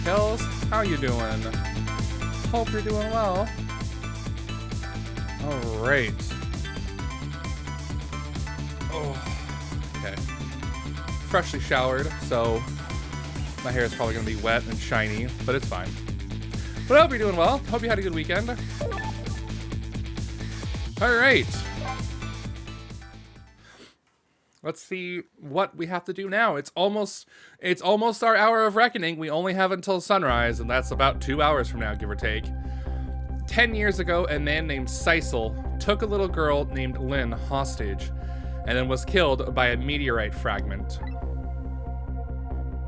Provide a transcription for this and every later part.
Kills. How you doing? Hope you're doing well. All right. Oh, okay. Freshly showered, so my hair is probably gonna be wet and shiny, but it's fine. But I hope you're doing well. Hope you had a good weekend. All right. Let's see what we have to do now. It's almost our hour of reckoning. We only have until sunrise, and that's about 2 hours from now, give or take. 10 years ago, a man named Sisal took a little girl named Lynn hostage, and then was killed by a meteorite fragment.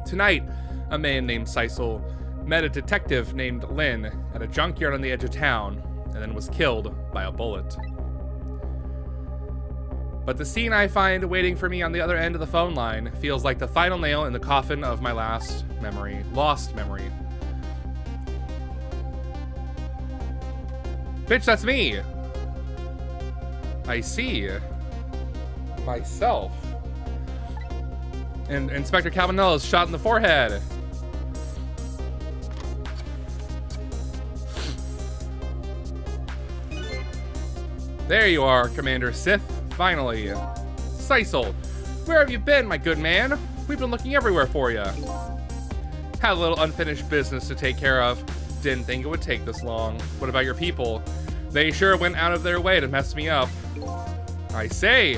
Tonight, a man named Sisal met a detective named Lynn at a junkyard on the edge of town, and then was killed by a bullet. But the scene I find waiting for me on the other end of the phone line feels like the final nail in the coffin of my lost memory. Bitch, that's me! I see. Myself. And Inspector Cabanella is shot in the forehead. There you are, Commander Sith. Finally. Sisal, where have you been, my good man? We've been looking everywhere for you. Had a little unfinished business to take care of. Didn't think it would take this long. What about your people? They sure went out of their way to mess me up. I say,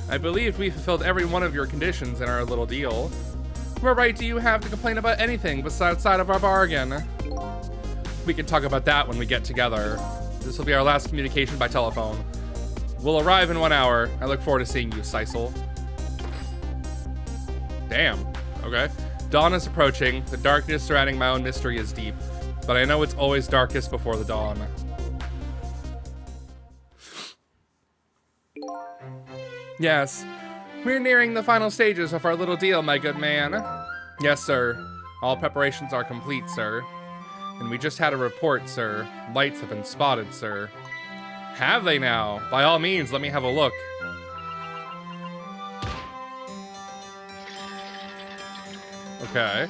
I believe we fulfilled every one of your conditions in our little deal. What right do you have to complain about anything besides side of our bargain? We can talk about that when we get together. This will be our last communication by telephone. We'll arrive in 1 hour. I look forward to seeing you, Sisal. Damn. Okay. Dawn is approaching. The darkness surrounding my own mystery is deep. But I know it's always darkest before the dawn. Yes. We're nearing the final stages of our little deal, my good man. Yes, sir. All preparations are complete, sir. And we just had a report, sir. Lights have been spotted, sir. Have they now? By all means, let me have a look. Okay.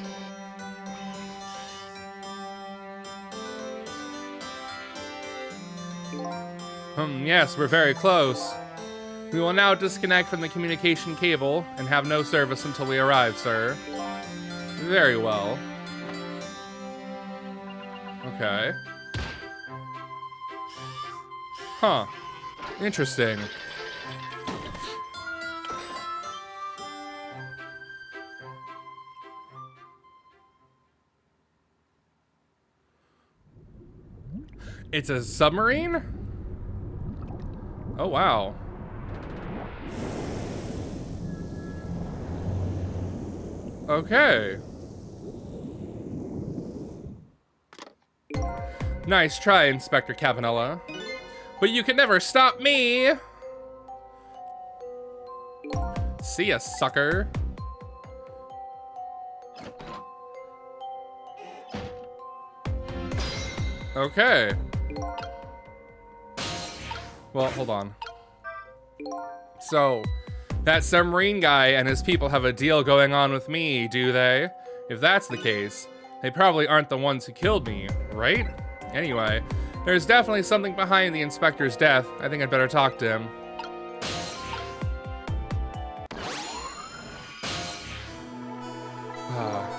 Yes, we're very close. We will now disconnect from the communication cable and have no service until we arrive, sir. Very well. Okay. Huh. Interesting. It's a submarine? Oh, wow. Okay. Nice try, Inspector Cabanella. But you can never stop me! See ya, sucker. Okay. Well, hold on. So, that submarine guy and his people have a deal going on with me, do they? If that's the case, they probably aren't the ones who killed me, right? Anyway, there's definitely something behind the inspector's death. I think I'd better talk to him.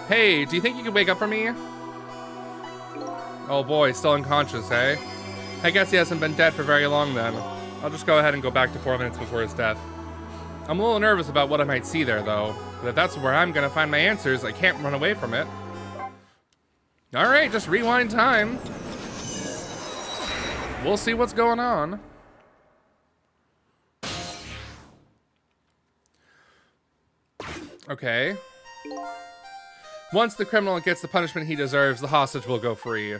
Hey, do you think you could wake up for me? Oh boy, still unconscious, eh? I guess he hasn't been dead for very long then. I'll just go ahead and go back to 4 minutes before his death. I'm a little nervous about what I might see there, though. But if that's where I'm gonna find my answers, I can't run away from it. Alright, just rewind time. We'll see what's going on. Okay. Once the criminal gets the punishment he deserves, the hostage will go free.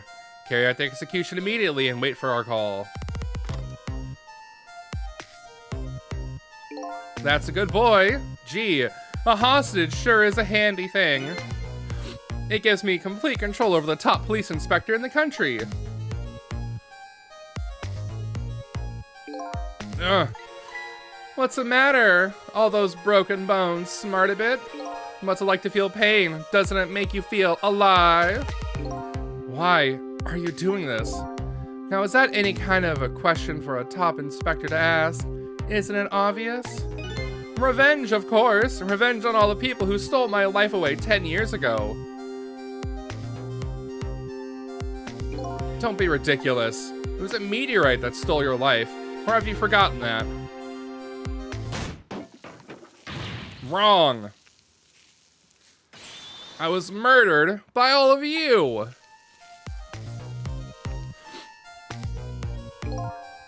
Carry out the execution immediately and wait for our call. That's a good boy. Gee, a hostage sure is a handy thing. It gives me complete control over the top police inspector in the country. Ugh. What's the matter? All those broken bones, smart a bit? What's it like to feel pain? Doesn't it make you feel alive? Why are you doing this? Now, is that any kind of a question for a top inspector to ask? Isn't it obvious? Revenge, of course. Revenge on all the people who stole my life away 10 years ago. Don't be ridiculous. It was a meteorite that stole your life. Or have you forgotten that? Wrong. I was murdered by all of you.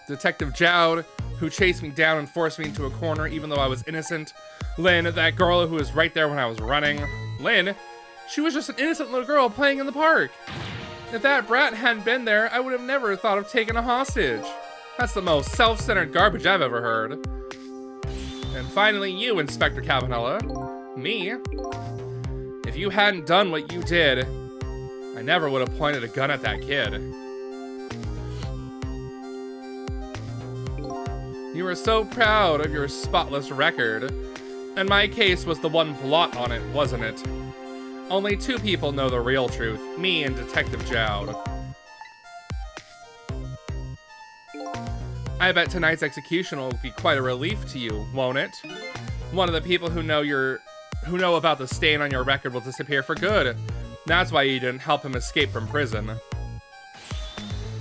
Detective Jowd, who chased me down and forced me into a corner even though I was innocent. Lynn, that girl who was right there when I was running. Lynn, she was just an innocent little girl playing in the park. If that brat hadn't been there, I would have never thought of taking a hostage. That's the most self-centered garbage I've ever heard. And finally, you, Inspector Cavanella. Me. If you hadn't done what you did, I never would have pointed a gun at that kid. You were so proud of your spotless record. And my case was the one blot on it, wasn't it? Only two people know the real truth, me and Detective Jowd. I bet tonight's execution will be quite a relief to you, won't it? One of the people who know about the stain on your record will disappear for good. That's why you didn't help him escape from prison.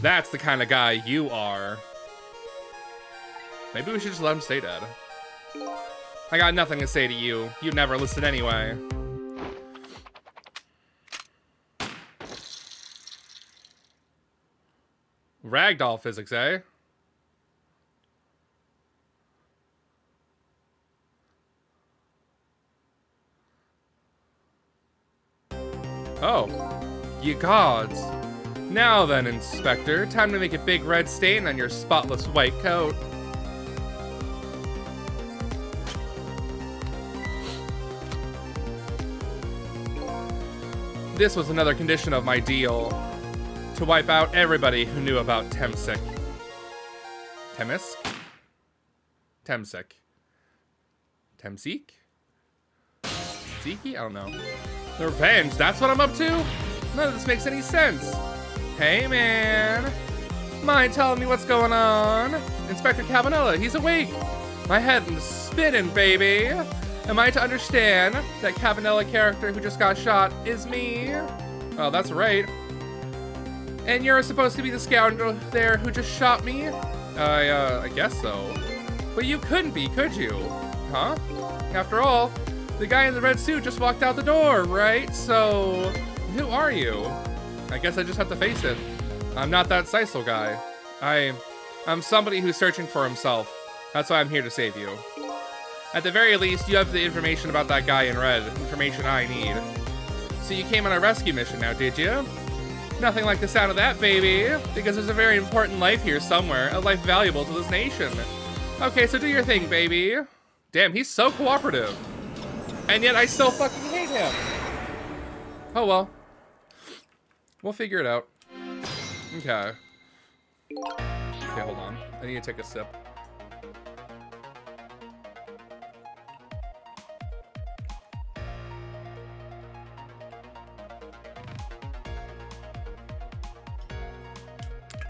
That's the kind of guy you are. Maybe we should just let him stay dead. I got nothing to say to you. You'd never listen anyway. Ragdoll physics, eh? Oh, ye gods. Now then, Inspector, time to make a big red stain on your spotless white coat. This was another condition of my deal. To wipe out everybody who knew about Temsic. Temisk? Temsic. Temseek? Zeke? I don't know. Revenge, that's what I'm up to? None of this makes any sense. Hey, man. Mind telling me what's going on? Inspector Cavanella, he's awake. My head is spinning, baby. Am I to understand that Cavanella character who just got shot is me? Well, that's right. And you're supposed to be the scoundrel there who just shot me? I guess so. But you couldn't be, could you? Huh? After all, the guy in the red suit just walked out the door, right? So, who are you? I guess I just have to face it. I'm not that Sisal guy. I'm somebody who's searching for himself. That's why I'm here to save you. At the very least, you have the information about that guy in red. Information I need. So you came on a rescue mission now, did you? Nothing like the sound of that, baby. Because there's a very important life here somewhere. A life valuable to this nation. Okay, so do your thing, baby. Damn, he's so cooperative. And yet I still fucking hate him. Oh well. We'll figure it out. Okay. Okay, hold on. I need to take a sip.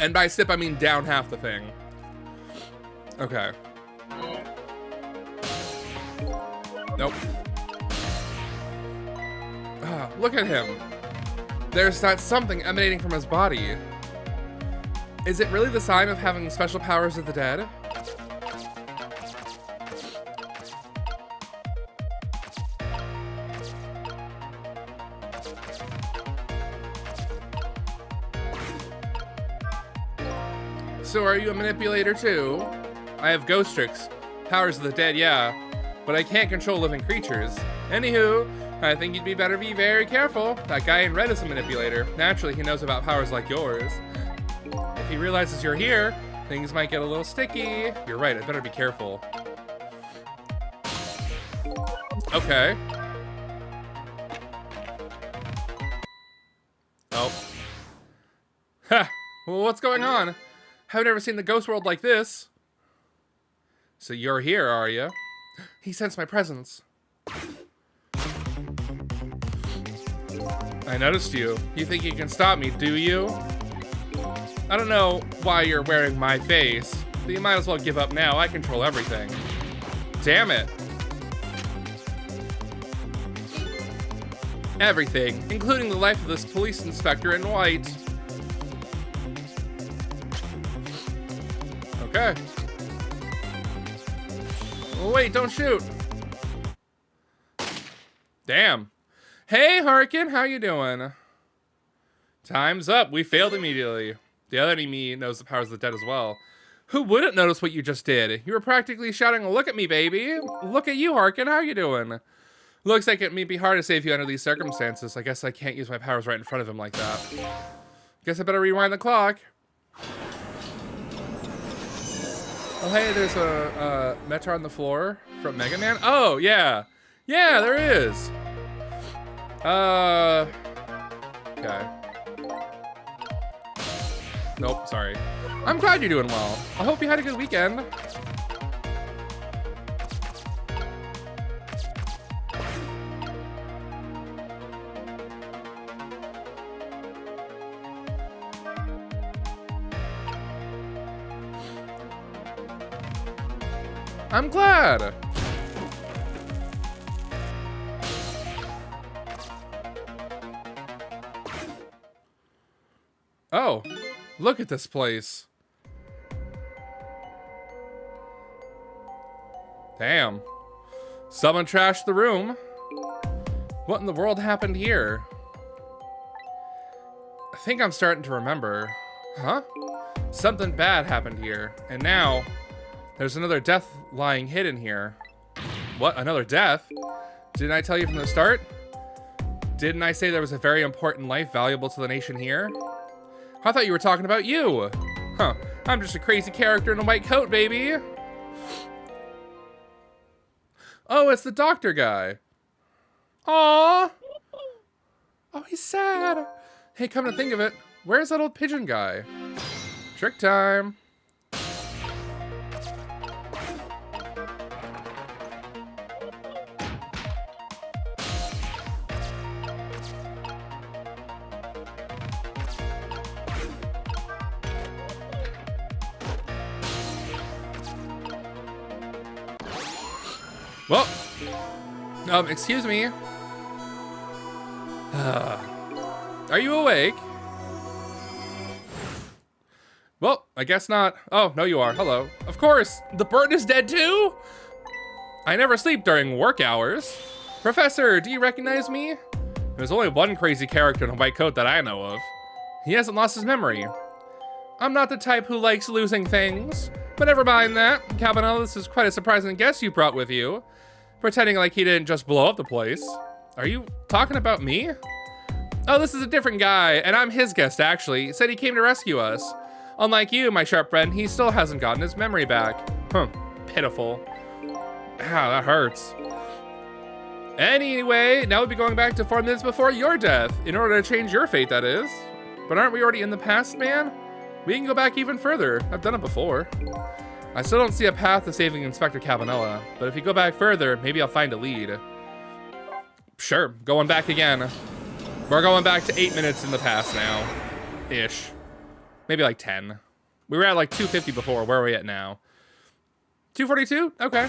And by sip, I mean down half the thing. Okay. Nope. Ah, look at him. There's that something emanating from his body. Is it really the sign of having special powers of the dead? So are you a manipulator too? I have ghost tricks. Powers of the dead, yeah. But I can't control living creatures. Anywho, I think you'd be better be very careful. That guy in red is a manipulator. Naturally, he knows about powers like yours. If he realizes you're here, things might get a little sticky. You're right, I better be careful. Okay. Oh. Ha! Well, what's going on? I've never seen the ghost world like this. So you're here, are you? He sensed my presence. I noticed you. You think you can stop me, do you? I don't know why you're wearing my face, but you might as well give up now. I control everything. Damn it. Everything, including the life of this police inspector in white. Okay. Oh, wait, don't shoot. Damn. Hey, Harkin, how you doing? Time's up. We failed immediately. The other enemy knows the powers of the dead as well. Who wouldn't notice what you just did? You were practically shouting, "Look at me, baby." Look at you, Harkin. How you doing? Looks like it may be hard to save you under these circumstances. I guess I can't use my powers right in front of him like that. Guess I better rewind the clock. Oh, hey, there's a Metar on the floor from Mega Man. Oh, yeah. Yeah, there is. Okay. Nope, sorry. I'm glad you're doing well. I hope you had a good weekend. I'm glad. Oh, look at this place. Damn. Someone trashed the room. What in the world happened here? I think I'm starting to remember. Huh? Something bad happened here, and now there's another death lying hidden here. What? Another death? Didn't I tell you from the start? Didn't I say there was a very important life valuable to the nation here? I thought you were talking about you. Huh. I'm just a crazy character in a white coat, baby. Oh, it's the doctor guy. Aww. Oh, he's sad. Hey, come to think of it, where's that old pigeon guy? Trick time. Well, excuse me. Are you awake? Well, I guess not. Oh, no you are. Hello. Of course, the bird is dead too? I never sleep during work hours. Professor, do you recognize me? There's only one crazy character in a white coat that I know of. He hasn't lost his memory. I'm not the type who likes losing things. But never mind that. Cabanela, this is quite a surprising guest you brought with you. Pretending like he didn't just blow up the place. Are you talking about me? Oh, this is a different guy, and I'm his guest, actually. He said he came to rescue us. Unlike you, my sharp friend, he still hasn't gotten his memory back. Huh, pitiful. Ow, that hurts. Anyway, now we'll be going back to 4 minutes before your death, in order to change your fate, that is. But aren't we already in the past, man? We can go back even further. I've done it before. I still don't see a path to saving Inspector Cabanela, but if you go back further, maybe I'll find a lead. Sure, going back again. We're going back to 8 minutes in the past now. Ish. Maybe like 10. We were at like 250 before. Where are we at now? 242? Okay.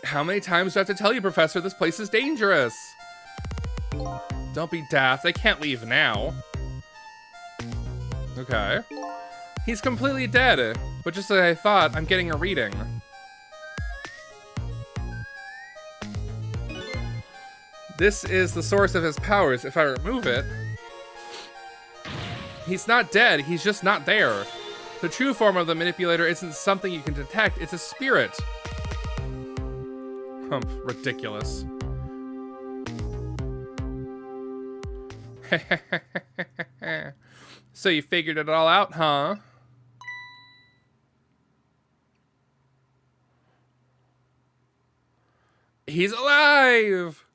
How many times do I have to tell you, Professor? This place is dangerous. Don't be daft. I can't leave now. Okay. He's completely dead. But just as I thought, I'm getting a reading. This is the source of his powers. If I remove it... He's not dead. He's just not there. The true form of the manipulator isn't something you can detect. It's a spirit. Humph. Ridiculous. So you figured it all out, huh? He's alive!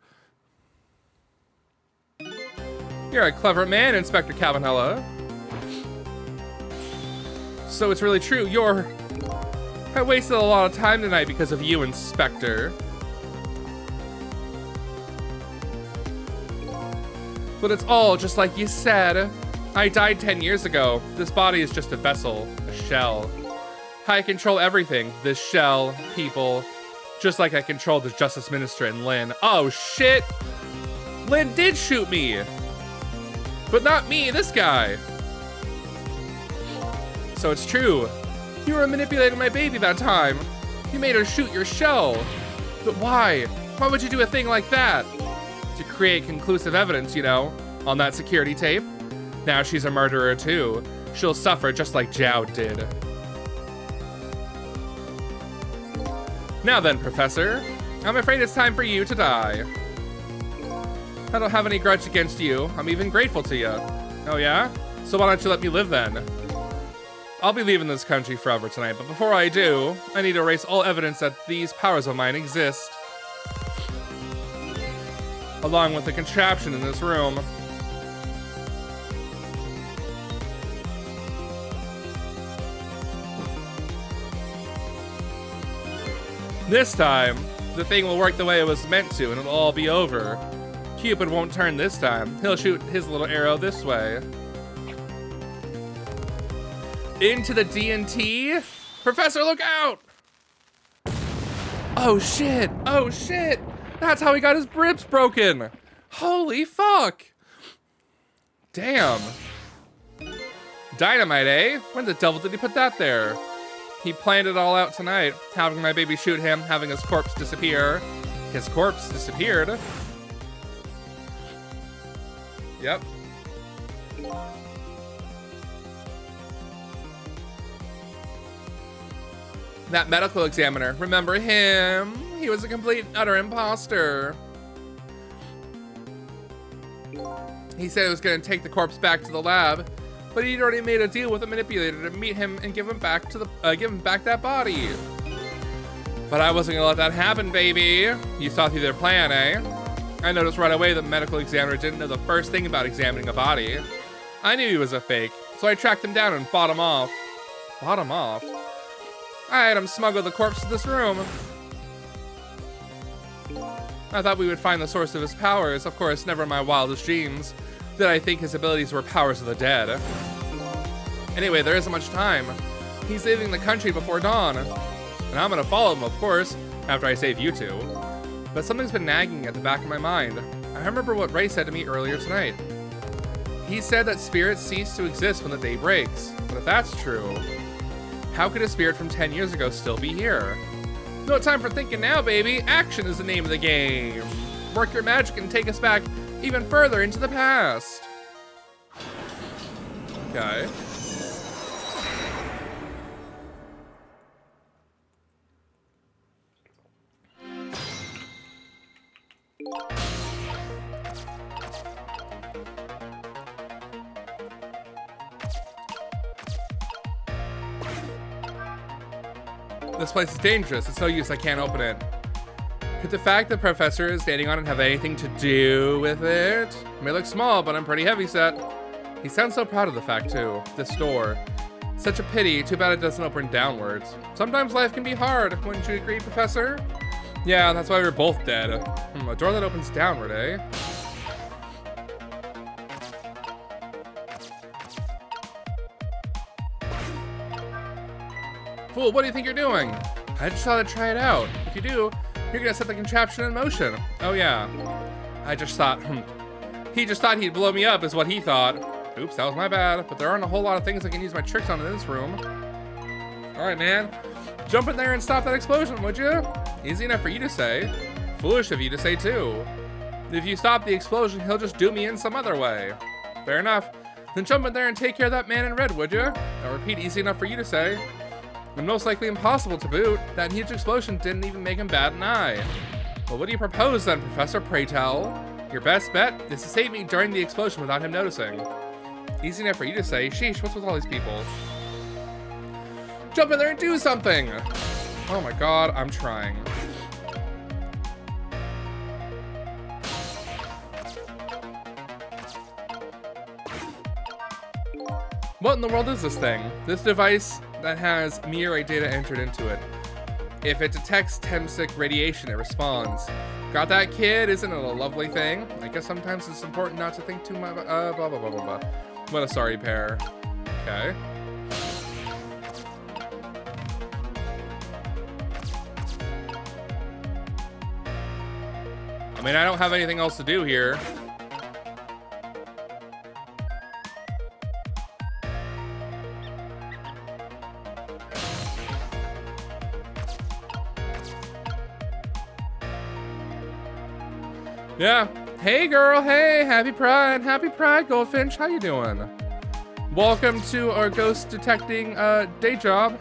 You're a clever man, Inspector Cabanela. So it's really true, I wasted a lot of time tonight because of you, Inspector. But it's all just like you said. I died 10 years ago. This body is just a vessel, a shell. I control everything. This shell, people, just like I controlled the Justice Minister and Lynn. Oh shit! Lynn did shoot me! But not me, this guy. So it's true. You were manipulating my baby that time. You made her shoot your shell. But why? Why would you do a thing like that? To create conclusive evidence, you know, on that security tape. Now she's a murderer too. She'll suffer just like Zhao did. Now then, Professor, I'm afraid it's time for you to die. I don't have any grudge against you. I'm even grateful to you. Oh yeah? So why don't you let me live then? I'll be leaving this country forever tonight, but before I do, I need to erase all evidence that these powers of mine exist. Along with the contraption in this room. This time, the thing will work the way it was meant to, and it'll all be over. Cupid won't turn this time. He'll shoot his little arrow this way. Into the D&T? Professor, look out! Oh shit! Oh shit! That's how he got his ribs broken! Holy fuck! Damn. Dynamite, eh? When the devil did he put that there? He planned it all out tonight, having my baby shoot him, having his corpse disappear. His corpse disappeared. Yep. That medical examiner, remember him? He was a complete and utter imposter. He said he was going to take the corpse back to the lab, but he'd already made a deal with the manipulator to meet him and give him back that body. But I wasn't gonna let that happen, baby. You saw through their plan, eh? I noticed right away the medical examiner didn't know the first thing about examining a body. I knew he was a fake, so I tracked him down and fought him off. Fought him off? I had him smuggle the corpse to this room. I thought we would find the source of his powers. Of course, never in my wildest dreams did I think his abilities were powers of the dead. Anyway, there isn't much time. He's leaving the country before dawn. And I'm gonna follow him, of course, after I save you two. But something's been nagging at the back of my mind. I remember what Ray said to me earlier tonight. He said that spirits cease to exist when the day breaks. But if that's true, how could a spirit from 10 years ago still be here? No time for thinking now, baby. Action is the name of the game. Work your magic and take us back even further into the past. Okay. This place is dangerous. It's no use. I can't open it. Could the fact the professor is standing on it have anything to do with it? It may look small, but I'm pretty heavy set. He sounds so proud of the fact, too. This door. Such a pity. Too bad it doesn't open downwards. Sometimes life can be hard. Wouldn't you agree, Professor? Yeah, that's why we're both dead. A door that opens downward, eh? Fool, what do you think you're doing? I just thought I'd try it out. If you do, you're gonna set the contraption in motion. Oh yeah. I just thought, he just thought he'd blow me up is what he thought. Oops, that was my bad. But there aren't a whole lot of things I can use my tricks on in this room. All right, man. Jump in there and stop that explosion, would you? Easy enough for you to say. Foolish of you to say too. If you stop the explosion, he'll just do me in some other way. Fair enough. Then jump in there and take care of that man in red, would you? I'll repeat, easy enough for you to say. And most likely impossible to boot. That huge explosion didn't even make him bat an eye. Well, what do you propose then, Professor? Pray tell. Your best bet is to save me during the explosion without him noticing. Easy enough for you to say. Sheesh, what's with all these people? Jump in there and do something! Oh my god, I'm trying. What in the world is this thing? This device that has meteorite data entered into it. If it detects Temsic radiation, it responds. Got that, kid? Isn't it a lovely thing? I guess sometimes it's important not to think too much. Blah, blah, blah, blah, blah. What a sorry pair. Okay. I mean, I don't have anything else to do here. Yeah. Hey, girl. Hey, happy Pride, Goldfinch. How you doing? Welcome to our ghost detecting day job.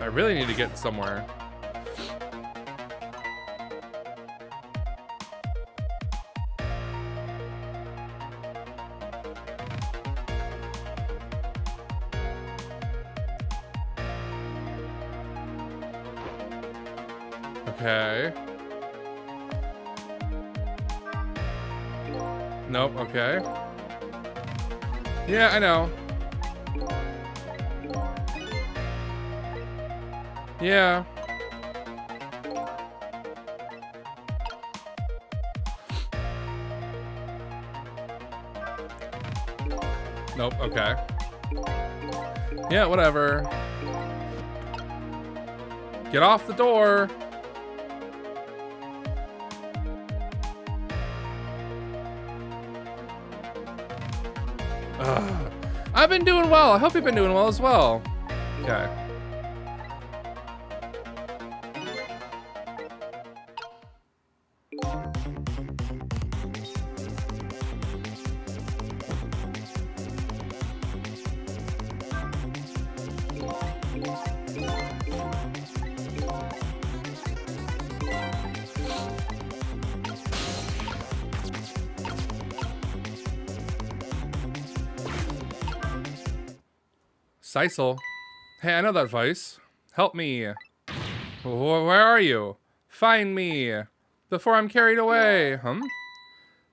I really need to get somewhere. Okay. Nope, okay. Yeah, I know. Yeah. Nope, okay. Yeah, whatever. Get off the door. I've been doing well. I hope you've been doing well as well. Okay. Sisal. Hey, I know that voice. Help me. Where are you? Find me. Before I'm carried away.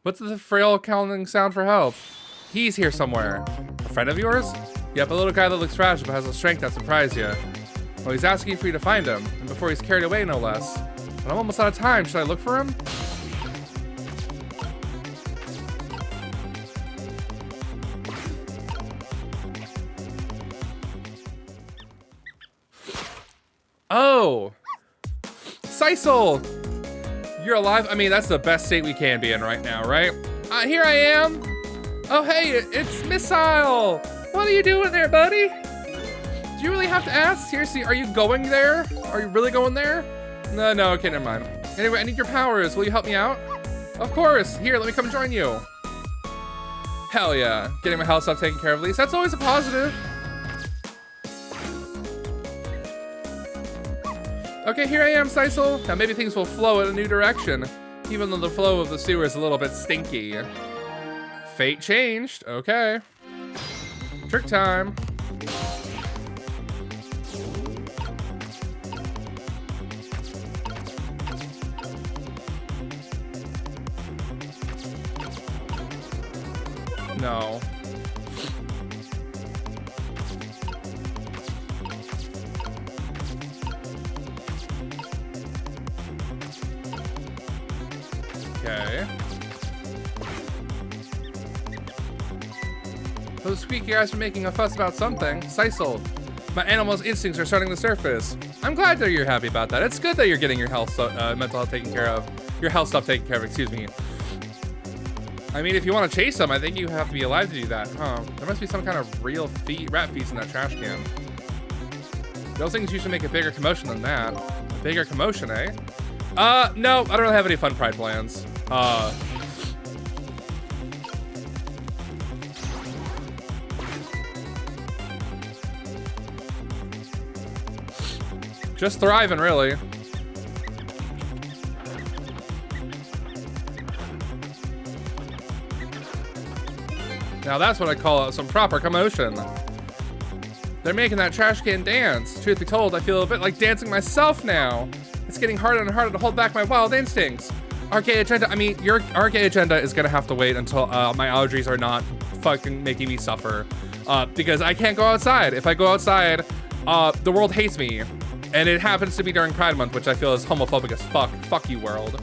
What's the frail calling sound for help? He's here somewhere. A friend of yours? Yep, a little guy that looks fragile but has a strength that surprised you. Well, he's asking for you to find him, and before he's carried away, no less. But I'm almost out of time. Should I look for him? Oh, Sisal, you're alive. I mean, that's the best state we can be in right now, right? Here I am. Oh, hey, it's Missile. What are you doing there, buddy? Do you really have to ask? Seriously, are you going there? Are you really going there? No, okay, never mind. Anyway, I need your powers. Will you help me out? Of course. Here, let me come join you. Hell yeah. Getting my house stuff taken care of at least. That's always a positive. Okay, here I am, Sisal. Now maybe things will flow in a new direction, even though the flow of the sewer is a little bit stinky. Fate changed. Okay. Trick time. No. Okay. Those squeaky guys are making a fuss about something. Sisal, my animal's instincts are starting to surface. I'm glad that you're happy about that. It's good that you're getting your health, mental health taken care of. Your health stuff taken care of, excuse me. I mean, if you want to chase them, I think you have to be alive to do that, huh? There must be some kind of real rat feast in that trash can. Those things usually make a bigger commotion than that. A bigger commotion, eh? No, I don't really have any fun Pride plans. Just thriving, really. Now that's what I call some proper commotion. They're making that trash can dance. Truth be told, I feel a bit like dancing myself now. It's getting harder and harder to hold back my wild instincts. Our gay agenda, I mean, our gay agenda is gonna have to wait until my allergies are not fucking making me suffer. Because I can't go outside. If I go outside, the world hates me. And it happens to be during Pride Month, which I feel is homophobic as fuck. Fuck you, world.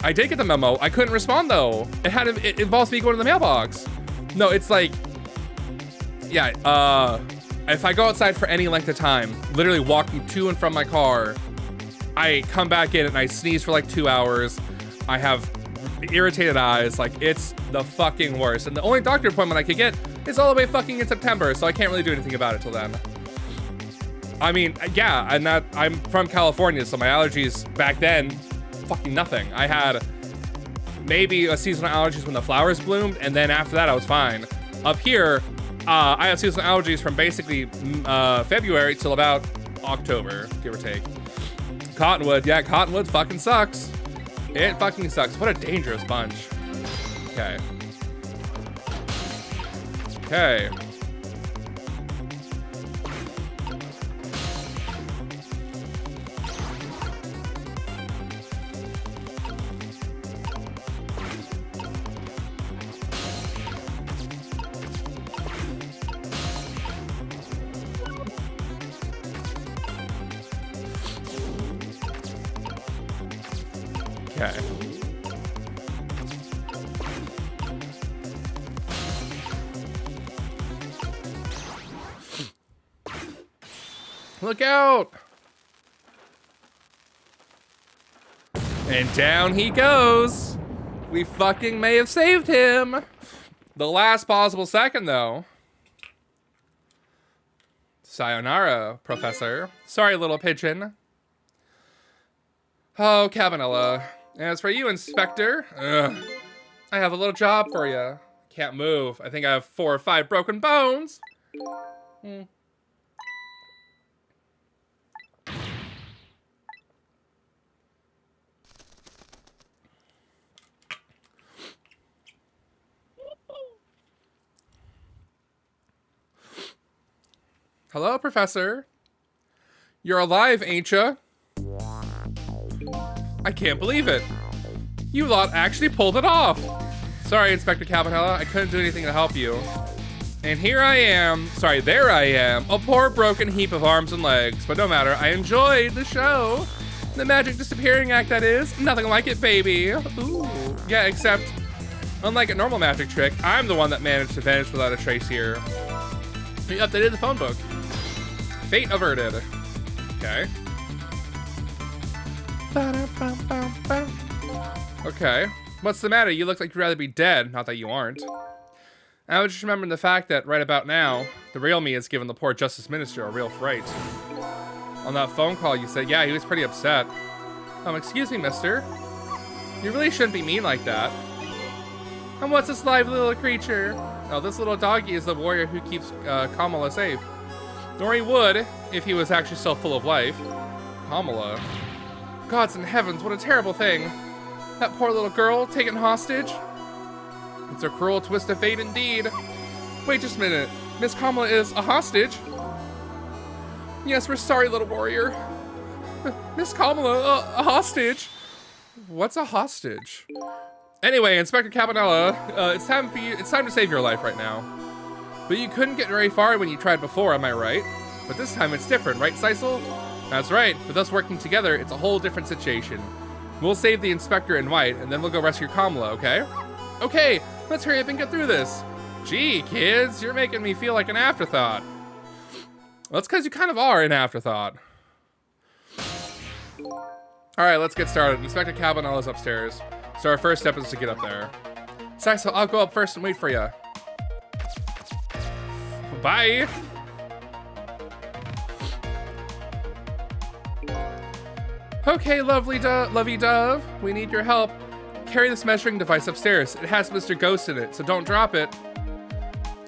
I did get the memo. I couldn't respond, though. It involves me going to the mailbox. No, it's like... Yeah, if I go outside for any length of time, literally walking to and from my car, I come back in and I sneeze for like 2 hours. I have irritated eyes. Like, it's the fucking worst. And the only doctor appointment I could get is all the way fucking in September, so I can't really do anything about it till then. I mean, yeah, and that I'm from California, so my allergies back then, fucking nothing. I had maybe a seasonal allergies when the flowers bloomed, and then after that I was fine. Up here, I have seasonal allergies from basically February till about October, give or take. Cottonwood, yeah, Cottonwood fucking sucks. It fucking sucks. What a dangerous bunch. Okay. Okay. Okay. Look out! And down he goes. We fucking may have saved him. The last possible second, though. Sayonara, Professor. Sorry, little pigeon. Oh, Cabanela. As for you, Inspector, I have a little job for you. Can't move. I think I have 4 or 5 broken bones. Hello, Professor. You're alive, ain't ya? I can't believe it. You lot actually pulled it off. Sorry, Inspector Cabanela, I couldn't do anything to help you. And here I am, sorry, there I am, a poor broken heap of arms and legs. But no matter, I enjoyed the show. The magic disappearing act, that is. Nothing like it, baby. Ooh. Yeah, except, unlike a normal magic trick, I'm the one that managed to vanish without a trace here. We updated the phone book. Fate averted. Okay. Okay. What's the matter? You look like you'd rather be dead. Not that you aren't. I was just remembering the fact that right about now, the real me has given the poor Justice Minister a real fright. On that phone call, you said, yeah, he was pretty upset. Excuse me, mister. You really shouldn't be mean like that. And what's this lively little creature? Oh, this little doggy is the warrior who keeps Kamala safe. Or he would, if he was actually still full of life. Kamala. Gods in heavens, what a terrible thing. That poor little girl, taken hostage. It's a cruel twist of fate indeed. Wait just a minute. Miss Kamala is a hostage? Yes, we're sorry, little warrior. Miss Kamala, a hostage? What's a hostage? Anyway, Inspector Cabanela, it's time to save your life right now. But you couldn't get very far when you tried before, am I right? But this time it's different, right, Sisal? That's right. With us working together, it's a whole different situation. We'll save the Inspector in white, and then we'll go rescue Kamala, okay? Okay, let's hurry up and get through this. Gee, kids, you're making me feel like an afterthought. Well, that's because you kind of are an afterthought. Alright, let's get started. Inspector Cabanela's upstairs. So our first step is to get up there. Sisal, I'll go up first and wait for you. Bye! Okay, lovely lovey dove. We need your help. Carry this measuring device upstairs. It has Mr. Ghost in it, so don't drop it.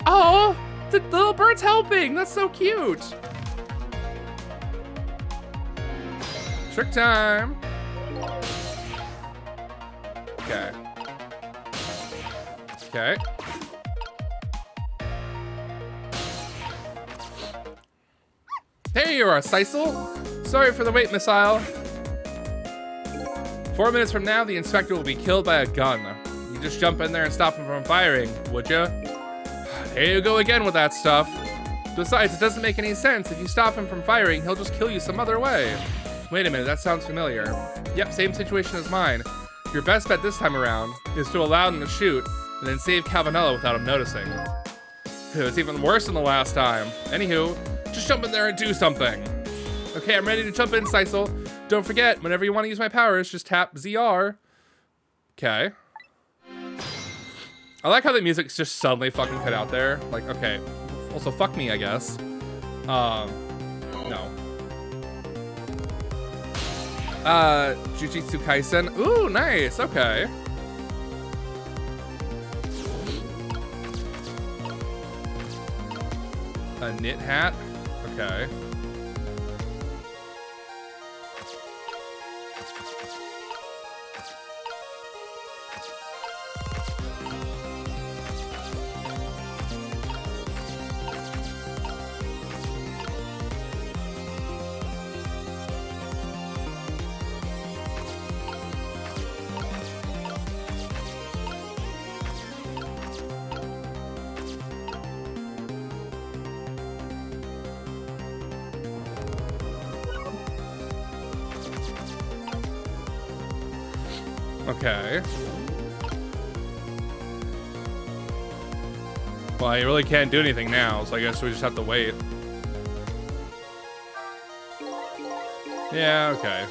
Oh, the little bird's helping. That's so cute. Trick time. Okay. Okay. There you are, Sisal. Sorry for the wait, Missile. 4 minutes from now, the Inspector will be killed by a gun. You just jump in there and stop him from firing, would ya? Here you go again with that stuff. Besides, it doesn't make any sense. If you stop him from firing, he'll just kill you some other way. Wait a minute, that sounds familiar. Yep, same situation as mine. Your best bet this time around is to allow him to shoot and then save Calvinella without him noticing. It's even worse than the last time. Anywho, just jump in there and do something. Okay, I'm ready to jump in, Sisal. Don't forget, whenever you want to use my powers, just tap ZR. Okay. I like how the music's just suddenly fucking cut out there. Like, okay. Also, fuck me, I guess. No. Jujutsu Kaisen. Ooh, nice. Okay. A knit hat. Okay. Okay. Well, I really can't do anything now, so I guess we just have to wait. Yeah, okay.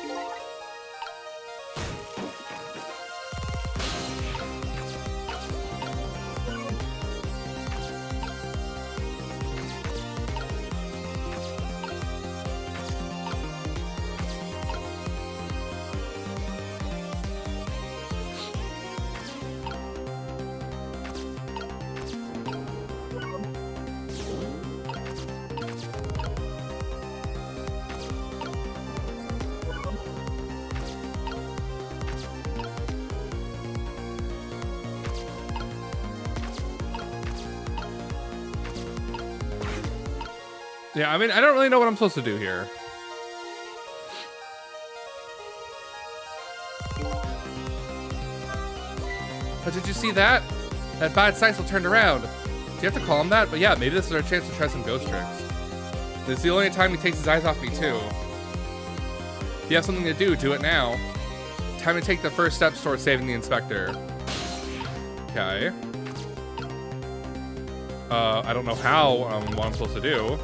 Yeah, I mean, I don't really know what I'm supposed to do here. But did you see that? That bad Sisal turned around. Do you have to call him that? But yeah, maybe this is our chance to try some ghost tricks. This is the only time he takes his eyes off me, too. If you have something to do, do it now. Time to take the first steps towards saving the inspector. Okay. I don't know how, what I'm supposed to do.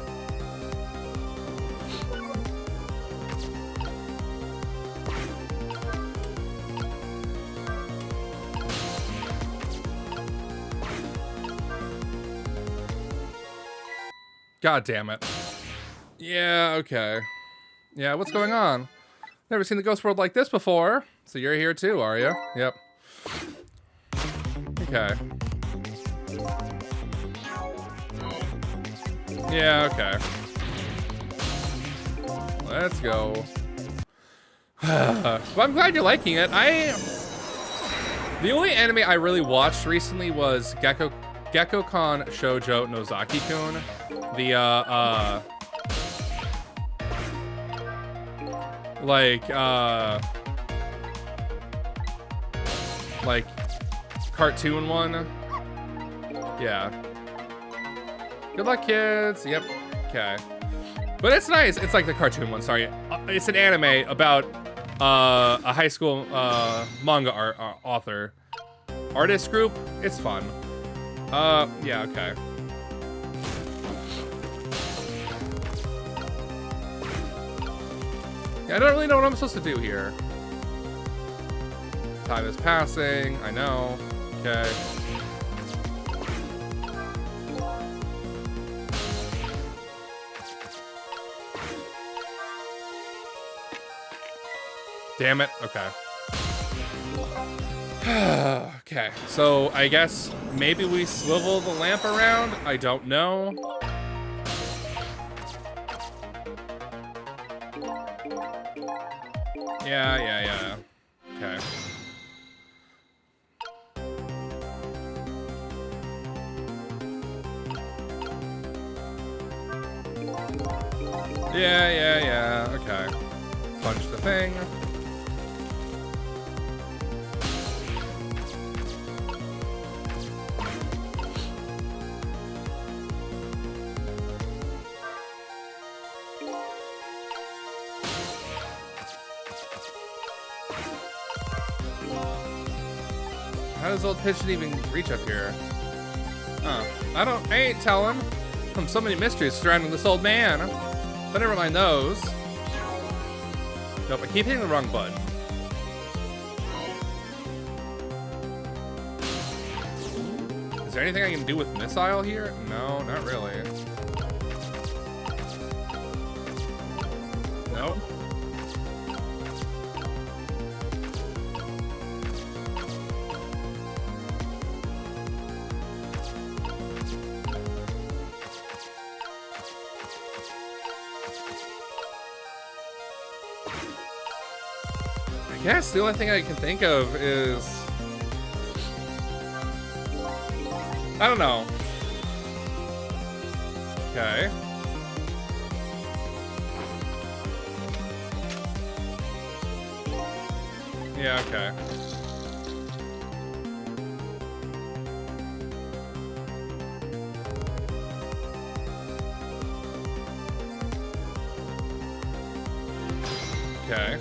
God damn it. Yeah, okay. Yeah, what's going on? Never seen the ghost world like this before. So you're here too, are you? Yep. Okay. Yeah, okay. Let's go. Well, I'm glad you're liking it. The only anime I really watched recently was Gekko-kan Shoujo Nozaki-kun. The, like cartoon one. Yeah. Good luck, kids. Yep. Okay. But it's nice. It's like the cartoon one. Sorry. It's an anime about a high school manga author artist group. It's fun. Yeah. Okay. Yeah, I don't really know what I'm supposed to do here. Time is passing. I know. Okay. Damn it. Okay. Okay. So I guess maybe we swivel the lamp around. I don't know. Yeah. Okay. Yeah. Okay. Punch the thing. How does old pigeon even reach up here? Huh. I ain't telling. So many mysteries surrounding this old man. But never mind those. Nope, I keep hitting the wrong button. Is there anything I can do with missile here? No, not really. Nope. I guess the only thing I can think of is... I don't know. Okay. Yeah, okay. Okay.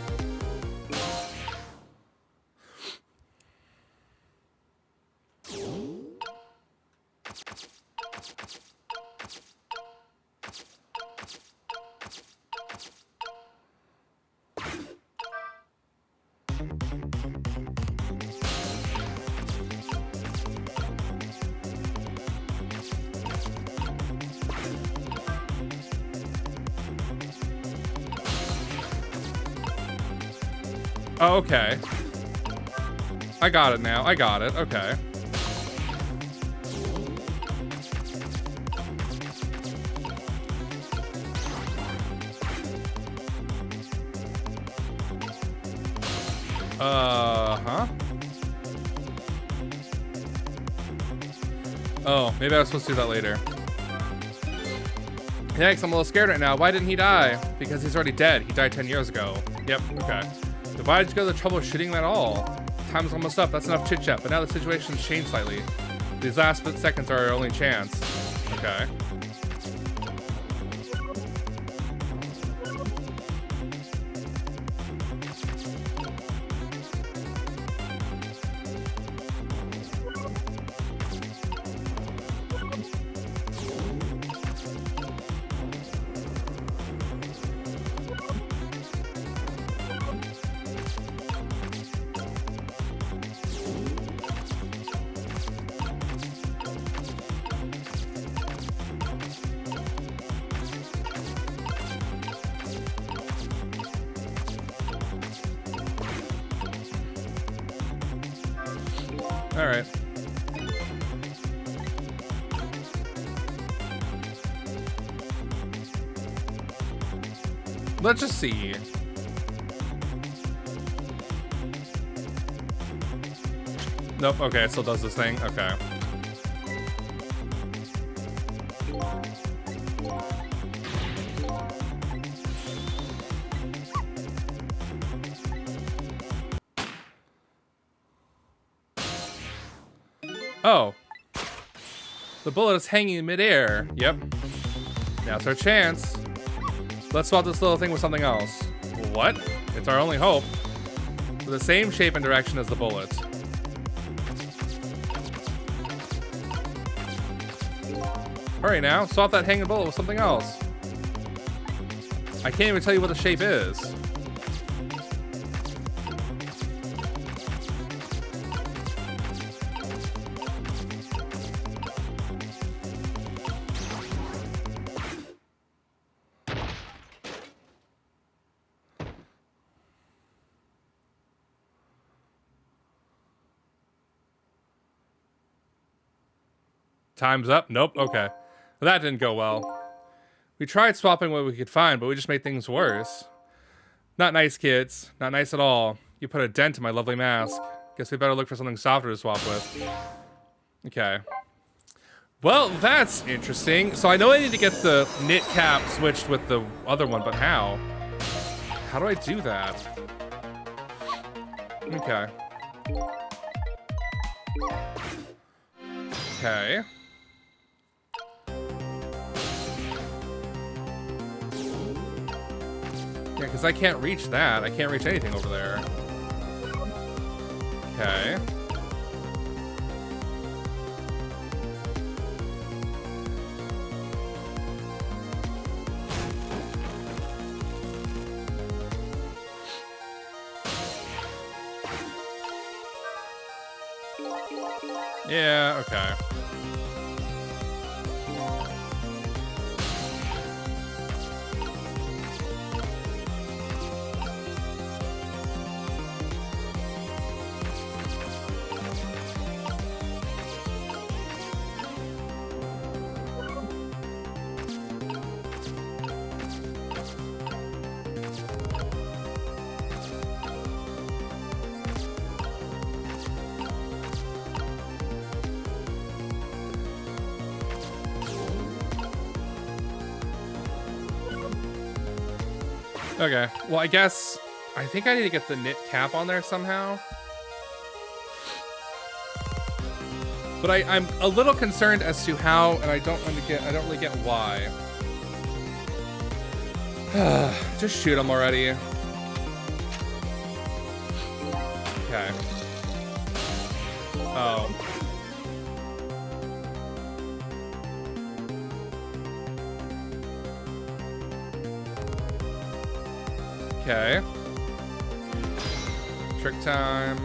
Oh, okay. I got it now. I got it. Okay. Huh? Oh, maybe I was supposed to do that later. Yikes, I'm a little scared right now. Why didn't he die? Because he's already dead. He died 10 years ago. Yep, okay. So why did you go to the trouble of shooting him at all? Time's almost up. That's enough chit-chat. But now the situation's changed slightly. These last split seconds are our only chance. Okay. All right. Let's just see. Nope, okay, it still does this thing. Okay. Oh. The bullet is hanging in midair. Yep. Now's our chance. Let's swap this little thing with something else. What? It's our only hope. With the same shape and direction as the bullet. Hurry now, swap that hanging bullet with something else. I can't even tell you what the shape is. Time's up. Nope. Okay. Well, that didn't go well. We tried swapping what we could find, but we just made things worse. Not nice, kids. Not nice at all. You put a dent in my lovely mask. Guess we better look for something softer to swap with. Okay. Well, that's interesting. So I know I need to get the knit cap switched with the other one, but how? How do I do that? Okay. Okay. Yeah, because I can't reach that. I can't reach anything over there. Okay. Yeah, okay. Okay, well, I think I need to get the knit cap on there somehow. But I'm a little concerned as to how, and I don't really get why. Just shoot him already. Okay. Oh. Okay. Trick time.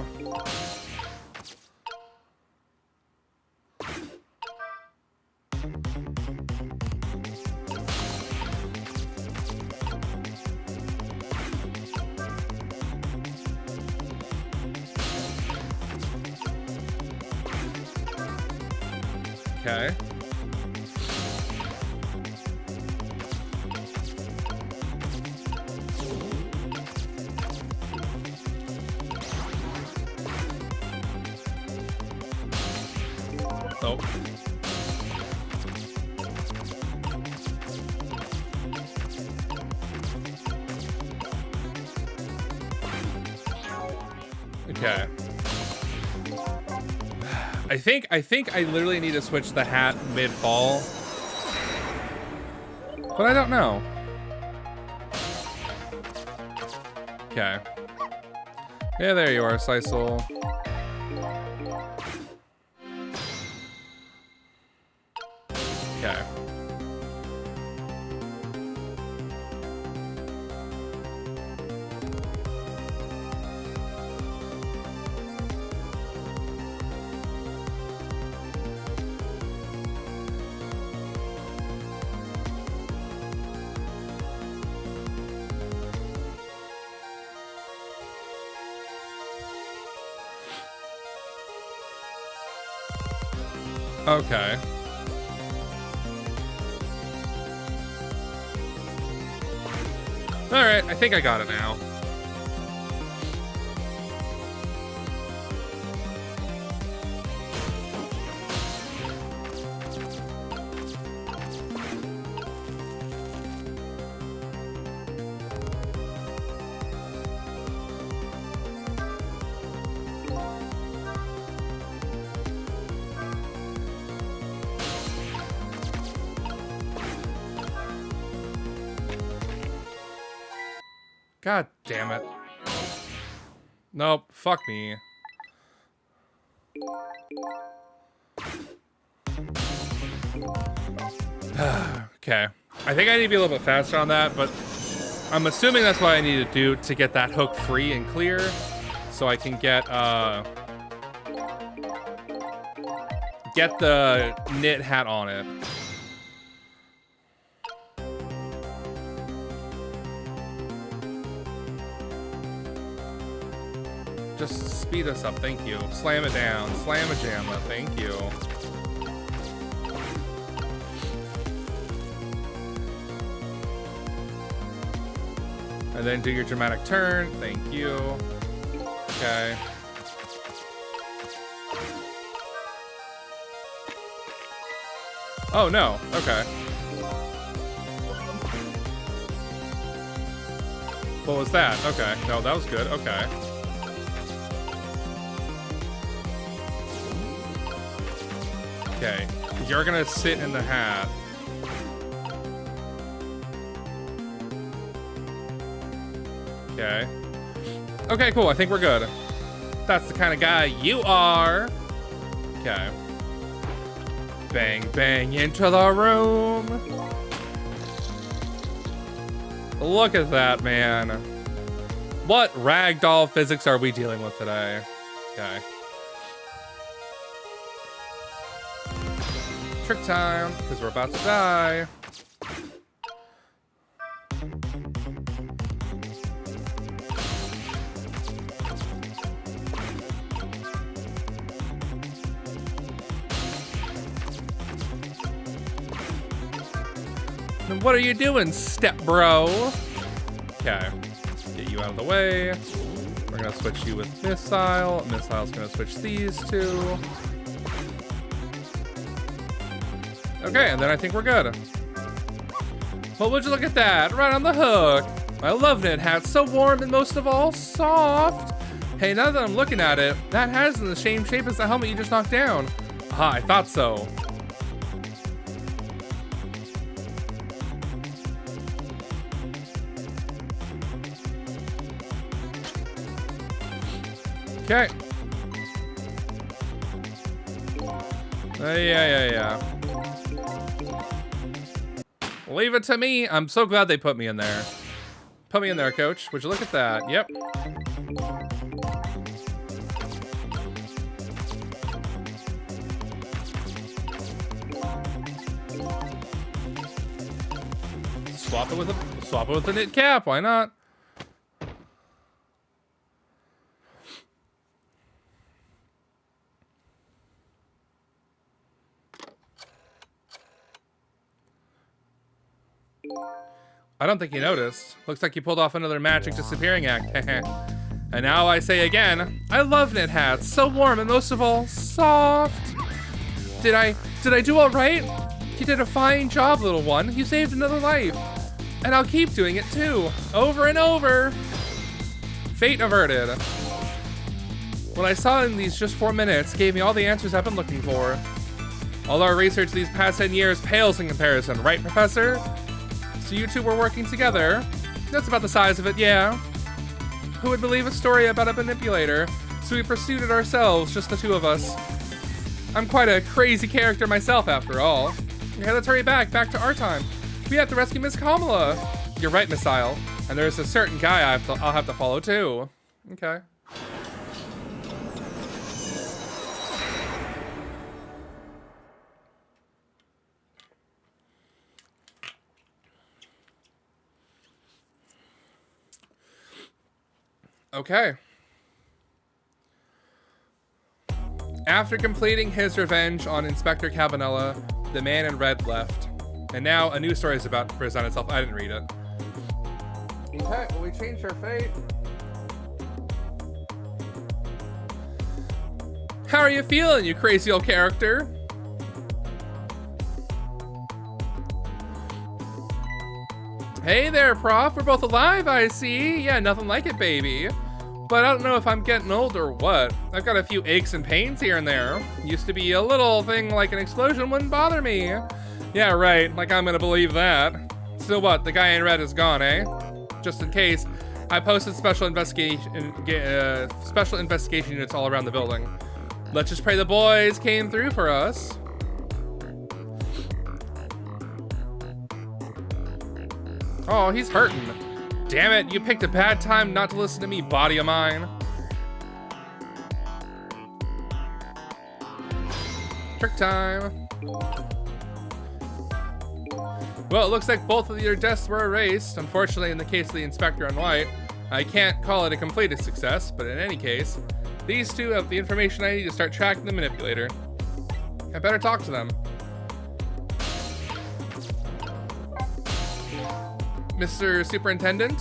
Okay. Oh. Okay. I think I literally need to switch the hat mid-fall. But I don't know. Okay. Yeah, there you are, Sisal. Okay. Okay. All right, I think I got it now. God damn it. Nope, fuck me. Okay. I think I need to be a little bit faster on that, but I'm assuming that's what I need to do to get that hook free and clear, so I can get the knit hat on it. Just speed us up, thank you. Slam it down, slam a jamma, thank you. And then do your dramatic turn, thank you. Okay. Oh no, okay. What was that? Okay, no, that was good, okay. Okay, you're gonna sit in the hat. Okay. Okay, cool, I think we're good. That's the kind of guy you are. Okay. Bang, bang into the room. Look at that, man. What ragdoll physics are we dealing with today? Okay. Trick time, because we're about to die. And what are you doing, step bro? Okay, get you out of the way. We're gonna switch you with Missile. Missile's gonna switch these two. Okay, and then I think we're good. Well, would you look at that? Right on the hook. I love Knit Hat. So warm and most of all, soft. Hey, now that I'm looking at it, that hat is in the same shape as the helmet you just knocked down. Ah, I thought so. Okay. Yeah. Leave it to me. I'm so glad they put me in there. Put me in there, coach. Would you look at that? Yep. Swap it with a knit cap. Why not? I don't think you noticed. Looks like you pulled off another magic disappearing act. And now I say again, I love knit hats. So warm and most of all, soft. Did I do all right? You did a fine job, little one. You saved another life. And I'll keep doing it too. Over and over. Fate averted. What I saw in these just 4 minutes gave me all the answers I've been looking for. All our research these past 10 years pales in comparison, right, Professor? So you two were working together. That's about the size of it, yeah. Who would believe a story about a manipulator? So we pursued it ourselves, just the two of us. I'm quite a crazy character myself, after all. Okay, let's hurry back to our time. We have to rescue Miss Kamala. You're right, Missile. And there's a certain guy I'll have to follow too. Okay. Okay. After completing his revenge on Inspector Cabanela, the man in red left. And now a new story is about to present itself. I didn't read it. Okay, well, we changed our fate. How are you feeling, you crazy old character? Hey there, Prof. We're both alive, I see. Yeah, nothing like it, baby. But I don't know if I'm getting old or what. I've got a few aches and pains here and there. Used to be a little thing like an explosion wouldn't bother me. Yeah, right. Like I'm gonna believe that. Still what? The guy in red is gone, eh? Just in case, I posted special investigation units all around the building. Let's just pray the boys came through for us. Oh, he's hurting. Damn it, you picked a bad time not to listen to me, body of mine. Trick time. Well, it looks like both of your deaths were erased. Unfortunately, in the case of the Inspector on White, I can't call it a completed success, but in any case, these two have the information I need to start tracking the manipulator. I better talk to them. Mr. Superintendent,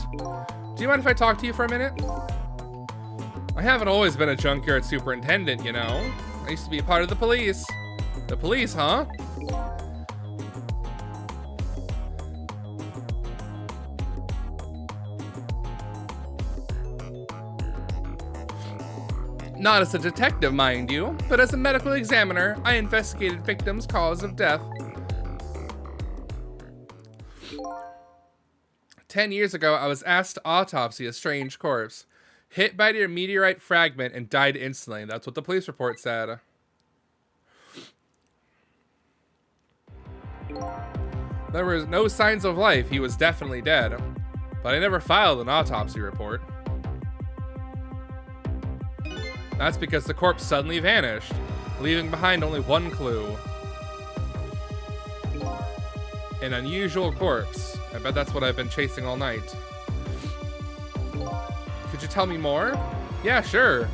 do you mind if I talk to you for a minute? I haven't always been a junkyard superintendent, you know. I used to be a part of the police. The police, huh? Not as a detective, mind you, but as a medical examiner, I investigated victims' cause of death. 10 years ago, I was asked to autopsy a strange corpse. Hit by a meteorite fragment and died instantly. That's what the police report said. There was no signs of life. He was definitely dead. But I never filed an autopsy report. That's because the corpse suddenly vanished, leaving behind only one clue. An unusual corpse. I bet that's what I've been chasing all night. Could you tell me more? Yeah, sure.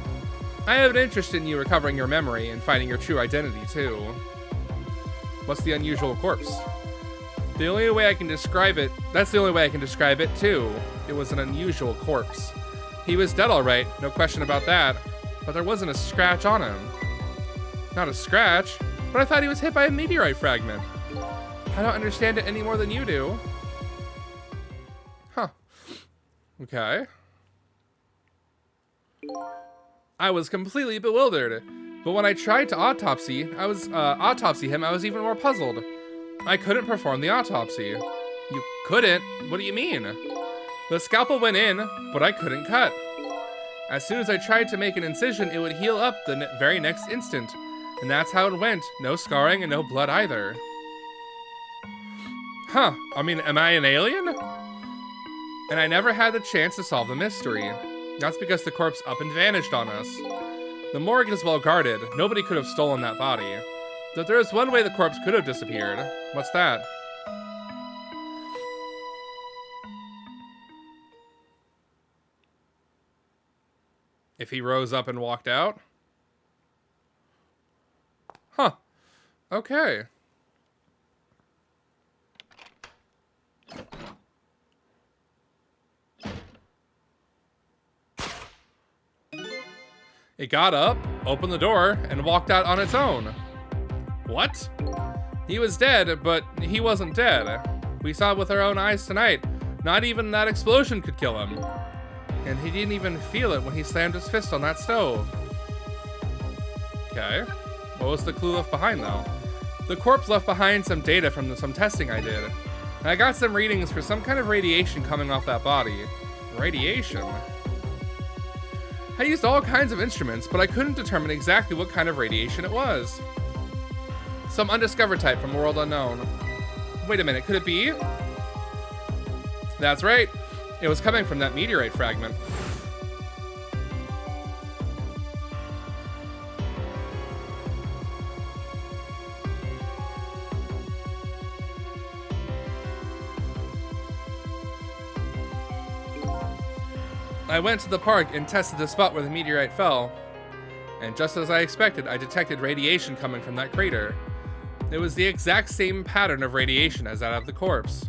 I have an interest in you recovering your memory and finding your true identity, too. What's the unusual corpse? The only way I can describe it, that's the only way I can describe it, too. It was an unusual corpse. He was dead all right, no question about that. But there wasn't a scratch on him. Not a scratch, but I thought he was hit by a meteorite fragment. I don't understand it any more than you do. Huh. Okay. I was completely bewildered. But when I tried to autopsy him, I was even more puzzled. I couldn't perform the autopsy. You couldn't? What do you mean? The scalpel went in, but I couldn't cut. As soon as I tried to make an incision, it would heal up the very next instant. And that's how it went. No scarring and no blood either. Huh. I mean, am I an alien? And I never had the chance to solve the mystery. That's because the corpse up and vanished on us. The morgue is well guarded. Nobody could have stolen that body. But there is one way the corpse could have disappeared. What's that? If he rose up and walked out? Huh. Okay. It got up, opened the door, and walked out on its own. What? He was dead, but he wasn't dead. We saw it with our own eyes tonight. Not even that explosion could kill him. And he didn't even feel it when he slammed his fist on that stove. Okay. What was the clue left behind, though? The corpse left behind some data from some testing I did. And I got some readings for some kind of radiation coming off that body. Radiation? I used all kinds of instruments, but I couldn't determine exactly what kind of radiation it was. Some undiscovered type from a world unknown. Wait a minute, could it be? That's right. It was coming from that meteorite fragment. I went to the park and tested the spot where the meteorite fell. And just as I expected, I detected radiation coming from that crater. It was the exact same pattern of radiation as that of the corpse.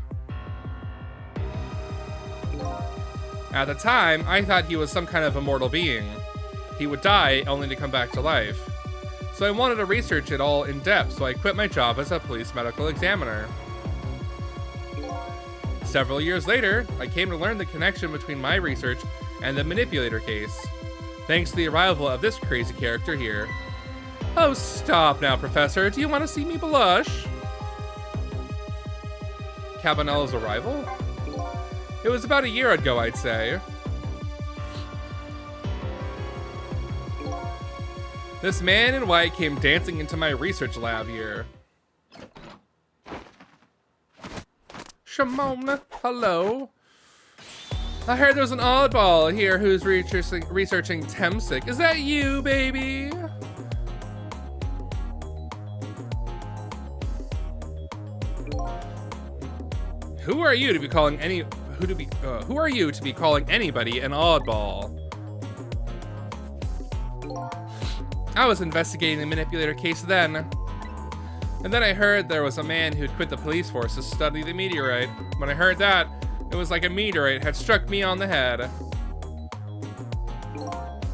At the time, I thought he was some kind of immortal being. He would die only to come back to life. So I wanted to research it all in depth, so I quit my job as a police medical examiner. Several years later, I came to learn the connection between my research and the manipulator case, thanks to the arrival of this crazy character here. Oh, stop now, Professor. Do you want to see me blush? Cabanella's arrival? It was about a year ago, I'd say. This man in white came dancing into my research lab here. Shimon, hello. I heard there's an oddball here who's researching Temsic. Is that you, baby? Who are you to be calling who are you to be calling anybody an oddball? I was investigating the manipulator case then. And then I heard there was a man who'd quit the police force to study the meteorite. When I heard that, it was like a meteorite had struck me on the head.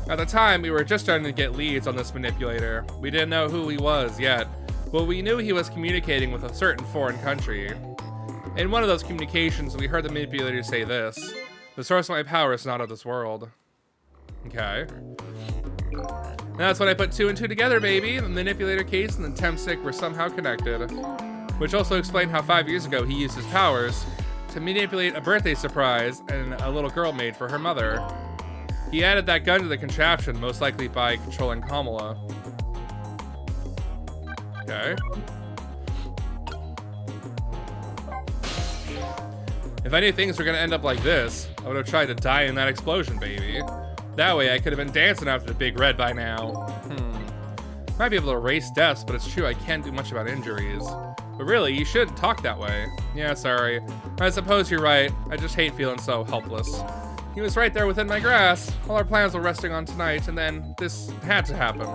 At the time, we were just starting to get leads on this manipulator. We didn't know who he was yet, but we knew he was communicating with a certain foreign country. In one of those communications, we heard the manipulator say this: "The source of my power is not of this world." Okay. And that's when I put two and two together, baby. The manipulator case and the Temsic were somehow connected. Which also explained how 5 years ago he used his powers to manipulate a birthday surprise and a little girl made for her mother. He added that gun to the contraption, most likely by controlling Kamala. Okay. If I knew things were gonna end up like this, I would have tried to die in that explosion, baby. That way I could have been dancing after the Big Red by now. Might be able to erase deaths, but it's true I can't do much about injuries. But really, you shouldn't talk that way. Yeah, sorry. I suppose you're right. I just hate feeling so helpless. He was right there within my grasp. All our plans were resting on tonight, and then this had to happen.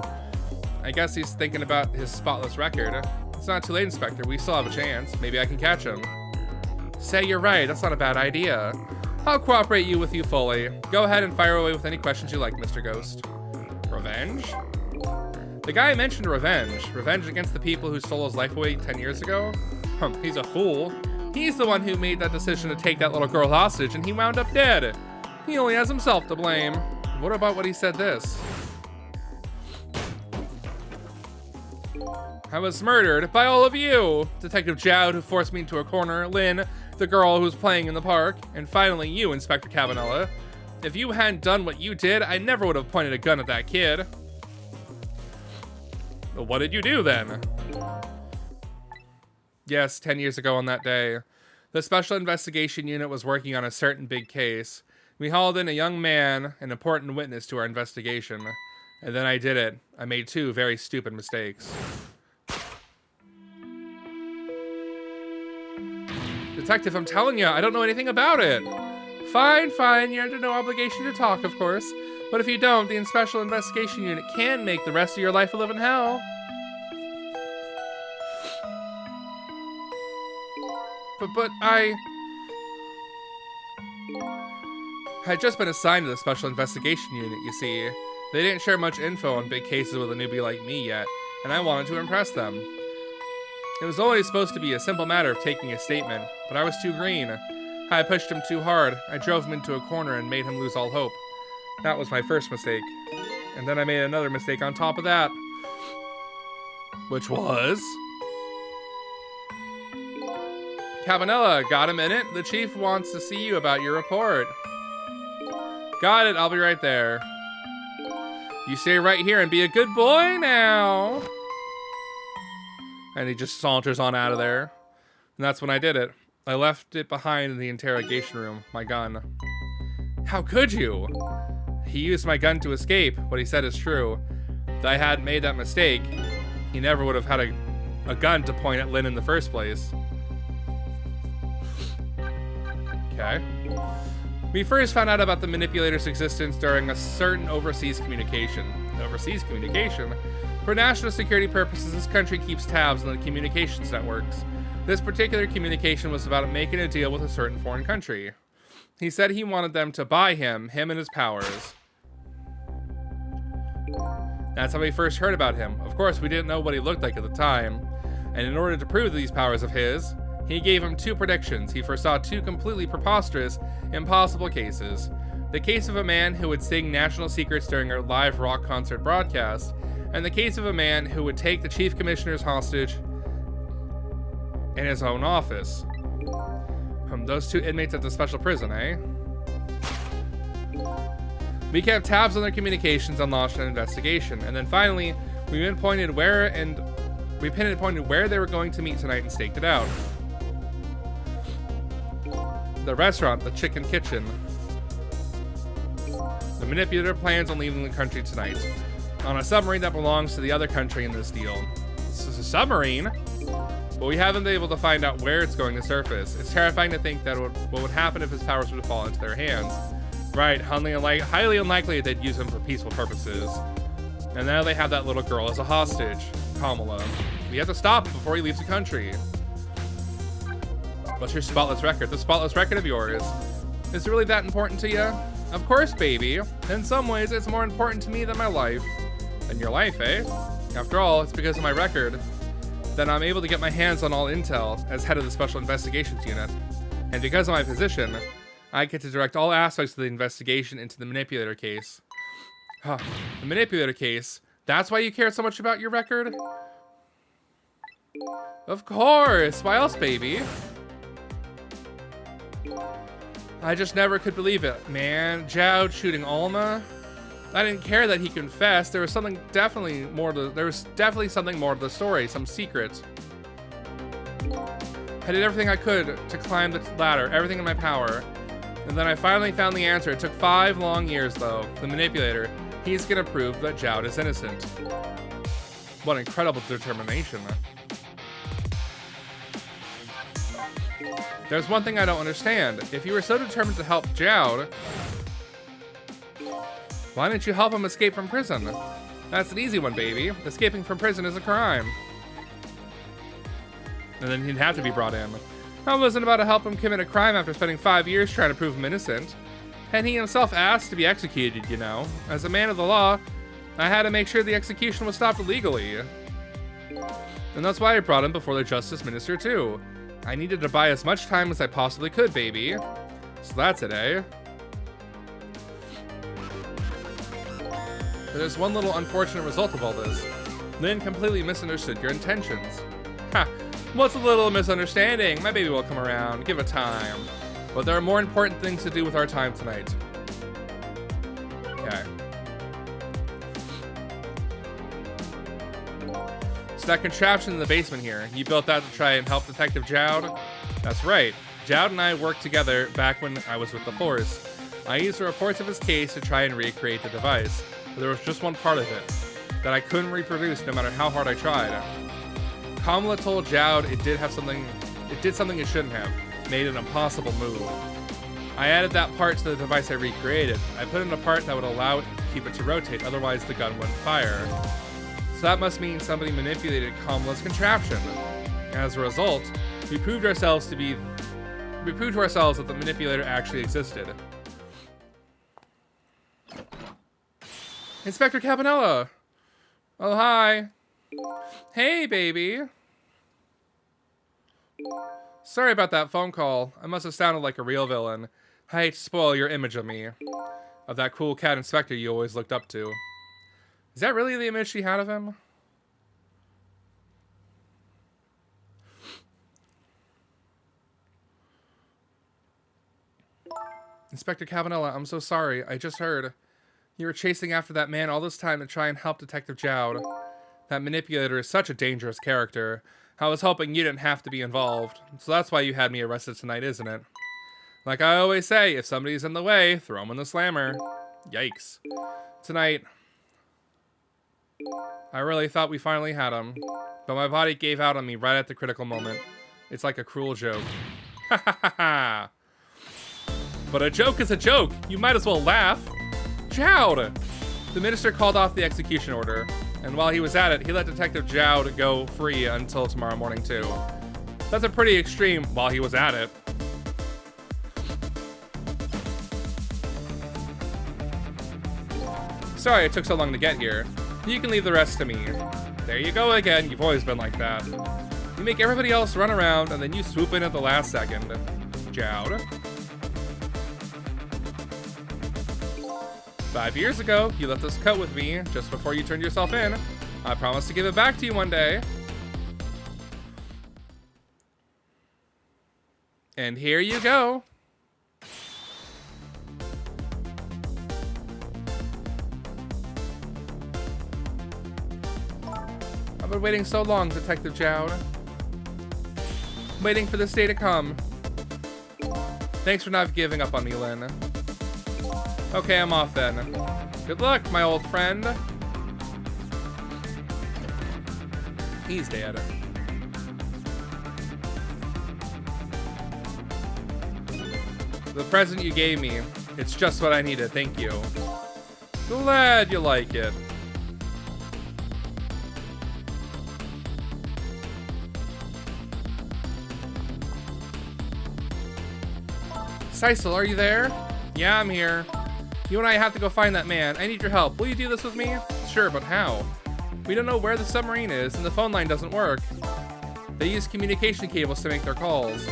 I guess he's thinking about his spotless record. It's not too late, Inspector. We still have a chance. Maybe I can catch him. Say you're right. That's not a bad idea. I'll cooperate with you fully. Go ahead and fire away with any questions you like, Mr. Ghost. Revenge? The guy mentioned revenge. Revenge against the people who stole his life away 10 years ago? He's a fool. He's the one who made that decision to take that little girl hostage, and he wound up dead. He only has himself to blame. What about what he said this? I was murdered by all of you. Detective Jowd, who forced me into a corner, Lynn, the girl who was playing in the park, and finally you, Inspector Cabanela. If you hadn't done what you did, I never would have pointed a gun at that kid. But what did you do then? Yes, 10 years ago on that day, the Special Investigation Unit was working on a certain big case. We hauled in a young man, an important witness to our investigation. And then I did it. I made 2 very stupid mistakes. Detective, I'm telling you, I don't know anything about it. Fine, you're under no obligation to talk, of course. But if you don't, the Special Investigation Unit can make the rest of your life a living hell. But I had just been assigned to the Special Investigation Unit, you see. They didn't share much info on big cases with a newbie like me yet, and I wanted to impress them. It was only supposed to be a simple matter of taking a statement, but I was too green. I pushed him too hard. I drove him into a corner and made him lose all hope. That was my first mistake. And then I made another mistake on top of that. Which was... Cabanela, got a minute? The chief wants to see you about your report. Got it, I'll be right there. You stay right here and be a good boy now. And he just saunters on out of there. And that's when I did it. I left it behind in the interrogation room, my gun. How could you? He used my gun to escape. What he said is true. If I hadn't made that mistake, he never would have had a gun to point at Lynn in the first place. Okay. We first found out about the manipulator's existence during a certain overseas communication. Overseas communication? For national security purposes, this country keeps tabs on the communications networks. This particular communication was about making a deal with a certain foreign country. He said he wanted them to buy him and his powers. That's how we first heard about him. Of course, we didn't know what he looked like at the time. And in order to prove these powers of his, he gave him 2 predictions. He foresaw 2 completely preposterous, impossible cases. The case of a man who would sing national secrets during a live rock concert broadcast, and the case of a man who would take the chief commissioner's hostage in his own office. Those 2 inmates at the special prison, eh? We kept tabs on their communications and launched an investigation, and then finally, we pinpointed where they were going to meet tonight and staked it out. The restaurant, the Chicken Kitchen. The manipulator plans on leaving the country tonight on a submarine that belongs to the other country in this deal. This is a submarine? But we haven't been able to find out where it's going to surface. It's terrifying to think that what would happen if his powers were to fall into their hands. Right, highly unlikely they'd use him for peaceful purposes. And now they have that little girl as a hostage, Kamala. We have to stop him before he leaves the country. What's your spotless record? The spotless record of yours. Is it really that important to you? Of course, baby. In some ways, it's more important to me than my life. And your life, eh? After all, it's because of my record that I'm able to get my hands on all intel as head of the Special Investigations Unit. And because of my position, I get to direct all aspects of the investigation into the manipulator case. The manipulator case? That's why you care so much about your record? Of course! Why else, baby? I just never could believe it, man. Jowd shooting Alma? I didn't care that he confessed. There was definitely something more to the story, some secret. I did everything I could to climb the ladder, everything in my power. And then I finally found the answer. It took 5 long years, though. The manipulator, he's gonna prove that Jowd is innocent. What incredible determination. There's one thing I don't understand. If you were so determined to help Jowd, why didn't you help him escape from prison? That's an easy one, baby. Escaping from prison is a crime. And then he'd have to be brought in. I wasn't about to help him commit a crime after spending 5 years trying to prove him innocent. And he himself asked to be executed, you know. As a man of the law, I had to make sure the execution was stopped illegally. And that's why I brought him before the Justice Minister, too. I needed to buy as much time as I possibly could, baby. So that's it, eh? But there's one little unfortunate result of all this. Lynn completely misunderstood your intentions. Ha! What's a little misunderstanding? My baby will come around. Give it time. But there are more important things to do with our time tonight. Okay. So that contraption in the basement here, you built that to try and help Detective Jowd? That's right. Jowd and I worked together back when I was with the Force. I used the reports of his case to try and recreate the device. But there was just one part of it that I couldn't reproduce no matter how hard I tried. Kamala told Jowd it did something it shouldn't have. Made an impossible move. I added that part to the device I recreated. I put in a part that would allow it to keep it to rotate, otherwise the gun wouldn't fire. So that must mean somebody manipulated Kamala's contraption. As a result, we proved to ourselves that the manipulator actually existed. Inspector Cabanela! Oh, hi. Hey, baby. Sorry about that phone call. I must have sounded like a real villain. I hate to spoil your image of me. Of that cool cat inspector you always looked up to. Is that really the image she had of him? Inspector Cabanela, I'm so sorry. I just heard. You were chasing after that man all this time to try and help Detective Jowd. That manipulator is such a dangerous character. I was hoping you didn't have to be involved. So that's why you had me arrested tonight, isn't it? Like I always say, if somebody's in the way, throw them in the slammer. Yikes. Tonight, I really thought we finally had him. But my body gave out on me right at the critical moment. It's like a cruel joke. Ha ha ha ha. But a joke is a joke. You might as well laugh. Jowd! The minister called off the execution order. And while he was at it, he let Detective Jowd go free until tomorrow morning, too. That's a pretty extreme while he was at it. Sorry it took so long to get here. You can leave the rest to me. There you go again, you've always been like that. You make everybody else run around, and then you swoop in at the last second. Jowd. 5 years ago, you left this coat with me just before you turned yourself in. I promised to give it back to you one day. And here you go. I've been waiting so long, Detective Jowd. Waiting for this day to come. Thanks for not giving up on me, Lynn. Okay, I'm off then. Good luck, my old friend. He's dead. The present you gave me, it's just what I needed, thank you. Glad you like it. Sisal, are you there? Yeah, I'm here. You and I have to go find that man. I need your help. Will you do this with me? Sure, but how? We don't know where the submarine is, and the phone line doesn't work. They use communication cables to make their calls.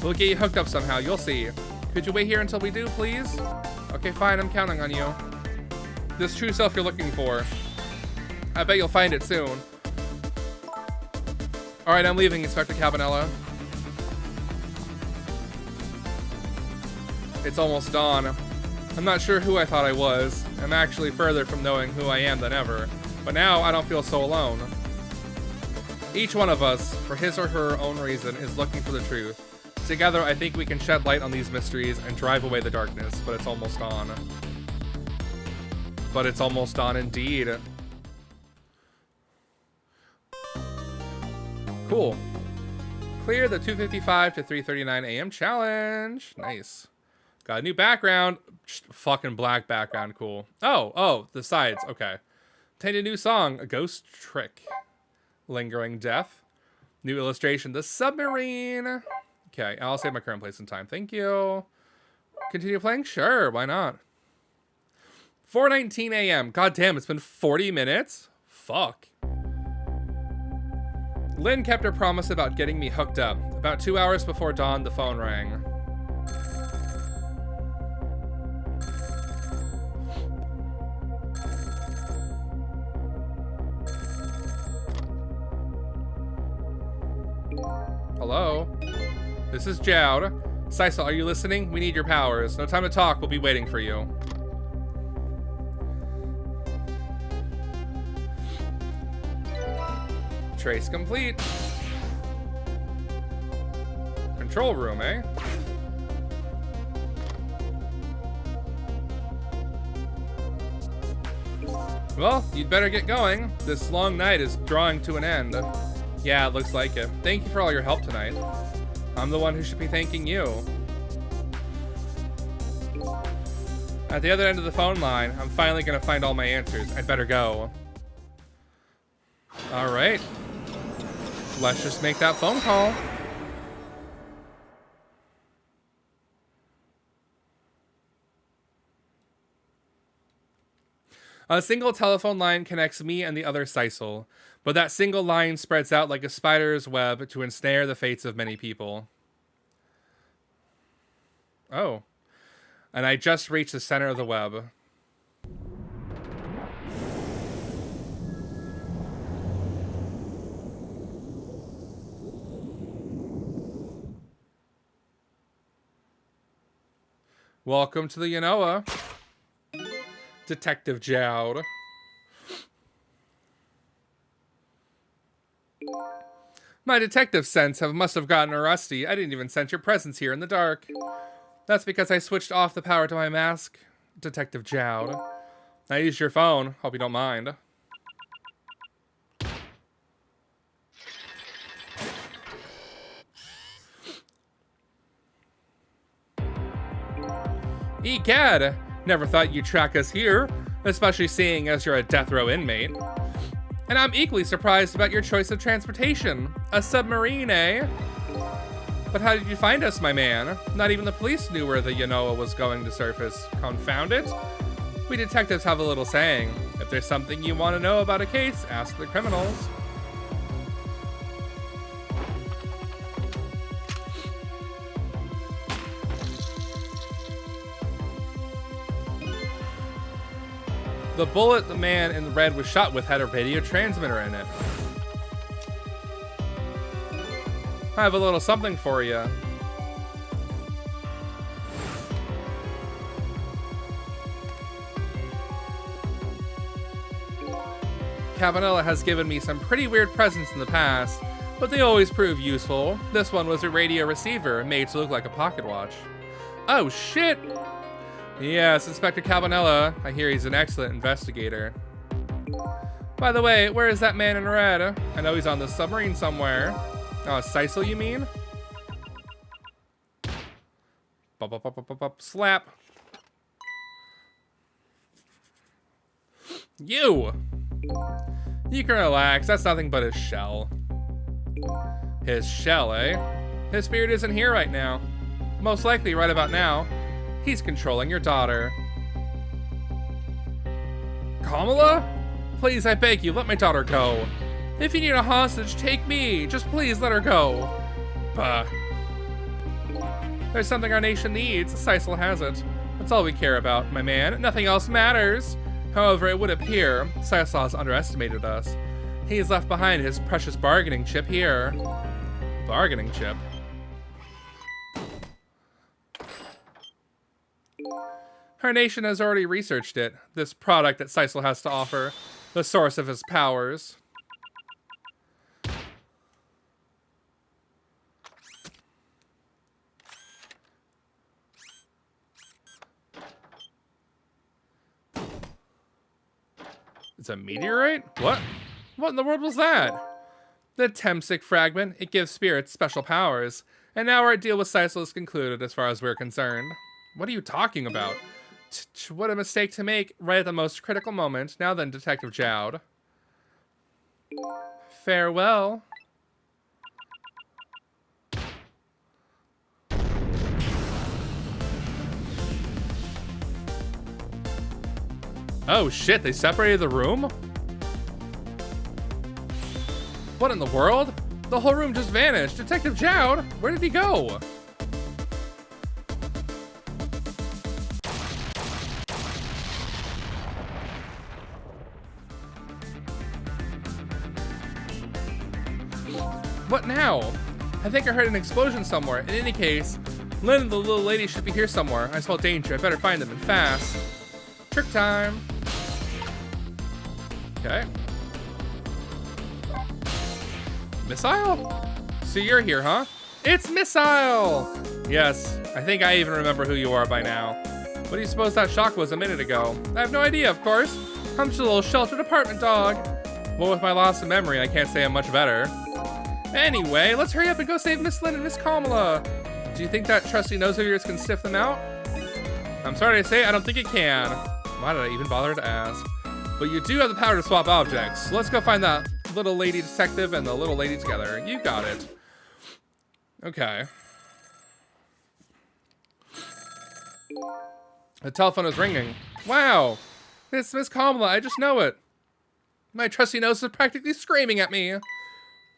We'll get you hooked up somehow, you'll see. Could you wait here until we do, please? Okay, fine, I'm counting on you. This true self you're looking for. I bet you'll find it soon. Alright, I'm leaving, Inspector Cabanela. It's almost dawn. I'm not sure who I thought I was. I'm actually further from knowing who I am than ever. But now, I don't feel so alone. Each one of us, for his or her own reason, is looking for the truth. Together, I think we can shed light on these mysteries and drive away the darkness, but it's almost on. But it's almost on indeed. Cool. Clear the 2:55 to 3:39 a.m. challenge. Nice. Got a new background. Just fucking black background. Cool. Oh, the sides. Okay. Obtained a new song. A ghost trick. Lingering death. New illustration. The submarine. Okay. I'll save my current place and time. Thank you. Continue playing? Sure. Why not? 4:19 a.m. God damn, it's been 40 minutes? Fuck. Lynn kept her promise about getting me hooked up. About 2 hours before dawn, the phone rang. Hello? This is Jowd. Sisal, are you listening? We need your powers. No time to talk. We'll be waiting for you. Trace complete. Control room, eh? Well, you'd better get going. This long night is drawing to an end. Yeah, it looks like it. Thank you for all your help tonight. I'm the one who should be thanking you. At the other end of the phone line, I'm finally gonna find all my answers. I'd better go. All right. Let's just make that phone call. A single telephone line connects me and the other Sisal, but that single line spreads out like a spider's web to ensnare the fates of many people. Oh. And I just reached the center of the web. Welcome to the Yanoa. Detective Jowd. My detective sense must have gotten rusty. I didn't even sense your presence here in the dark. That's because I switched off the power to my mask, Detective Jowd. I used your phone. Hope you don't mind. Egad! Never thought you'd track us here, especially seeing as you're a death row inmate. And I'm equally surprised about your choice of transportation. A submarine, eh? But how did you find us, my man? Not even the police knew where the Yanoa was going to surface. Confound it. We detectives have a little saying. If there's something you want to know about a case, ask the criminals. The bullet the man in red was shot with had a radio transmitter in it. I have a little something for you. Cabanela has given me some pretty weird presents in the past, but they always prove useful. This one was a radio receiver made to look like a pocket watch. Oh shit! Yes, Inspector Cabanela. I hear he's an excellent investigator. By the way, where is that man in red? I know he's on the submarine somewhere. Oh, Sisal, you mean? Slap. You can relax. That's nothing but his shell. His shell, eh? His spirit isn't here right now. Most likely right about now. He's controlling your daughter. Kamala? Please, I beg you, let my daughter go. If you need a hostage, take me. Just please let her go. Bah. There's something our nation needs. Sisal has it. That's all we care about, my man. Nothing else matters. However, it would appear Sisal has underestimated us. He's left behind his precious bargaining chip here. Bargaining chip? Her nation has already researched it. This product that Sisal has to offer. The source of his powers. It's a meteorite? What? What in the world was that? The Temsic fragment, it gives spirits special powers. And now our deal with Sisal is concluded as far as we're concerned. What are you talking about? What a mistake to make right at the most critical moment. Now then, Detective Jowd. Farewell. Oh shit, they separated the room? What in the world? The whole room just vanished. Detective Jowd, where did he go? What now? I think I heard an explosion somewhere. In any case, Lynn and the little lady should be here somewhere. I smell danger. I better find them and fast. Trick time. Okay. Missile? So you're here, huh? It's Missile! Yes, I think I even remember who you are by now. What do you suppose that shock was a minute ago? I have no idea, of course. I'm just a little sheltered apartment dog. Well, with my loss of memory, I can't say I'm much better. Anyway, let's hurry up and go save Miss Lynn and Miss Kamala. Do you think that trusty nose of yours can sniff them out? I'm sorry to say, I don't think it can. Why did I even bother to ask? But you do have the power to swap objects. So let's go find that little lady detective and the little lady together. You got it. Okay. The telephone is ringing. Wow. It's Miss Kamala, I just know it. My trusty nose is practically screaming at me.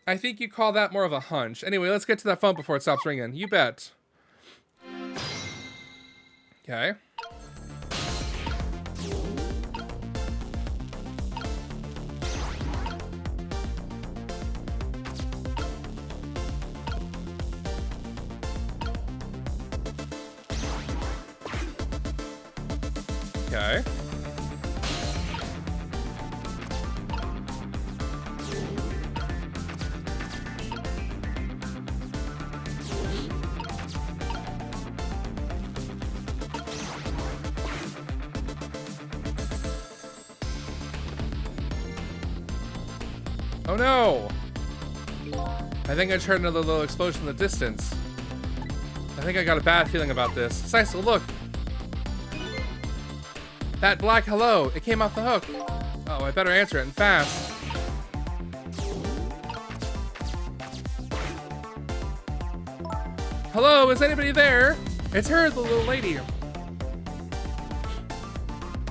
I think you call that more of a hunch. Anyway, let's get to that phone before it stops ringing. You bet. Okay. Okay. Oh no! I think I just heard another little explosion in the distance. I think I got a bad feeling about this. Sisal, look! That black hello, it came off the hook. Oh, I better answer it and fast. Hello, is anybody there? It's her, the little lady.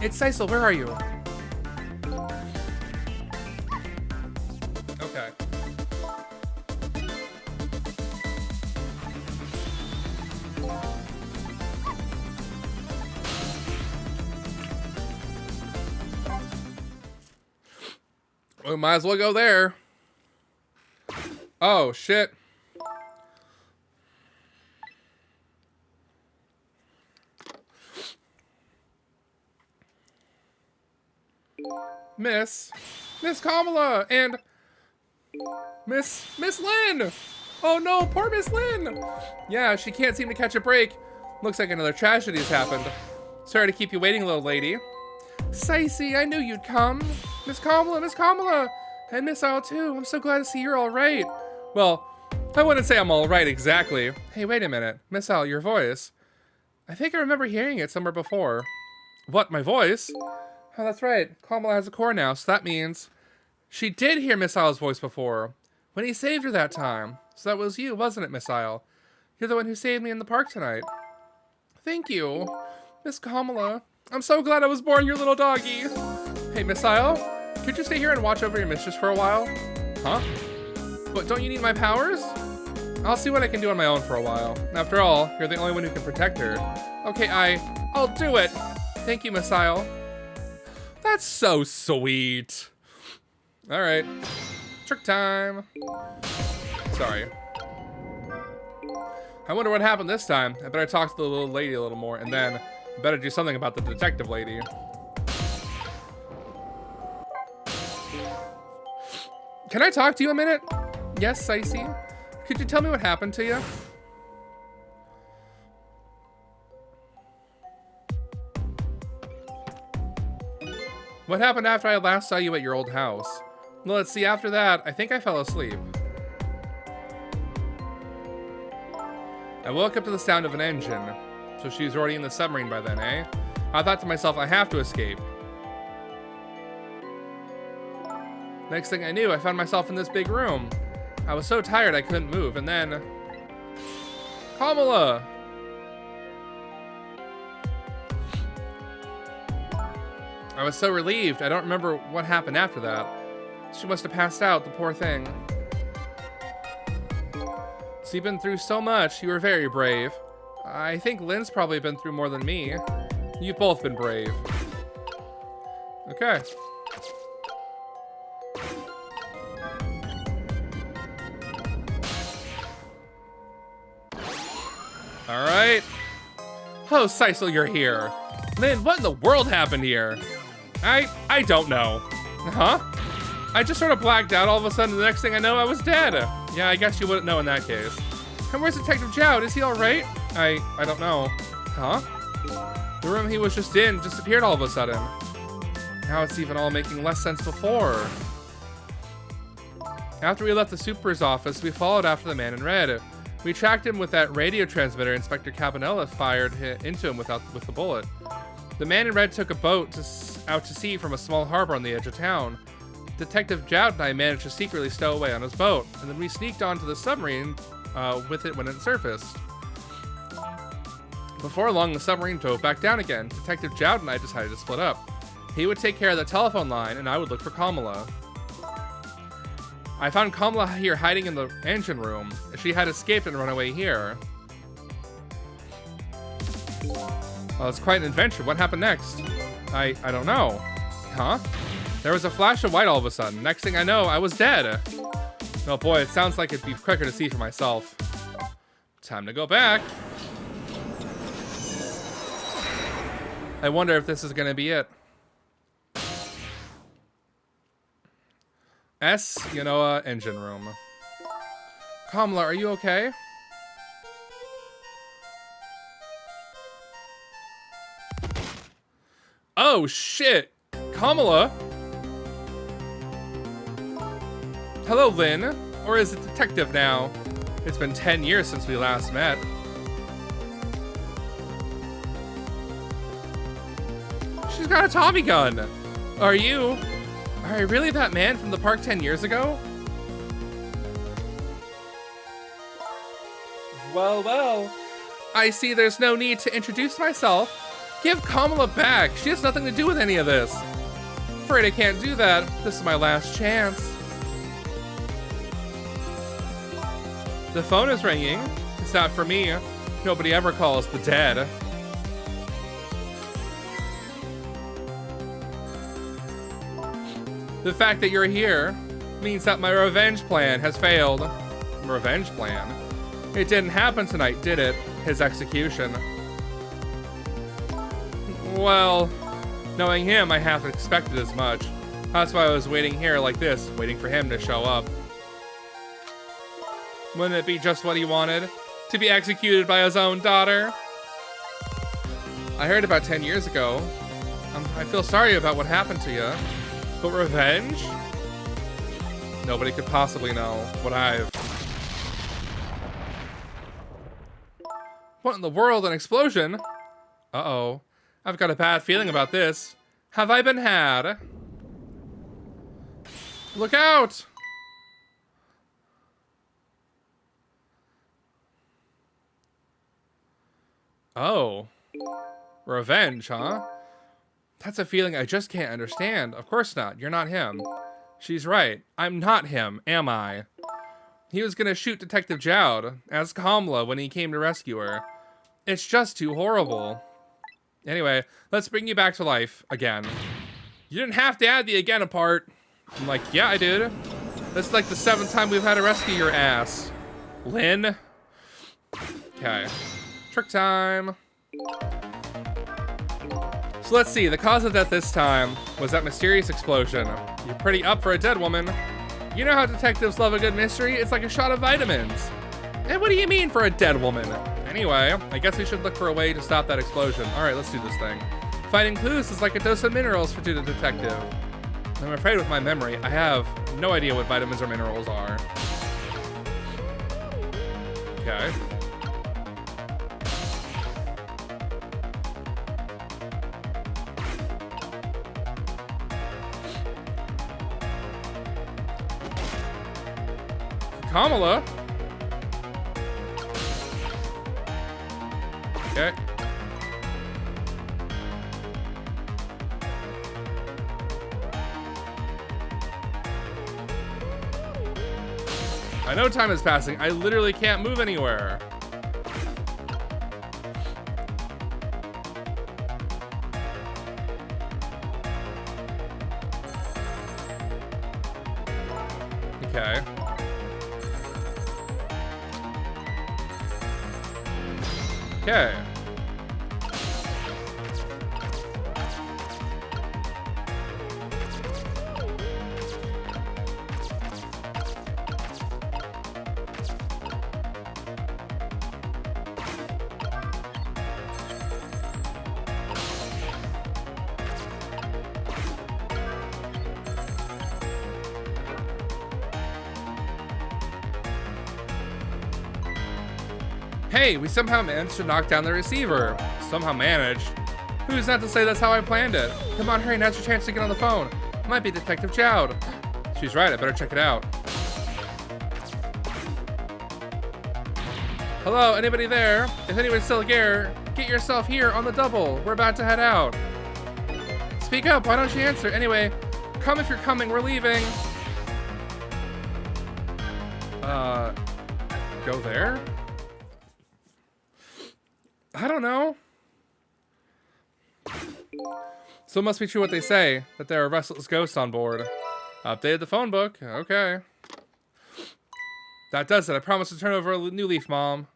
It's Sisal, where are you? Okay. We might as well go there. Oh, shit. Miss Kamala and Miss Lynn. Oh no, poor Miss Lynn. Yeah, she can't seem to catch a break. Looks like another tragedy has happened. Sorry to keep you waiting, little lady. Sicey, I knew you'd come. Miss Kamala, and Miss Isle too. I'm so glad to see you're all right. Well, I wouldn't say I'm all right exactly. Hey, wait a minute. Miss Isle, your voice. I think I remember hearing it somewhere before. What, my voice? Oh, that's right. Kamala has a core now, so that means she did hear Miss Isle's voice before. When he saved her that time. So that was you, wasn't it, Miss Isle? You're the one who saved me in the park tonight. Thank you. Miss Kamala. I'm so glad I was born your little doggy. Hey, Miss Isle, could you stay here and watch over your mistress for a while? Huh? But don't you need my powers? I'll see what I can do on my own for a while. After all, you're the only one who can protect her. Okay, I'll do it. Thank you, Miss Isle. That's so sweet. All right, trick time. Sorry. I wonder what happened this time. I better talk to the little lady a little more, and then I better do something about the detective lady. Can I talk to you a minute? Yes, Sicey. Could you tell me what happened to you? What happened after I last saw you at your old house? Well, let's see, after that, I think I fell asleep. I woke up to the sound of an engine. So she was already in the submarine by then, eh? I thought to myself, I have to escape. Next thing I knew, I found myself in this big room. I was so tired I couldn't move, and then... Kamala! I was so relieved, I don't remember what happened after that. She must have passed out, the poor thing. So you've been through so much, you were very brave. I think Lynn's probably been through more than me. You've both been brave. Okay. Alright. Oh, Sisal, you're here. Lynn, what in the world happened here? I don't know. Huh? I just sort of blacked out all of a sudden. The next thing I know, I was dead. Yeah, I guess you wouldn't know in that case. And where's Detective Jowd? Is he alright? I don't know. Huh? The room he was just in disappeared all of a sudden. Now it's even all making less sense before. After we left the super's office, we followed after the man in red. We tracked him with that radio transmitter Inspector Cabanela fired into him with the bullet. The man in red took a boat out to sea from a small harbor on the edge of town. Detective Jowd and I managed to secretly stow away on his boat, and then we sneaked onto the submarine with it when it surfaced. Before long, the submarine dove back down again. Detective Jowd and I decided to split up. He would take care of the telephone line, and I would look for Kamala. I found Kamala here hiding in the engine room. She had escaped and run away here. Well, it's quite an adventure. What happened next? I don't know. Huh? There was a flash of white all of a sudden. Next thing I know, I was dead. Oh boy, it sounds like it'd be quicker to see for myself. Time to go back. I wonder if this is gonna be it. S. Yanoa engine room. Kamala, are you okay? Oh shit! Kamala? Hello, Lynn. Or is it Detective now? It's been 10 years since we last met. She's got a Tommy gun. Are you really that man from the park 10 years ago? Well. I see there's no need to introduce myself. Give Kamala back. She has nothing to do with any of this. Afraid I can't do that. This is my last chance. The phone is ringing. It's not for me. Nobody ever calls the dead. The fact that you're here means that my revenge plan has failed. Revenge plan? It didn't happen tonight, did it? His execution. Well, knowing him, I half expected as much. That's why I was waiting here like this, waiting for him to show up. Wouldn't it be just what he wanted? To be executed by his own daughter? I heard about 10 years ago. I feel sorry about what happened to you. But revenge? Nobody could possibly know what I've... What in the world? An explosion? Uh-oh. I've got a bad feeling about this. Have I been had? Look out! Oh. Revenge, huh? That's a feeling I just can't understand. Of course not. You're not him. She's right. I'm not him, am I? He was gonna shoot Detective Jowd as Kamala when he came to rescue her. It's just too horrible. Anyway, let's bring you back to life again. You didn't have to add the again part. I'm like, yeah, I did. That's like the 7th time we've had to rescue your ass. Lynn? Okay. Trick time. So let's see, the cause of death this time was that mysterious explosion. You're pretty up for a dead woman. You know how detectives love a good mystery? It's like a shot of vitamins. And what do you mean for a dead woman? Anyway, I guess we should look for a way to stop that explosion. All right, let's do this thing. Finding clues is like a dose of minerals for the detective. I'm afraid with my memory, I have no idea what vitamins or minerals are. Okay. Kamala? Okay. I know time is passing. I literally can't move anywhere. Okay. Okay. Hey, we somehow managed to knock down the receiver. Somehow managed. Who's not to say that's how I planned it? Come on, hurry, now's your chance to get on the phone. It might be Detective Jowd. She's right, I better check it out. Hello, anybody there? If anyone's still here, get yourself here on the double. We're about to head out. Speak up, why don't you answer? Anyway, come if you're coming, we're leaving. Go there? I don't know. So it must be true what they say, that there are restless ghosts on board. Updated the phone book. Okay. That does it. I promise to turn over a new leaf, Mom.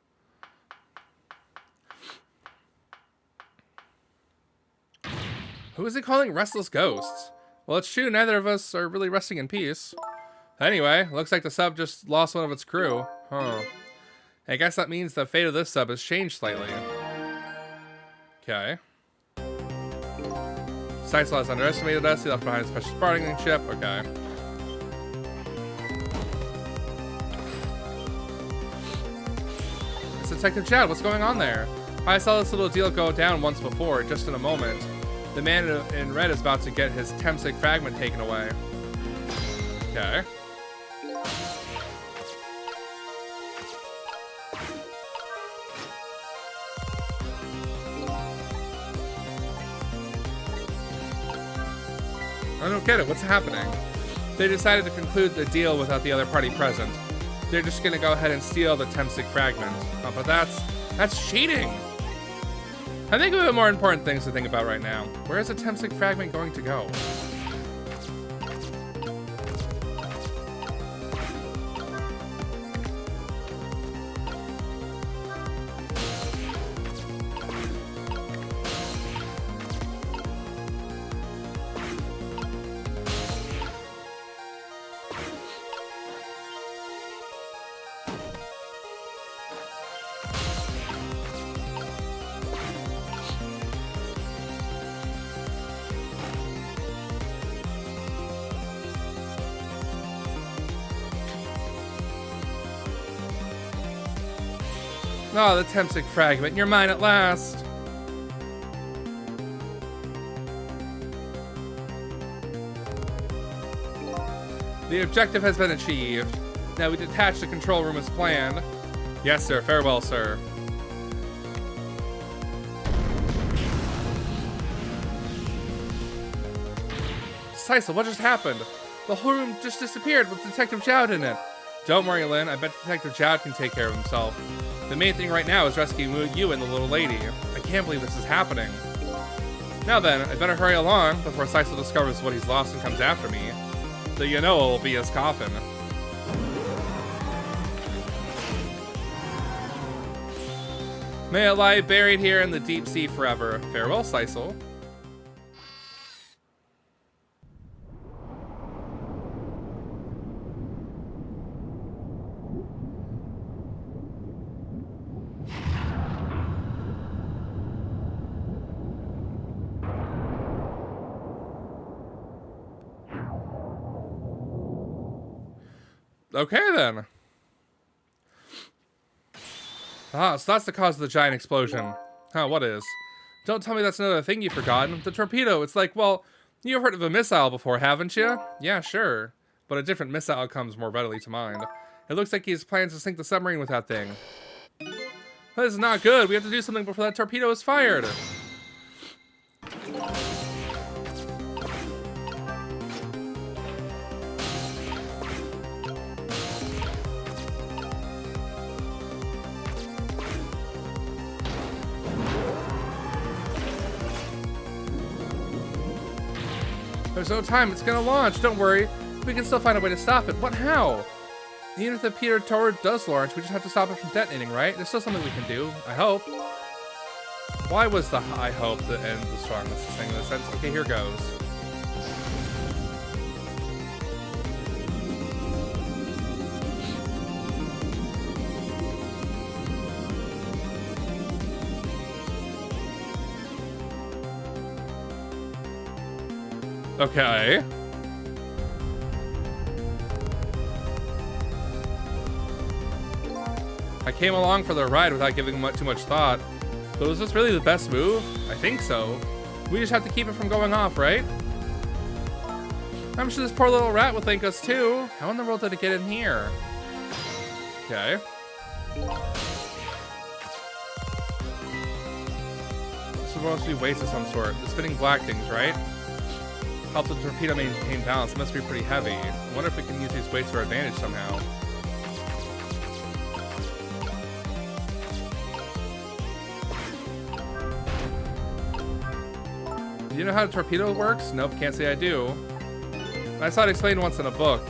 Who is he calling restless ghosts? Well, it's true. Neither of us are really resting in peace. Anyway, looks like the sub just lost one of its crew. Huh. I guess that means the fate of this sub has changed slightly. Okay. Sisal has underestimated us. He left behind his precious bargaining chip. Okay. It's Detective Jowd. What's going on there? I saw this little deal go down once before, just in a moment. The man in red is about to get his Temsik fragment taken away. Okay. I don't get it. What's happening? They decided to conclude the deal without the other party present. They're just gonna go ahead and steal the Temsik fragment. Oh, but that's cheating! I think we have more important things to think about right now. Where is the Temsik fragment going to go? Oh, the Temsik fragment. You're mine at last. The objective has been achieved. Now we detach the control room as planned. Yes, sir. Farewell, sir. Sisal, what just happened? The whole room just disappeared with Detective Jowd in it. Don't worry, Lynn. I bet Detective Jowd can take care of himself. The main thing right now is rescuing you and the little lady. I can't believe this is happening. Now then, I better hurry along before Sisal discovers what he's lost and comes after me. So you know it will be his coffin. May it lie buried here in the deep sea forever. Farewell, Sisal. Okay, then. Ah, so that's the cause of the giant explosion. Huh, what is? Don't tell me that's another thing you've forgotten. The torpedo. It's like, well, you've heard of a missile before, haven't you? Yeah, sure. But a different missile comes more readily to mind. It looks like he has plans to sink the submarine with that thing. This is not good. We have to do something before that torpedo is fired. There's no time. It's gonna launch. Don't worry. We can still find a way to stop it. What? How? Even if the Peter Tower does launch, we just have to stop it from detonating, right? There's still something we can do. I hope. Why was the I hope the end the strongest thing in the sense? Okay, here goes. Okay. I came along for the ride without giving too much thought. But was this really the best move? I think so. We just have to keep it from going off, right? I'm sure this poor little rat will thank us too. How in the world did it get in here? Okay. This is supposed to be weights of some sort. The spinning black things, right? Helps the torpedo maintain balance. It must be pretty heavy. I wonder if we can use these weights to our advantage somehow. Do you know how a torpedo works? Nope, can't say I do. I saw it explained once in a book.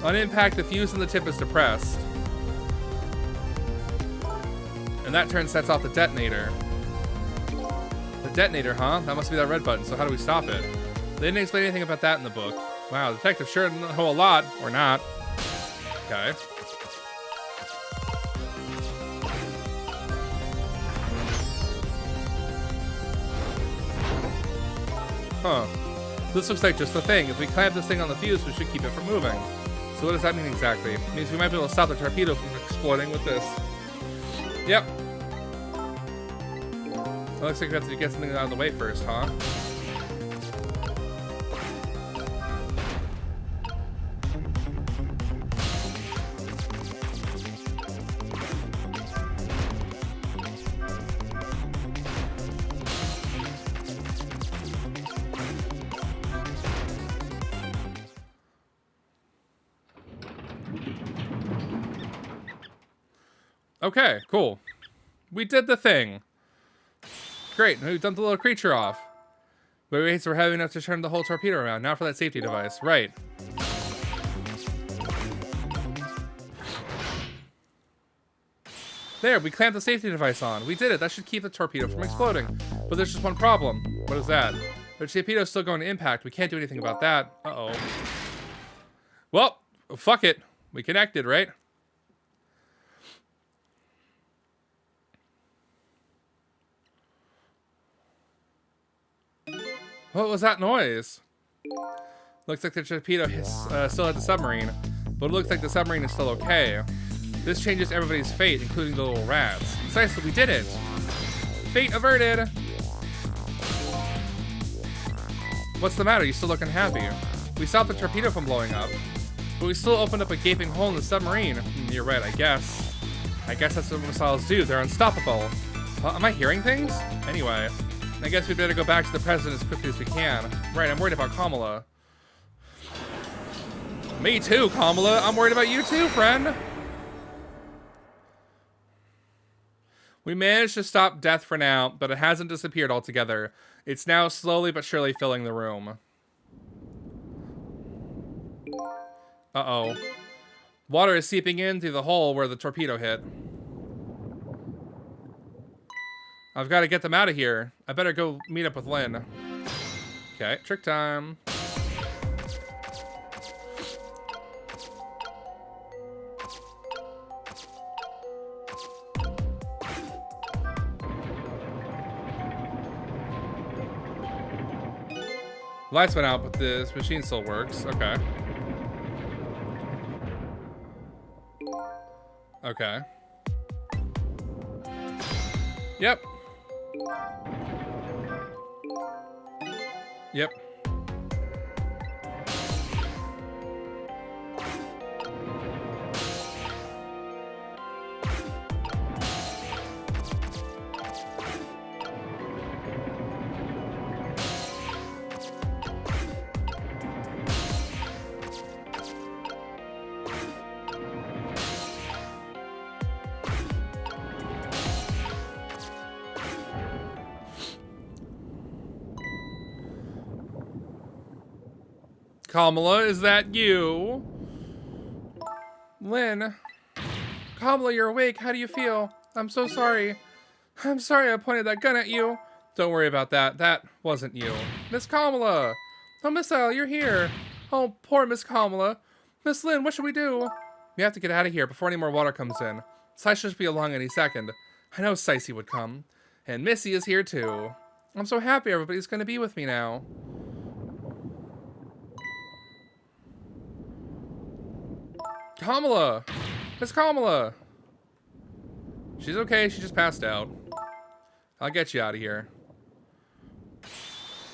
On impact, the fuse in the tip is depressed. And that turn sets off the detonator. The detonator, huh? That must be that red button, so how do we stop it? They didn't explain anything about that in the book. Wow, the detective sure know a lot. Or not. Okay. Huh. This looks like just the thing. If we clamp this thing on the fuse, we should keep it from moving. So what does that mean exactly? It means we might be able to stop the torpedo from exploding with this. Yep. It looks like we have to get something out of the way first, huh? Okay, cool. We did the thing. Great, we've dumped the little creature off. But weights were heavy enough to turn the whole torpedo around. Now for that safety device. Right. There, we clamped the safety device on. We did it. That should keep the torpedo from exploding. But there's just one problem. What is that? The torpedo's still going to impact. We can't do anything about that. Uh-oh. Well, fuck it. We connected, right? What was that noise? Looks like the torpedo still at the submarine, but it looks like the submarine is still okay. This changes everybody's fate, including the little rats. Precisely, we did it! Fate averted! What's the matter? You still looking happy? We stopped the torpedo from blowing up, but we still opened up a gaping hole in the submarine. You're right, I guess. I guess that's what missiles do. They're unstoppable. Am I hearing things? Anyway. I guess we'd better go back to the president as quickly as we can. Right, I'm worried about Kamala. Me too, Kamala. I'm worried about you too, friend. We managed to stop death for now, but it hasn't disappeared altogether. It's now slowly but surely filling the room. Uh-oh. Water is seeping in through the hole where the torpedo hit. I've got to get them out of here. I better go meet up with Lynn. Okay, trick time. Lights went out, but this machine still works. Okay. Okay. Yep. Yep. Kamala, is that you? Lynn. Kamala, you're awake. How do you feel? I'm so sorry. I'm sorry I pointed that gun at you. Don't worry about that. That wasn't you. Miss Kamala! Oh, Miss Al, you're here. Oh, poor Miss Kamala. Miss Lynn, what should we do? We have to get out of here before any more water comes in. Sai should be along any second. I know Sicey would come. And Missy is here too. I'm so happy everybody's going to be with me now. Kamala! Miss Kamala! She's okay, she just passed out. I'll get you out of here.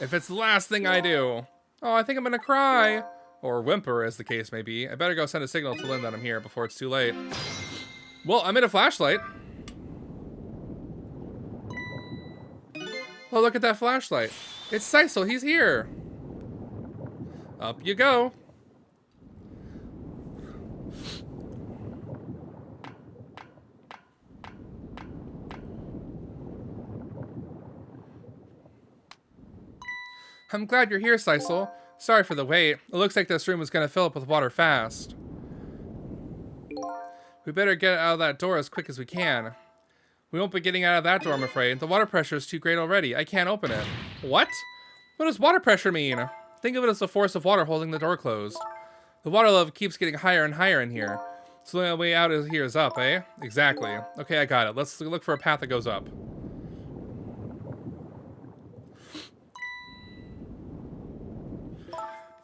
If it's the last thing I do. Oh, I think I'm gonna cry. Or whimper, as the case may be. I better go send a signal to Lynn that I'm here before it's too late. Well, I'm in a flashlight. Oh, look at that flashlight. It's Sisal, he's here. Up you go. I'm glad you're here, Sisal. Sorry for the wait. It looks like this room is going to fill up with water fast. We better get out of that door as quick as we can. We won't be getting out of that door, I'm afraid. The water pressure is too great already. I can't open it. What? What does water pressure mean? Think of it as the force of water holding the door closed. The water level keeps getting higher and higher in here. So the only way out is here is up, eh? Exactly. Okay, I got it. Let's look for a path that goes up.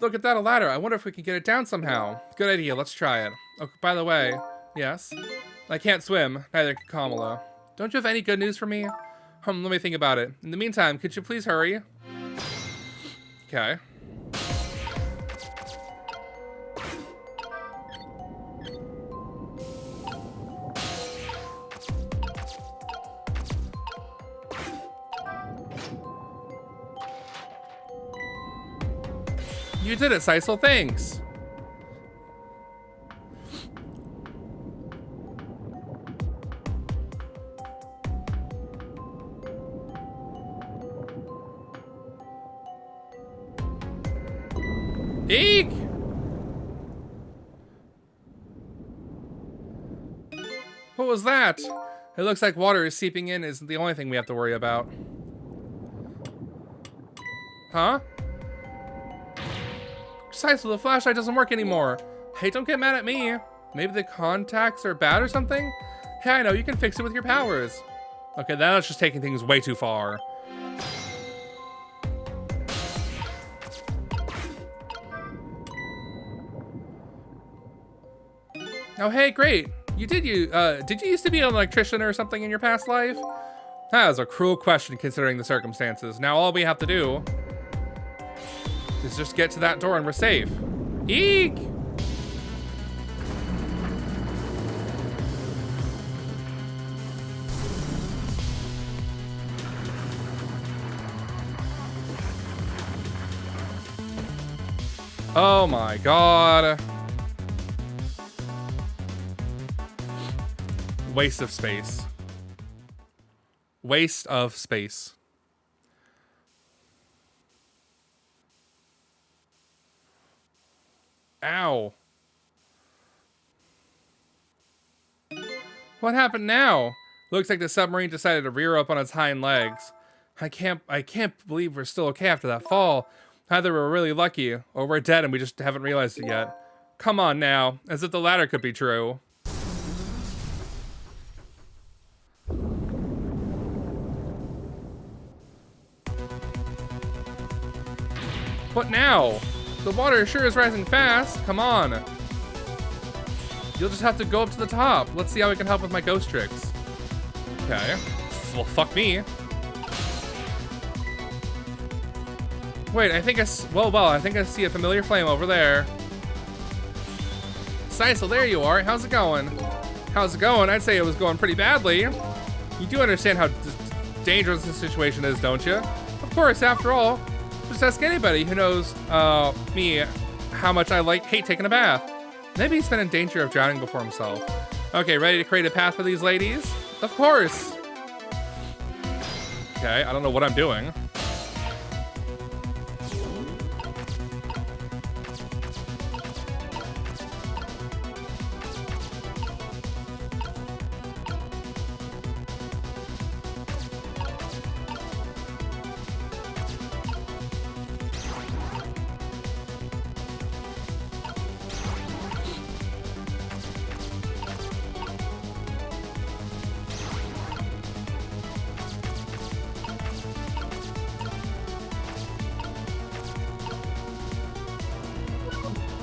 Look at that, a ladder. I wonder if we can get it down somehow. Good idea, let's try it. Oh, by the way, yes? I can't swim, neither can Kamala. Don't you have any good news for me? Let me think about it. In the meantime, could you please hurry? Okay. You did it, Sisal, thanks! Eek! What was that? It looks like water is seeping in isn't the only thing we have to worry about. Huh? Sisal, the flashlight doesn't work anymore. Hey, don't get mad at me. Maybe the contacts are bad or something? Hey, I know, you can fix it with your powers. Okay, that's just taking things way too far. Oh, hey, great. Did you used to be an electrician or something in your past life? That was a cruel question considering the circumstances. Now all we have to do is just get to that door and we're safe. Eek! Oh my god. Waste of space. Waste of space. Ow. What happened now? Looks like the submarine decided to rear up on its hind legs. I can't believe we're still okay after that fall. Either we're really lucky, or we're dead and we just haven't realized it yet. Come on now, as if the latter could be true. What now? The water sure is rising fast. Come on. You'll just have to go up to the top. Let's see how we can help with my ghost tricks. Okay. Well, fuck me. Wait, I think I think I see a familiar flame over there. Sisal, there you are. How's it going? How's it going? I'd say it was going pretty badly. You do understand how dangerous this situation is, don't you? Of course, after all, just ask anybody who knows me how much I hate taking a bath. Maybe he's been in danger of drowning before himself. Okay, ready to create a path for these ladies? Of course. Okay, I don't know what I'm doing.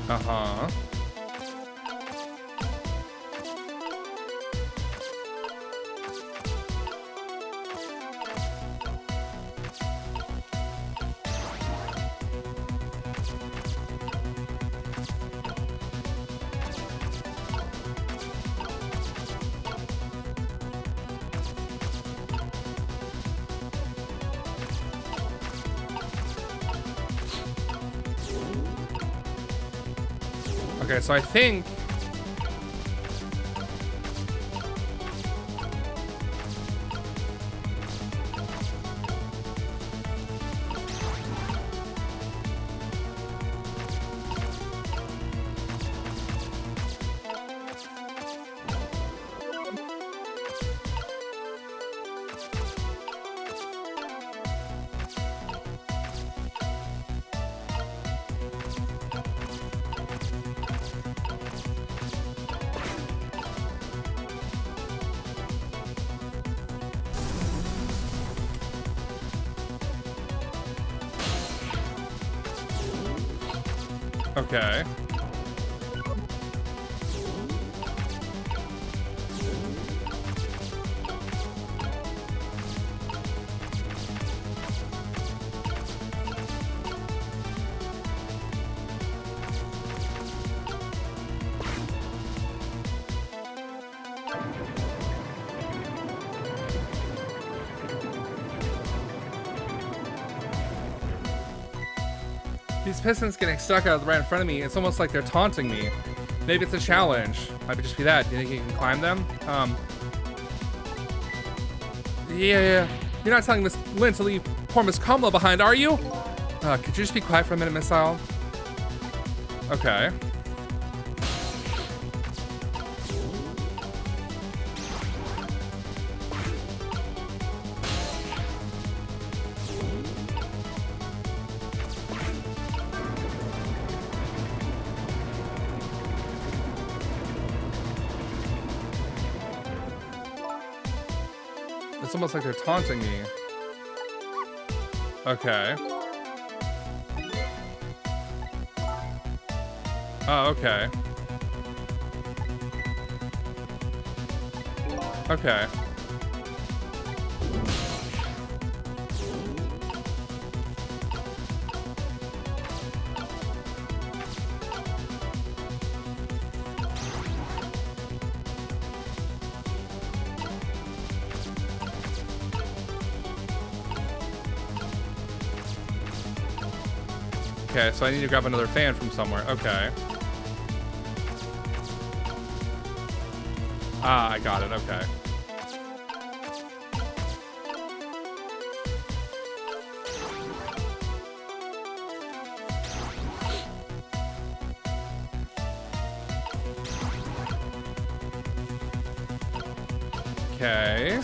Uh-huh. Okay, so I think... Okay. These pistons getting stuck out right in front of me, it's almost like they're taunting me. Maybe it's a challenge. Might just be that. Do you think you can climb them? Yeah. You're not telling Miss Lynn to leave poor Miss Kamala behind, are you? Could you just be quiet for a minute, Miss Isle? Okay. It's almost like they're taunting me. Okay. Oh, okay. Okay. Okay, so I need to grab another fan from somewhere. Okay. Ah, I got it. Okay. Okay.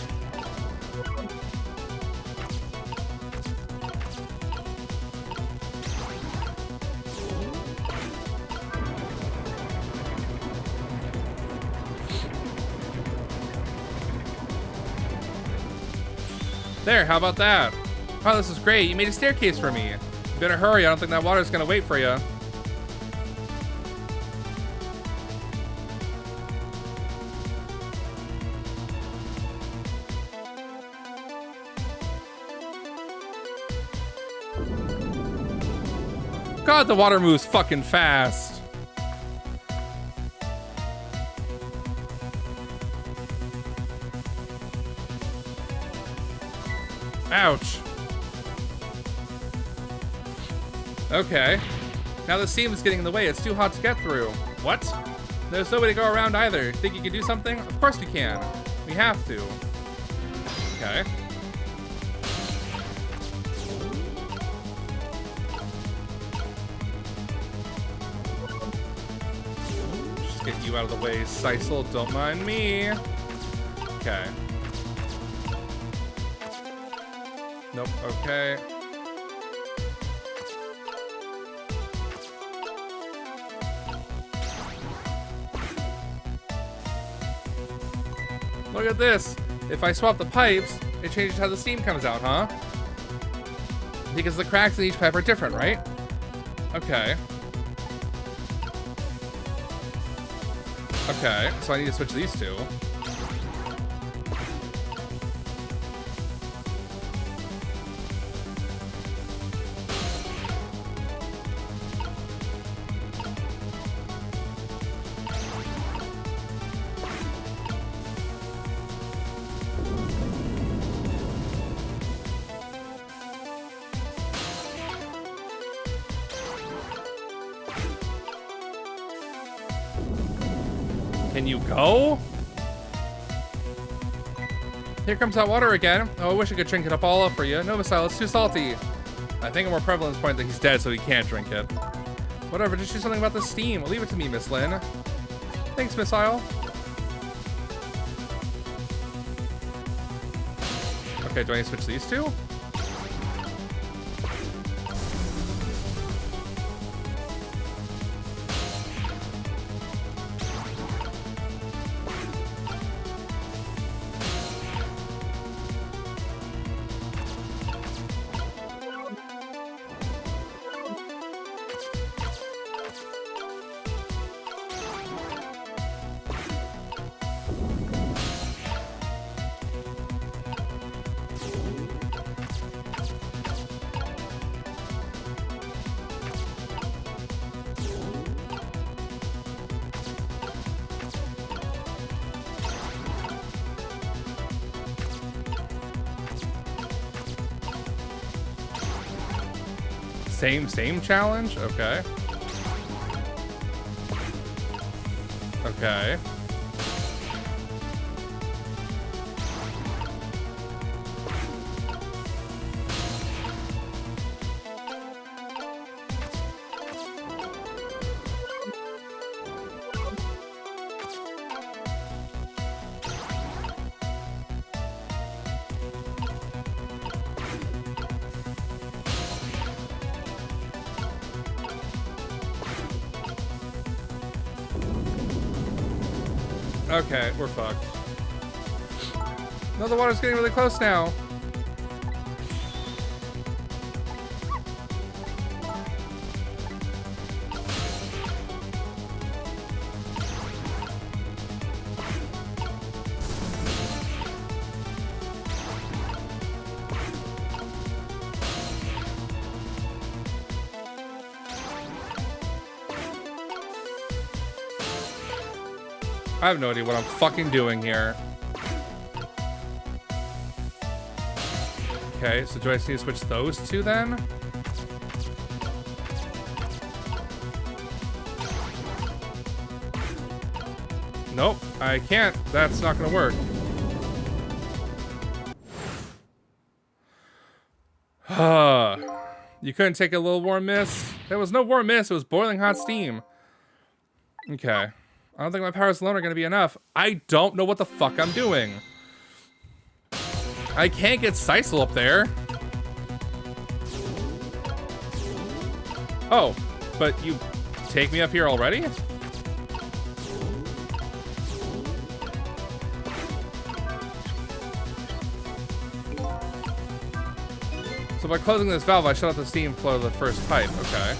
There, how about that? Oh, this is great. You made a staircase for me. You better hurry. I don't think that water's gonna wait for you. God, the water moves fucking fast. Ouch. Okay. Now the steam is getting in the way. It's too hot to get through. What? There's no way to go around either. Think you can do something? Of course we can. We have to. Okay. Just get you out of the way, Sisal. Don't mind me. Okay. Nope. Okay. Look at this. If I swap the pipes, it changes how the steam comes out, huh? Because the cracks in each pipe are different, right? Okay. Okay, so I need to switch these two. Can you go? Here comes that water again. Oh, I wish I could drink it up all up for you. No, Missile, it's too salty. I think a more prevalent point that he's dead, so he can't drink it. Whatever, just do something about the steam. Leave it to me, Miss Lynn. Thanks, Missile. Okay, do I need to switch these two? Same challenge? Okay. Okay. Okay, we're fucked. No, the water's getting really close now. I have no idea what I'm fucking doing here. Okay, so do I just need to switch those two then? Nope, I can't. That's not gonna work. You couldn't take a little warm mist? There was no warm mist, it was boiling hot steam. Okay. I don't think my powers alone are gonna be enough. I don't know what the fuck I'm doing. I can't get Sisal up there. Oh, but you take me up here already? So by closing this valve, I shut off the steam flow of the first pipe. Okay.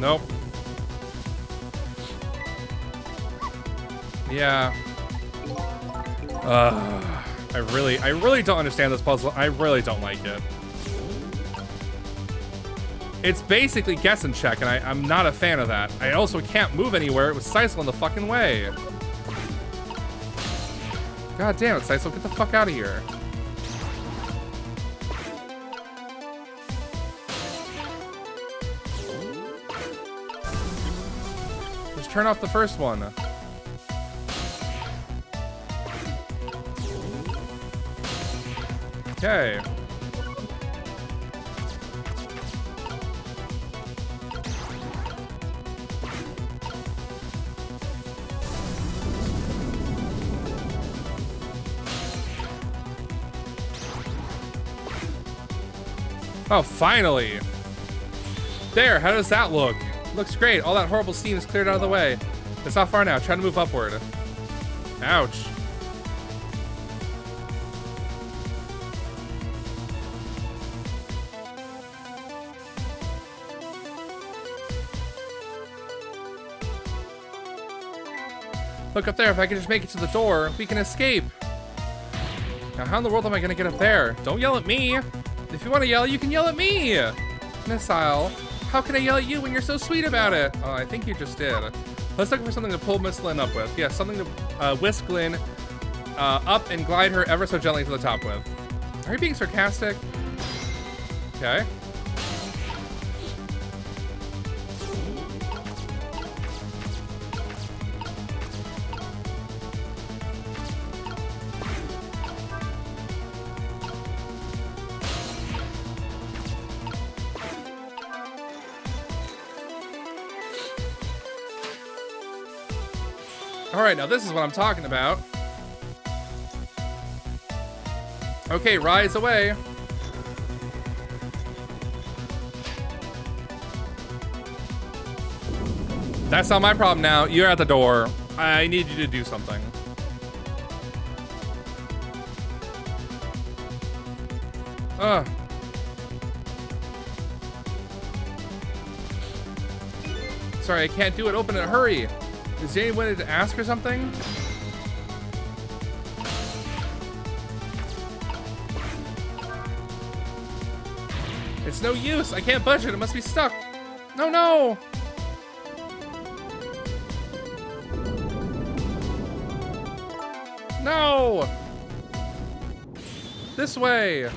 Nope. Yeah. I really don't understand this puzzle. I really don't like it. It's basically guess and check, and I'm not a fan of that. I also can't move anywhere. It was Sisal in the fucking way. God damn it, Sisal, get the fuck out of here. Just turn off the first one. Okay. Oh, finally. There, how does that look? Looks great. All that horrible steam is cleared out of the way. It's not far now. Try to move upward. Ouch. Look up there. If I can just make it to the door, we can escape. Now, how in the world am I going to get up there? Don't yell at me. If you want to yell, you can yell at me. Missile, how can I yell at you when you're so sweet about it? Oh, I think you just did. Let's look for something to pull Miss Lynn up with. Yeah, something to whisk Lynn up and glide her ever so gently to the top with. Are you being sarcastic? Okay. All right, now this is what I'm talking about. Okay, rise away. That's not my problem now. You're at the door. I need you to do something. Ugh. Sorry, I can't do it. Open it. Hurry. Is there anyone to ask or something? It's no use. I can't budge it. It must be stuck. No, no. No. This way.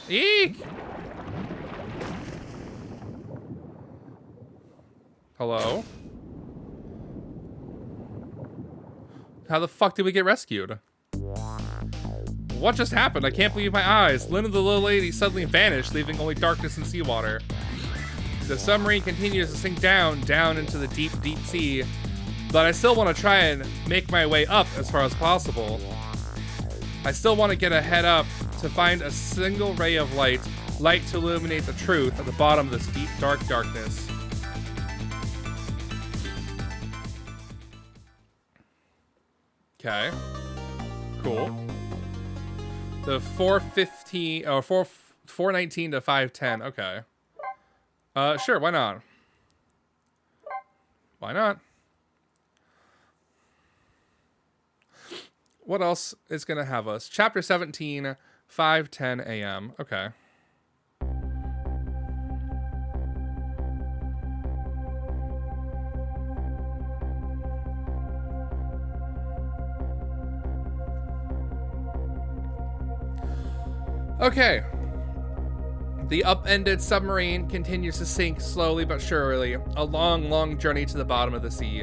Eek. Hello? How the fuck did we get rescued? What just happened? I can't believe my eyes. Lynn and the little lady suddenly vanished, leaving only darkness and seawater. The submarine continues to sink down into the deep, deep sea, but I still want to try and make my way up as far as possible. I still want to get a head up to find a single ray of light to illuminate the truth at the bottom of this deep, dark darkness. Okay. Cool. The 415 or 419 to 510. Okay. Sure, why not? Why not? What else is going to have us? Chapter 17, 5:10 a.m. Okay. Okay. The upended submarine continues to sink slowly but surely. A long, long journey to the bottom of the sea.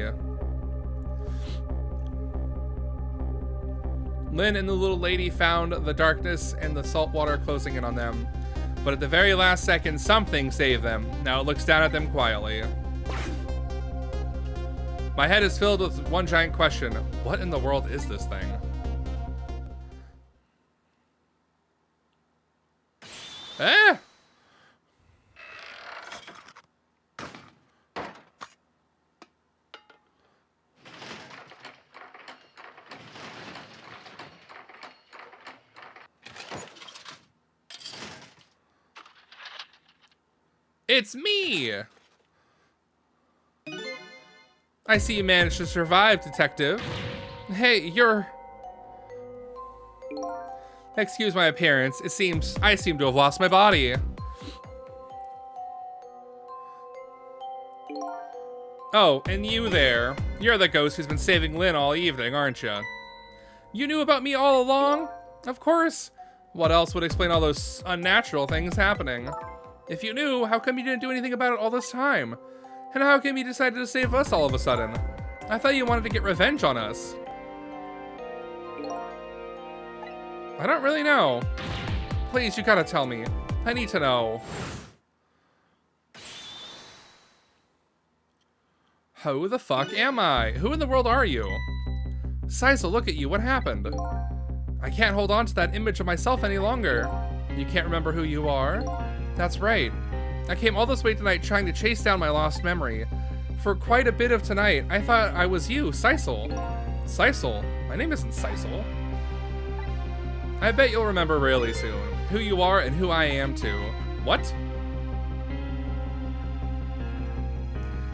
Lynn and the little lady found the darkness and the salt water closing in on them. But at the very last second, something saved them. Now it looks down at them quietly. My head is filled with one giant question. What in the world is this thing? Eh? It's me! I see you managed to survive, Detective. Hey, you're... Excuse my appearance. It seems I seem to have lost my body. Oh, and you there. You're the ghost who's been saving Lynn all evening, aren't you? You knew about me all along? Of course. What else would explain all those unnatural things happening? If you knew, how come you didn't do anything about it all this time? And how come you decided to save us all of a sudden? I thought you wanted to get revenge on us. I don't really know. Please, you gotta tell me. I need to know. Who the fuck am I? Who in the world are you? Saizo, look at you. What happened? I can't hold on to that image of myself any longer. You can't remember who you are? That's right. I came all this way tonight trying to chase down my lost memory. For quite a bit of tonight, I thought I was you, Sisal. Sisal? My name isn't Sisal. I bet you'll remember really soon. Who you are and who I am too. What?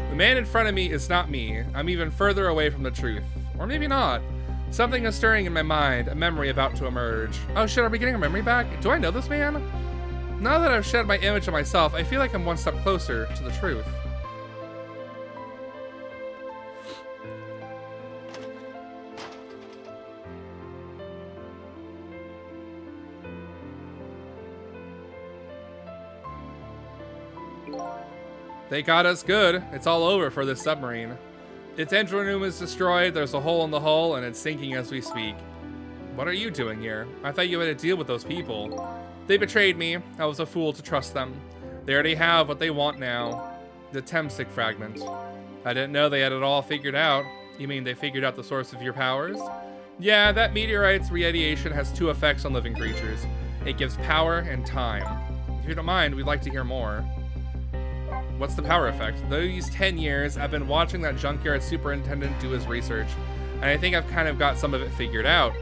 The man in front of me is not me. I'm even further away from the truth. Or maybe not. Something is stirring in my mind, a memory about to emerge. Oh shit, are we getting a memory back? Do I know this man? Now that I've shed my image of myself, I feel like I'm one step closer to the truth. They got us good. It's all over for this submarine. Its engine room is destroyed, there's a hole in the hull, and it's sinking as we speak. What are you doing here? I thought you had to deal with those people. They betrayed me. I was a fool to trust them. They already have what they want now. The Temsic fragment. I didn't know they had it all figured out. You mean they figured out the source of your powers? Yeah, that meteorite's radiation has two effects on living creatures. It gives power and time. If you don't mind, we'd like to hear more. What's the power effect? These 10 years, I've been watching that junkyard superintendent do his research, and I think I've kind of got some of it figured out.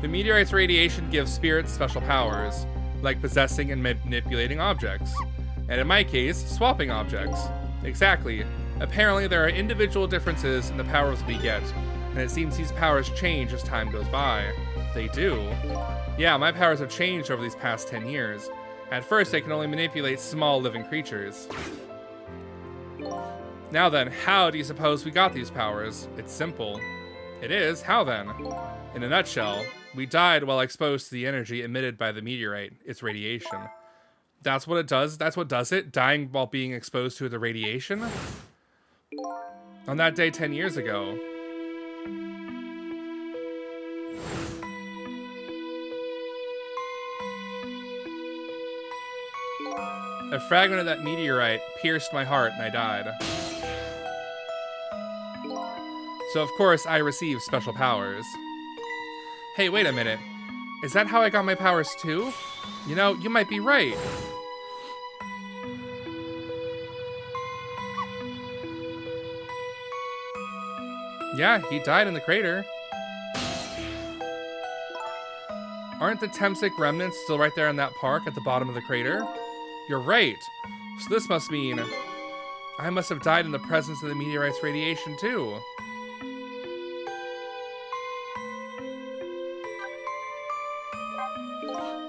The meteorite's radiation gives spirits special powers, like possessing and manipulating objects. And in my case, swapping objects. Exactly. Apparently there are individual differences in the powers we get, and it seems these powers change as time goes by. They do. Yeah, my powers have changed over these past 10 years. At first, I can only manipulate small living creatures. Now then, how do you suppose we got these powers? It's simple. It is? How then? In a nutshell, we died while exposed to the energy emitted by the meteorite, its radiation. That's what it does? That's what does it? Dying while being exposed to the radiation? On that day 10 years ago. A fragment of that meteorite pierced my heart and I died. So of course I received special powers. Hey, wait a minute. Is that how I got my powers too? You know, you might be right. Yeah, he died in the crater. Aren't the Temsic remnants still right there in that park at the bottom of the crater? You're right. So this must mean I must have died in the presence of the meteorite's radiation too.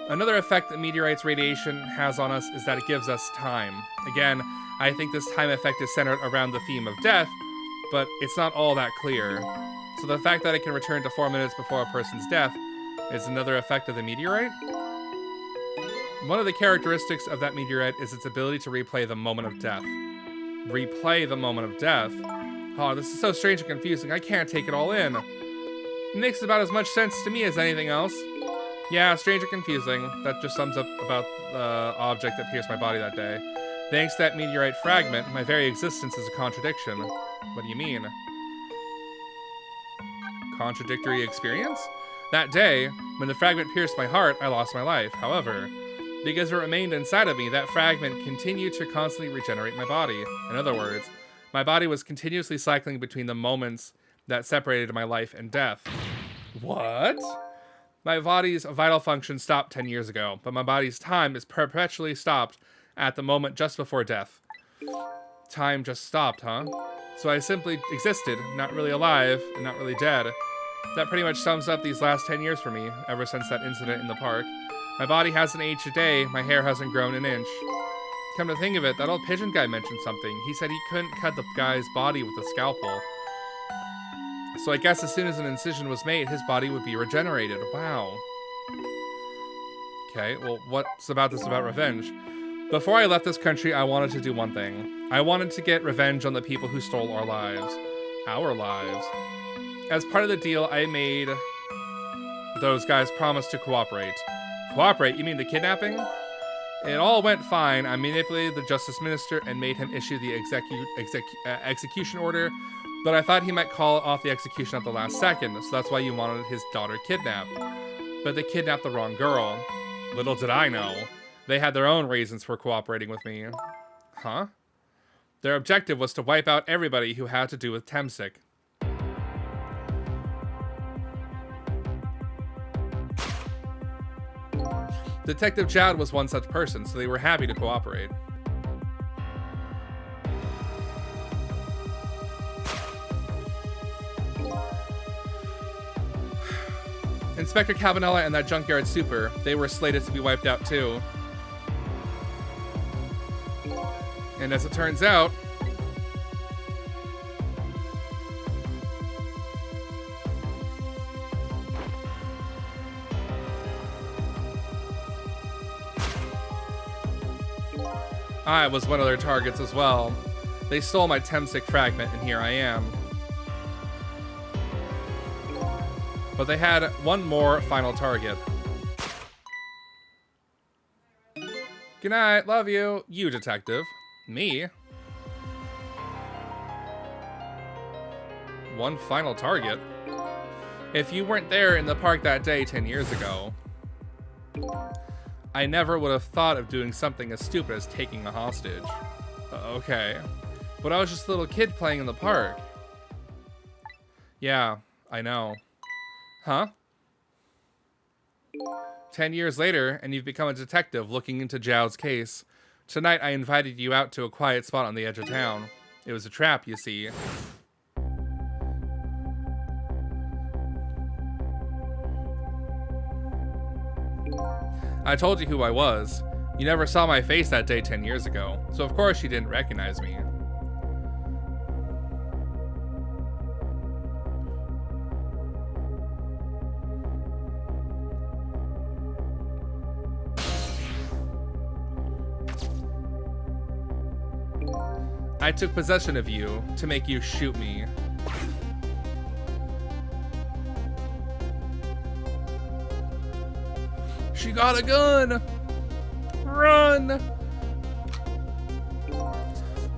Another effect that meteorite's radiation has on us is that it gives us time. Again, I think this time effect is centered around the theme of death, but it's not all that clear. So the fact that it can return to 4 minutes before a person's death is another effect of the meteorite? One of the characteristics of that meteorite is its ability to replay the moment of death. Replay the moment of death? Oh, this is so strange and confusing. I can't take it all in. It makes about as much sense to me as anything else. Yeah, strange and confusing. That just sums up about the object that pierced my body that day. Thanks to that meteorite fragment, my very existence is a contradiction. What do you mean? Contradictory experience? That day, when the fragment pierced my heart, I lost my life. However, because it remained inside of me, that fragment continued to constantly regenerate my body. In other words, my body was continuously cycling between the moments that separated my life and death. What? My body's vital function stopped 10 years ago, but my body's time is perpetually stopped at the moment just before death. Time just stopped, huh? So I simply existed, not really alive, and not really dead. That pretty much sums up these last 10 years for me, ever since that incident in the park. My body hasn't aged a day, my hair hasn't grown an inch. Come to think of it, that old pigeon guy mentioned something. He said he couldn't cut the guy's body with a scalpel. So I guess as soon as an incision was made, his body would be regenerated. Wow. Okay, well, what's about this about revenge? Before I left this country, I wanted to do one thing. I wanted to get revenge on the people who stole our lives. Our lives. As part of the deal, I made those guys promise to cooperate. Cooperate? You mean the kidnapping? It all went fine. I manipulated the justice minister and made him issue the execution order, but I thought he might call off the execution at the last second, so that's why you wanted his daughter kidnapped. But they kidnapped the wrong girl. Little did I know. They had their own reasons for cooperating with me. Huh? Their objective was to wipe out everybody who had to do with Temsic. Detective Jowd was one such person, so they were happy to cooperate. Inspector Cabanela and that junkyard super, they were slated to be wiped out too. And as it turns out, I was one of their targets as well. They stole my Temsic fragment, and here I am. But they had one more final target. Good night, love you. You, detective. Me? One final target? If you weren't there in the park that day 10 years ago, I never would have thought of doing something as stupid as taking a hostage. Okay. But I was just a little kid playing in the park. Yeah, I know. Huh? 10 years later, and you've become a detective looking into Jowd's case. Tonight, I invited you out to a quiet spot on the edge of town. It was a trap, you see. I told you who I was. You never saw my face that day 10 years ago, so of course you didn't recognize me. I took possession of you to make you shoot me. She got a gun! Run!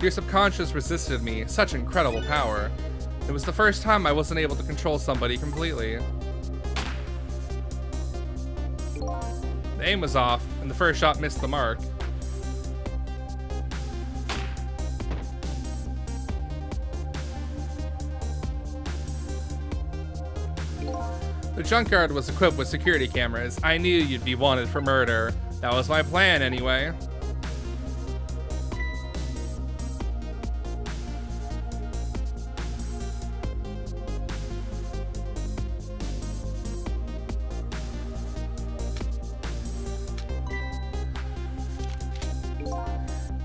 Your subconscious resisted me. Such incredible power. It was the first time I wasn't able to control somebody completely. The aim was off, and the first shot missed the mark. The junkyard was equipped with security cameras. I knew you'd be wanted for murder. That was my plan, anyway.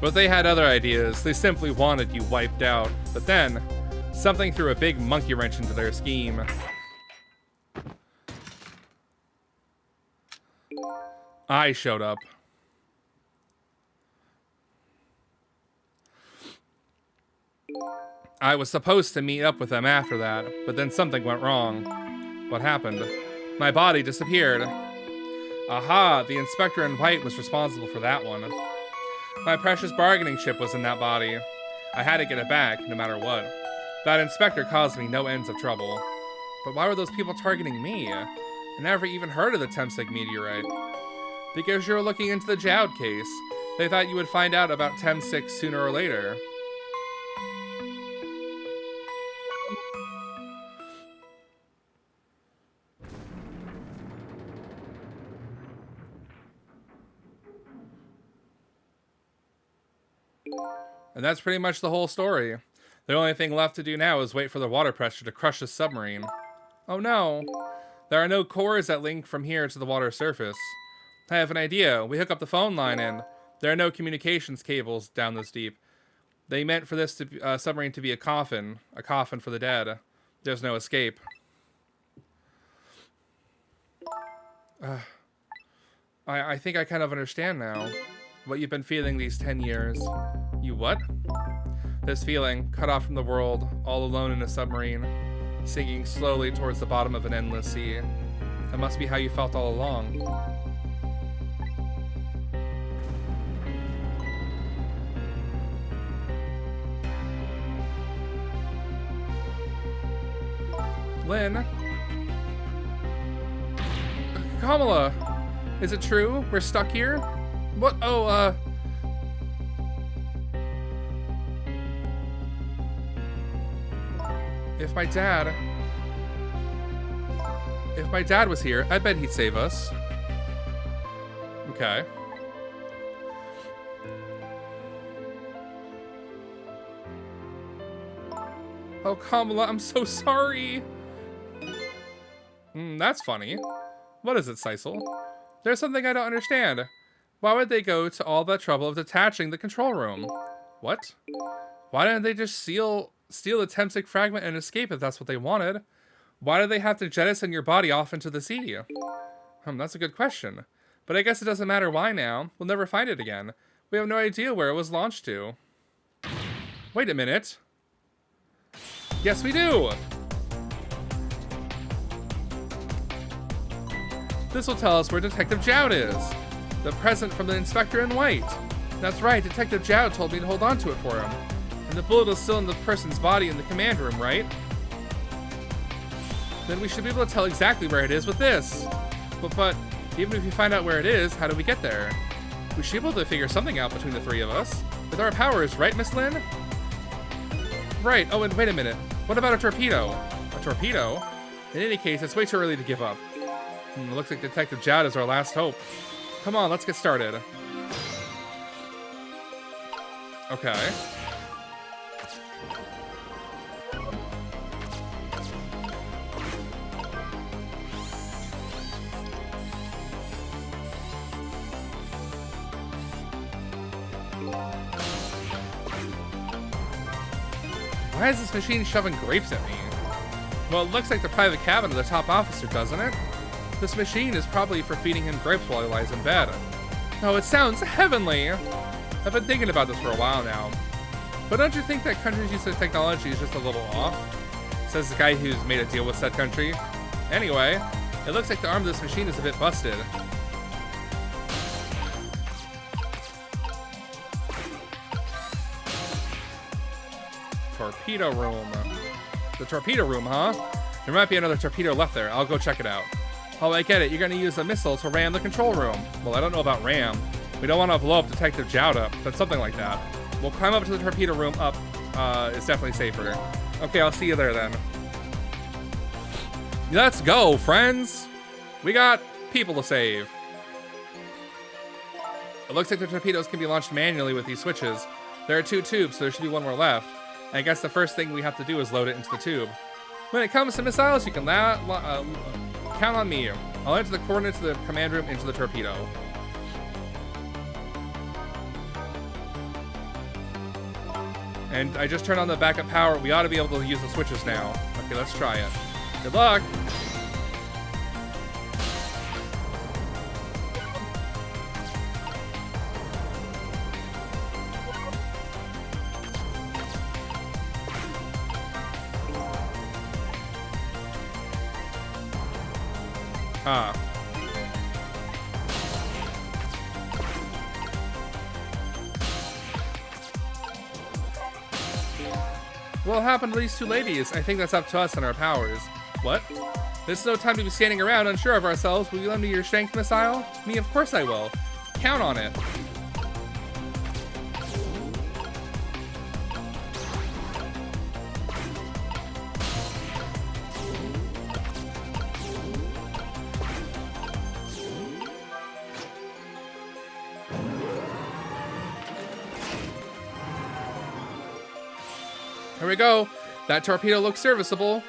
But they had other ideas. They simply wanted you wiped out. But then, something threw a big monkey wrench into their scheme. I showed up. I was supposed to meet up with them after that, but then something went wrong. What happened? My body disappeared. Aha, the inspector in white was responsible for that one. My precious bargaining chip was in that body. I had to get it back, no matter what. That inspector caused me no ends of trouble. But why were those people targeting me? I never even heard of the Temsic meteorite. Because you were looking into the Jowd case. They thought you would find out about Temsic sooner or later. And that's pretty much the whole story. The only thing left to do now is wait for the water pressure to crush the submarine. Oh no. There are no cores that link from here to the water surface. I have an idea. We hook up the phone line and there are no communications cables down this deep. They meant for this submarine to be a coffin for the dead. There's no escape. I think I kind of understand now what you've been feeling these 10 years. You what? This feeling, cut off from the world, all alone in a submarine, sinking slowly towards the bottom of an endless sea. That must be how you felt all along. Lynn? Kamala! Is it true? We're stuck here? What? Oh, If my dad was here, I bet he'd save us. Okay. Oh, Kamala, I'm so sorry. That's funny. What is it, Sisal? There's something I don't understand. Why would they go to all that trouble of detaching the control room? What? Why didn't they just steal the Temsic fragment and escape if that's what they wanted? Why do they have to jettison your body off into the sea? That's a good question. But I guess it doesn't matter why now. We'll never find it again. We have no idea where it was launched to. Wait a minute. Yes, we do! This will tell us where Detective Jowd is. The present from the Inspector in White. That's right, Detective Jowd told me to hold on to it for him. And the bullet is still in the person's body in the command room, right? Then we should be able to tell exactly where it is with this. But even if we find out where it is, how do we get there? We should be able to figure something out between the three of us. With our powers, right, Miss Lynn? Right, oh, and wait a minute. What about a torpedo? A torpedo? In any case, it's way too early to give up. It looks like Detective Jowd is our last hope. Come on, let's get started. Okay. Why is this machine shoving grapes at me? Well, it looks like the private cabin of the top officer, doesn't it? This machine is probably for feeding him grapes while he lies in bed. Oh, it sounds heavenly! I've been thinking about this for a while now. But don't you think that country's use of technology is just a little off? Says the guy who's made a deal with said country. Anyway, it looks like the arm of this machine is a bit busted. Torpedo room. The torpedo room, huh? There might be another torpedo left there. I'll go check it out. Oh, I get it. You're gonna use a missile to ram the control room. Well, I don't know about ram. We don't want to blow up Detective Jowd up, but something like that. We'll climb up to the torpedo room up. It's definitely safer. Okay, I'll see you there then. Let's go, friends! We got people to save. It looks like the torpedoes can be launched manually with these switches. There are 2 tubes, so there should be 1 more left. I guess the first thing we have to do is load it into the tube. When it comes to missiles, you can count on me. I'll enter the coordinates of the command room into the torpedo. And I just turned on the backup power. We ought to be able to use the switches now. Okay, let's try it. Good luck! Ah. What happened to these 2 ladies? I think that's up to us and our powers. What? This is no time to be standing around unsure of ourselves. Will you lend me your strength missile? Me, of course I will. Count on it. Here we go. That torpedo looks serviceable.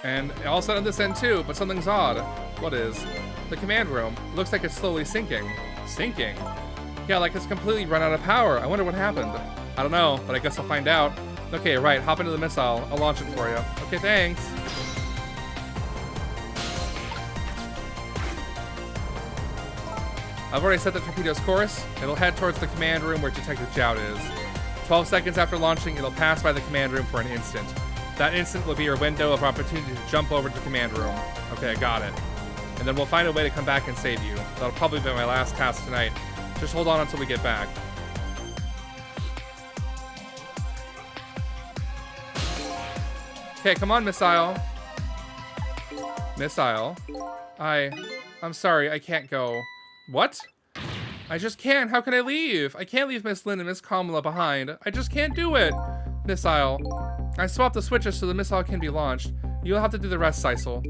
And all set on this end too, but something's odd. What is? The command room. Looks like it's slowly sinking. Sinking? Yeah, like it's completely run out of power. I wonder what happened. I don't know, but I guess I'll find out. Okay, right, hop into the missile. I'll launch it for you. Okay, thanks. I've already set the torpedo's course. It'll head towards the command room where Detective Jowd is. 12 seconds after launching, it'll pass by the command room for an instant. That instant will be your window of opportunity to jump over to the command room. Okay, I got it. And then we'll find a way to come back and save you. That'll probably be my last task tonight. Just hold on until we get back. Okay, come on, Missile. Missile. I'm sorry, I can't go. What? I just can't. How can I leave? I can't leave Miss Lynn and Miss Kamala behind. I just can't do it. Missile. I swapped the switches so the missile can be launched. You'll have to do the rest, Sisal.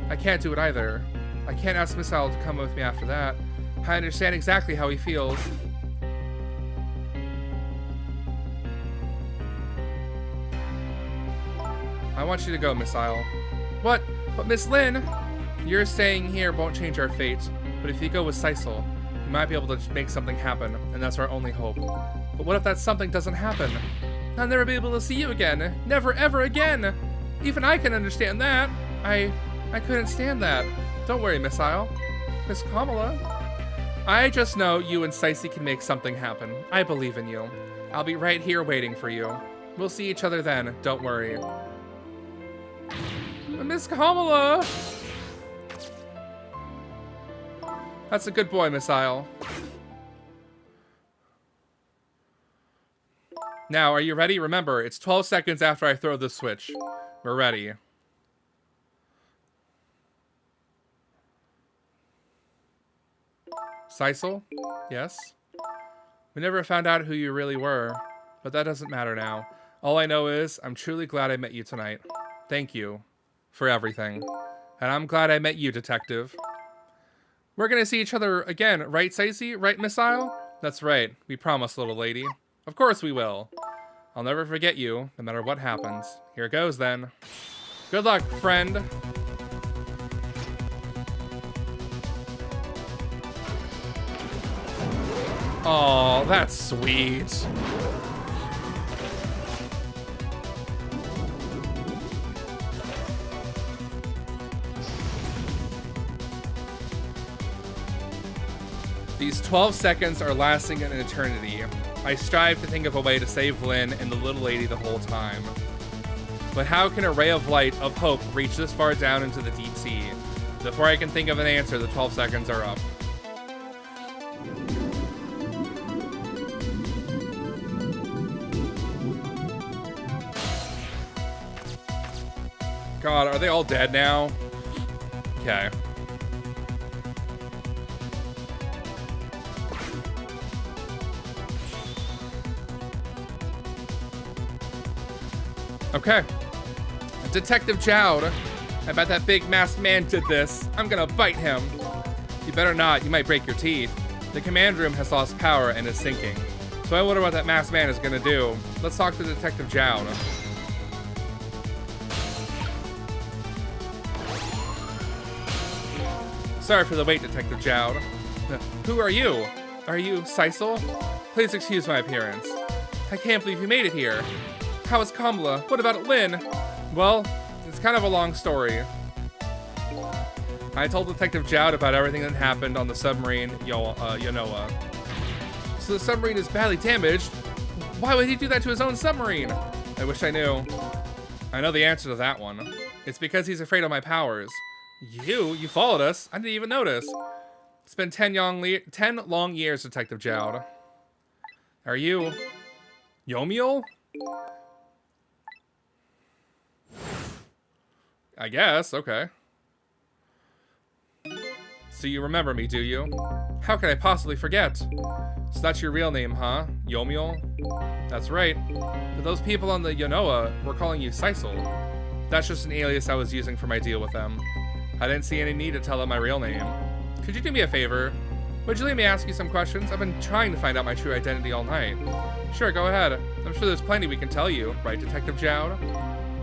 I can't do it either. I can't ask Missile to come with me after that. I understand exactly how he feels. I want you to go, Missile. What? But Miss Lynn? Your staying here won't change our fate. But if you go with Sisal, you might be able to make something happen, and that's our only hope. But what if that something doesn't happen? I'll never be able to see you again. Never, ever again. Even I can understand that. I couldn't stand that. Don't worry, Missile. Miss Kamala. I just know you and Sisal can make something happen. I believe in you. I'll be right here waiting for you. We'll see each other then. Don't worry. Miss Kamala. That's a good boy, Missile. Now, are you ready? Remember, it's 12 seconds after I throw the switch. We're ready. Sisal? Yes? We never found out who you really were, but that doesn't matter now. All I know is, I'm truly glad I met you tonight. Thank you for everything. And I'm glad I met you, Detective. We're gonna see each other again, right, Sisal? Right, Missile? That's right. We promise, little lady. Of course we will. I'll never forget you, no matter what happens. Here it goes, then. Good luck, friend. Oh, that's sweet. These 12 seconds are lasting an eternity. I strive to think of a way to save Lynn and the little lady the whole time. But how can a ray of light, of hope, reach this far down into the deep sea? Before I can think of an answer, the 12 seconds are up. God, are they all dead now? Okay. Okay. Detective Jowd. I bet that big masked man did this. I'm gonna bite him. You better not, you might break your teeth. The command room has lost power and is sinking. So I wonder what that masked man is gonna do. Let's talk to Detective Jowd. Sorry for the wait, Detective Jowd. Who are you? Are you Sisal? Please excuse my appearance. I can't believe you made it here. How is Kamala? What about Lynn? Well, it's kind of a long story. I told Detective Jowd about everything that happened on the submarine, Yonoa. So the submarine is badly damaged? Why would he do that to his own submarine? I wish I knew. I know the answer to that one. It's because he's afraid of my powers. You followed us? I didn't even notice. It's been 10 long years, Detective Jowd. Are you Yomiel? I guess, okay. So you remember me, do you? How could I possibly forget? So that's your real name, huh? Yomiel? That's right. But those people on the Yonoa were calling you Sisal. That's just an alias I was using for my deal with them. I didn't see any need to tell them my real name. Could you do me a favor? Would you let me ask you some questions? I've been trying to find out my true identity all night. Sure, go ahead. I'm sure there's plenty we can tell you. Right, Detective Jowd?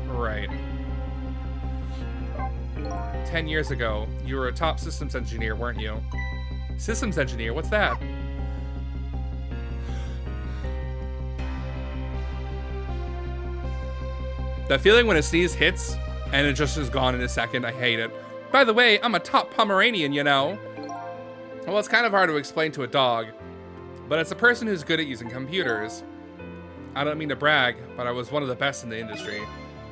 Right. 10 years ago, you were a top systems engineer, weren't you? Systems engineer? What's that? That feeling when a sneeze hits and it just is gone in a second, I hate it. By the way, I'm a top Pomeranian, you know. Well, it's kind of hard to explain to a dog, but it's a person who's good at using computers. I don't mean to brag, but I was one of the best in the industry.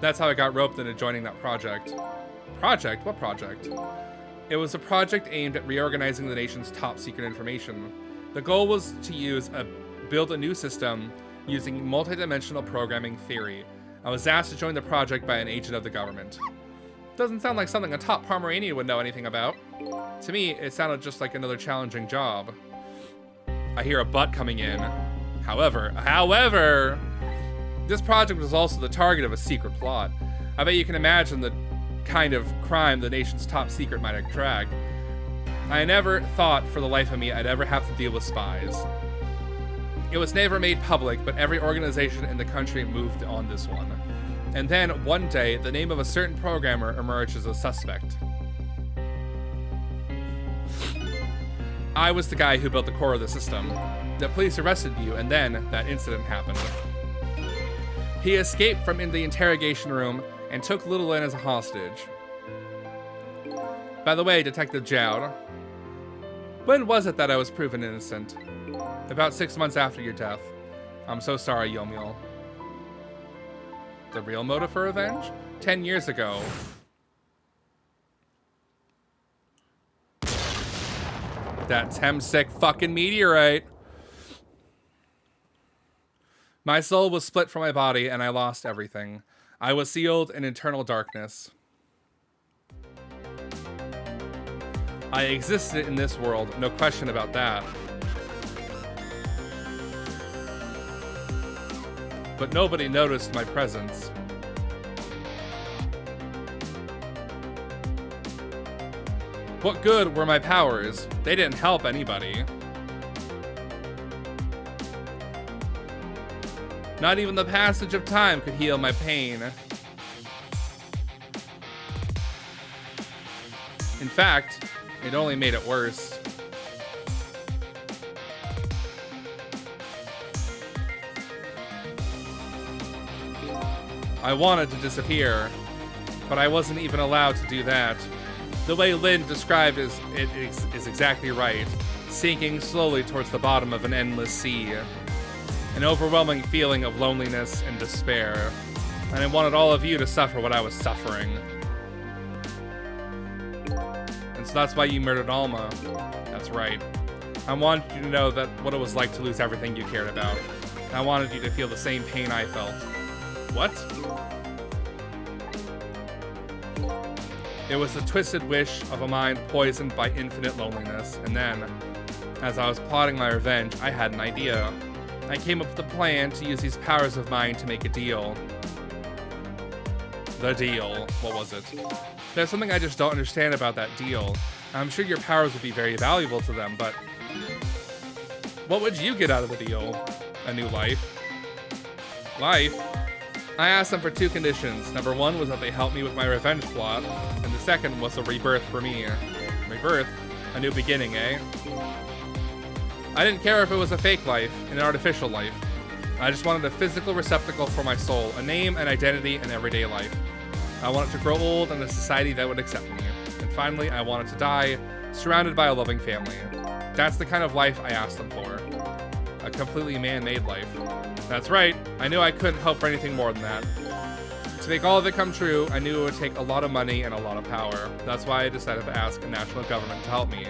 That's how I got roped into joining that project. Project? What project? It was a project aimed at reorganizing the nation's top secret information. The goal was to build a new system using multidimensional programming theory. I was asked to join the project by an agent of the government. Doesn't sound like something a top Pomeranian would know anything about. To me, it sounded just like another challenging job. I hear a but coming in. However, this project was also the target of a secret plot. I bet you can imagine the kind of crime the nation's top secret might attract. I never thought for the life of me I'd ever have to deal with spies. It was never made public, but every organization in the country moved on this one. And then, one day, the name of a certain programmer emerged as a suspect. I was the guy who built the core of the system. The police arrested you, and then that incident happened. He escaped from in the interrogation room and took Little Lin as a hostage. By the way, Detective Jowd, when was it that I was proven innocent? About 6 months after your death. I'm so sorry, Yomiel. The real motive for revenge? 10 years ago. That Temsik fucking meteorite. My soul was split from my body and I lost everything. I was sealed in eternal darkness. I existed in this world, no question about that. But nobody noticed my presence. What good were my powers? They didn't help anybody. Not even the passage of time could heal my pain. In fact, it only made it worse. I wanted to disappear, but I wasn't even allowed to do that. The way Lin described is exactly right, sinking slowly towards the bottom of an endless sea. An overwhelming feeling of loneliness and despair, and I wanted all of you to suffer what I was suffering. And so that's why you murdered Alma. That's right. I wanted you to know that what it was like to lose everything you cared about. I wanted you to feel the same pain I felt. What? It was the twisted wish of a mind poisoned by infinite loneliness. And then, as I was plotting my revenge, I had an idea. I came up with a plan to use these powers of mine to make a deal. The deal. What was it? There's something I just don't understand about that deal. I'm sure your powers would be very valuable to them, but what would you get out of the deal? A new life? Life? I asked them for 2 conditions. Number 1 was that they help me with my revenge plot, and the second was a rebirth for me. Rebirth? A new beginning, eh? I didn't care if it was a fake life, an artificial life. I just wanted a physical receptacle for my soul, a name, an identity, and everyday life. I wanted to grow old in a society that would accept me. And finally, I wanted to die, surrounded by a loving family. That's the kind of life I asked them for. A completely man-made life. That's right, I knew I couldn't hope for anything more than that. To make all of it come true, I knew it would take a lot of money and a lot of power. That's why I decided to ask a national government to help me.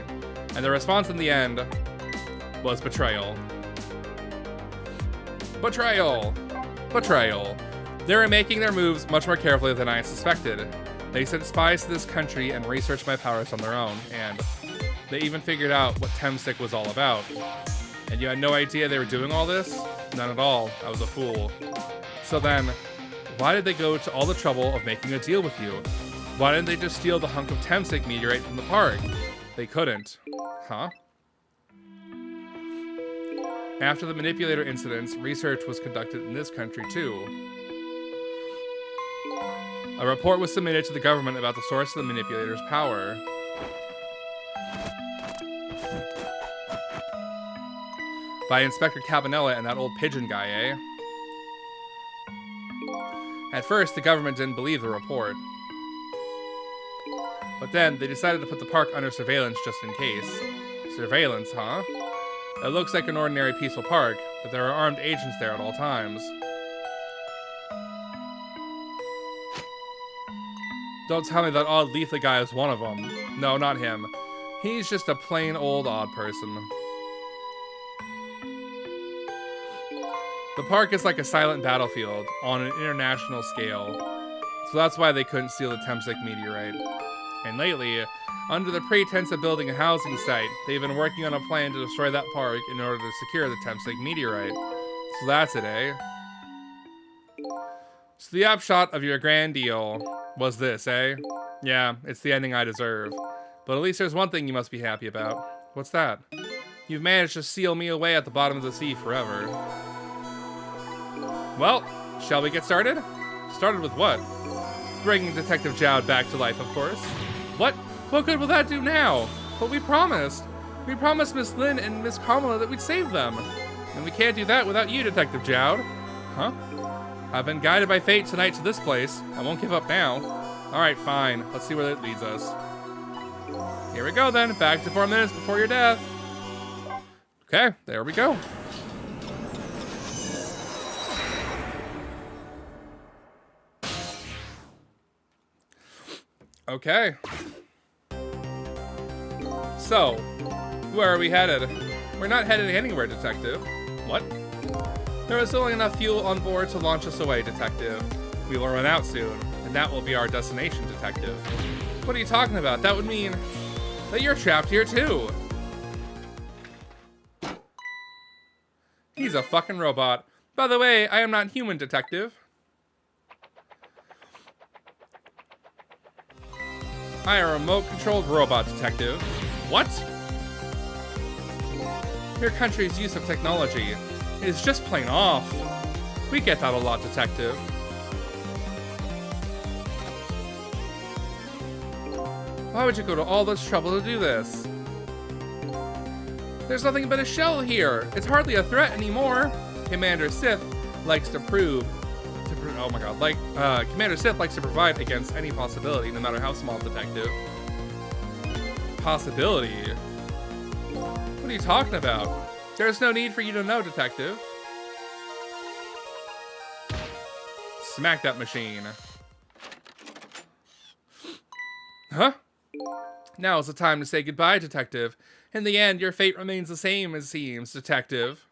And the response in the end was betrayal. Betrayal! Betrayal. They were making their moves much more carefully than I suspected. They sent spies to this country and researched my powers on their own, and they even figured out what Temsik was all about. And you had no idea they were doing all this? None at all. I was a fool. So then, why did they go to all the trouble of making a deal with you? Why didn't they just steal the hunk of Temsik meteorite from the park? They couldn't. Huh? After the manipulator incidents, research was conducted in this country too. A report was submitted to the government about the source of the manipulator's power. By Inspector Cabanella and that old pigeon guy, eh? At first, the government didn't believe the report. But then, they decided to put the park under surveillance just in case. Surveillance, huh? It looks like an ordinary peaceful park, but there are armed agents there at all times. Don't tell me that odd Letha guy is one of them. No, not him. He's just a plain old odd person. The park is like a silent battlefield on an international scale, so that's why they couldn't steal the Temsik meteorite. And lately, under the pretense of building a housing site, they've been working on a plan to destroy that park in order to secure the Temsik meteorite. So that's it, eh? So the upshot of your grand deal was this, eh? Yeah, it's the ending I deserve. But at least there's one thing you must be happy about. What's that? You've managed to seal me away at the bottom of the sea forever. Well, shall we get started? Started with what? Bringing Detective Jowd back to life, of course. What? What good will that do now? But we promised. We promised Miss Lynn and Miss Kamala that we'd save them. And we can't do that without you, Detective Jowd. Huh? I've been guided by fate tonight to this place. I won't give up now. Alright, fine. Let's see where it leads us. Here we go then. Back to 4 minutes before your death. Okay, there we go. Okay. So, where are we headed? We're not headed anywhere, Detective. What? There is only enough fuel on board to launch us away, Detective. We will run out soon, and that will be our destination, Detective. What are you talking about? That would mean that you're trapped here too. He's a fucking robot. By the way, I am not human, Detective. I am a remote-controlled robot, Detective. What? Your country's use of technology is just plain off. We get that a lot, Detective. Why would you go to all this trouble to do this? There's nothing but a shell here. It's hardly a threat anymore. Commander Sith likes to prove. Oh my god, Commander Sith likes to provide against any possibility, no matter how small, Detective. Possibility? What are you talking about? There's no need for you to know, Detective. Smack that machine. Huh? Now is the time to say goodbye, Detective. In the end, your fate remains the same, it seems, Detective.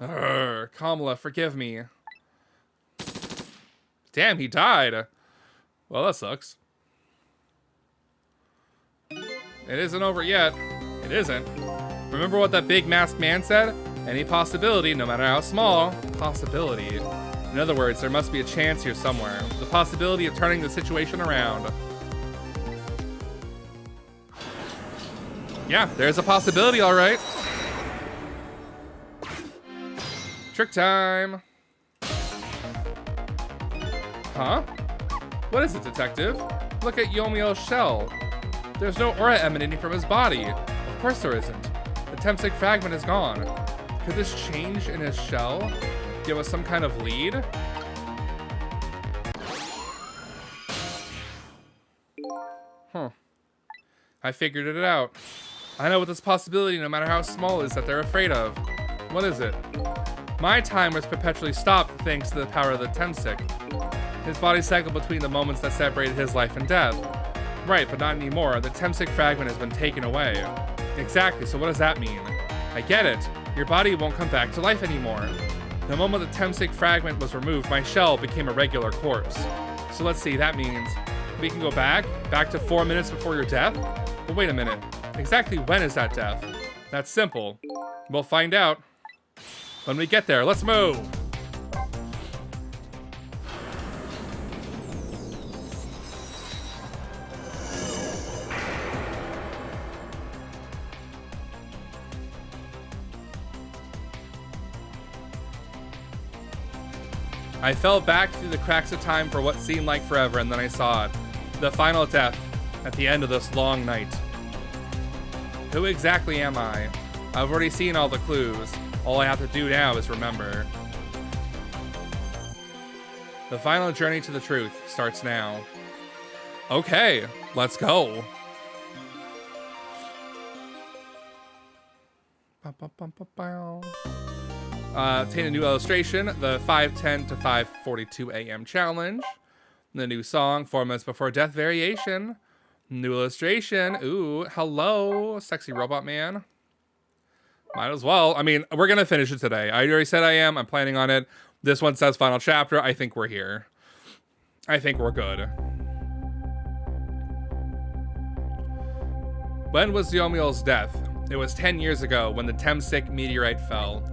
Urgh, Kamala, forgive me. Damn, he died. Well, that sucks. It isn't over yet. It isn't. Remember what that big masked man said? Any possibility, no matter how small, possibility. In other words, there must be a chance here somewhere. The possibility of turning the situation around. Yeah, there's a possibility, all right. Trick time. Huh? What is it, Detective? Look at Yomiel's shell. There's no aura emanating from his body. Of course there isn't. The Temsik fragment is gone. Could this change in his shell give us some kind of lead? Huh. I figured it out. I know what this possibility, no matter how small, is that they're afraid of. What is it? My time was perpetually stopped thanks to the power of the Temsik. His body cycled between the moments that separated his life and death. Right, but not anymore. The Temsik fragment has been taken away. Exactly, so what does that mean? I get it. Your body won't come back to life anymore. The moment the Temsik fragment was removed, my shell became a regular corpse. So let's see, that means we can go back to 4 minutes before your death? But wait a minute. Exactly when is that death? That's simple. We'll find out. When we get there, let's move! I fell back through the cracks of time for what seemed like forever, and then I saw it. The final death at the end of this long night. Who exactly am I? I've already seen all the clues. All I have to do now is remember. The final journey to the truth starts now. Okay, let's go. Obtain a new illustration, the 5:10 to 5:42 a.m. challenge. The new song, 4 minutes before death variation. New illustration. Ooh, hello, sexy robot man. Might as well. I mean, we're going to finish it today. I already said I am. I'm planning on it. This one says final chapter. I think we're here. I think we're good. When was Yomiel's death? It was 10 years ago when the Temsik meteorite fell.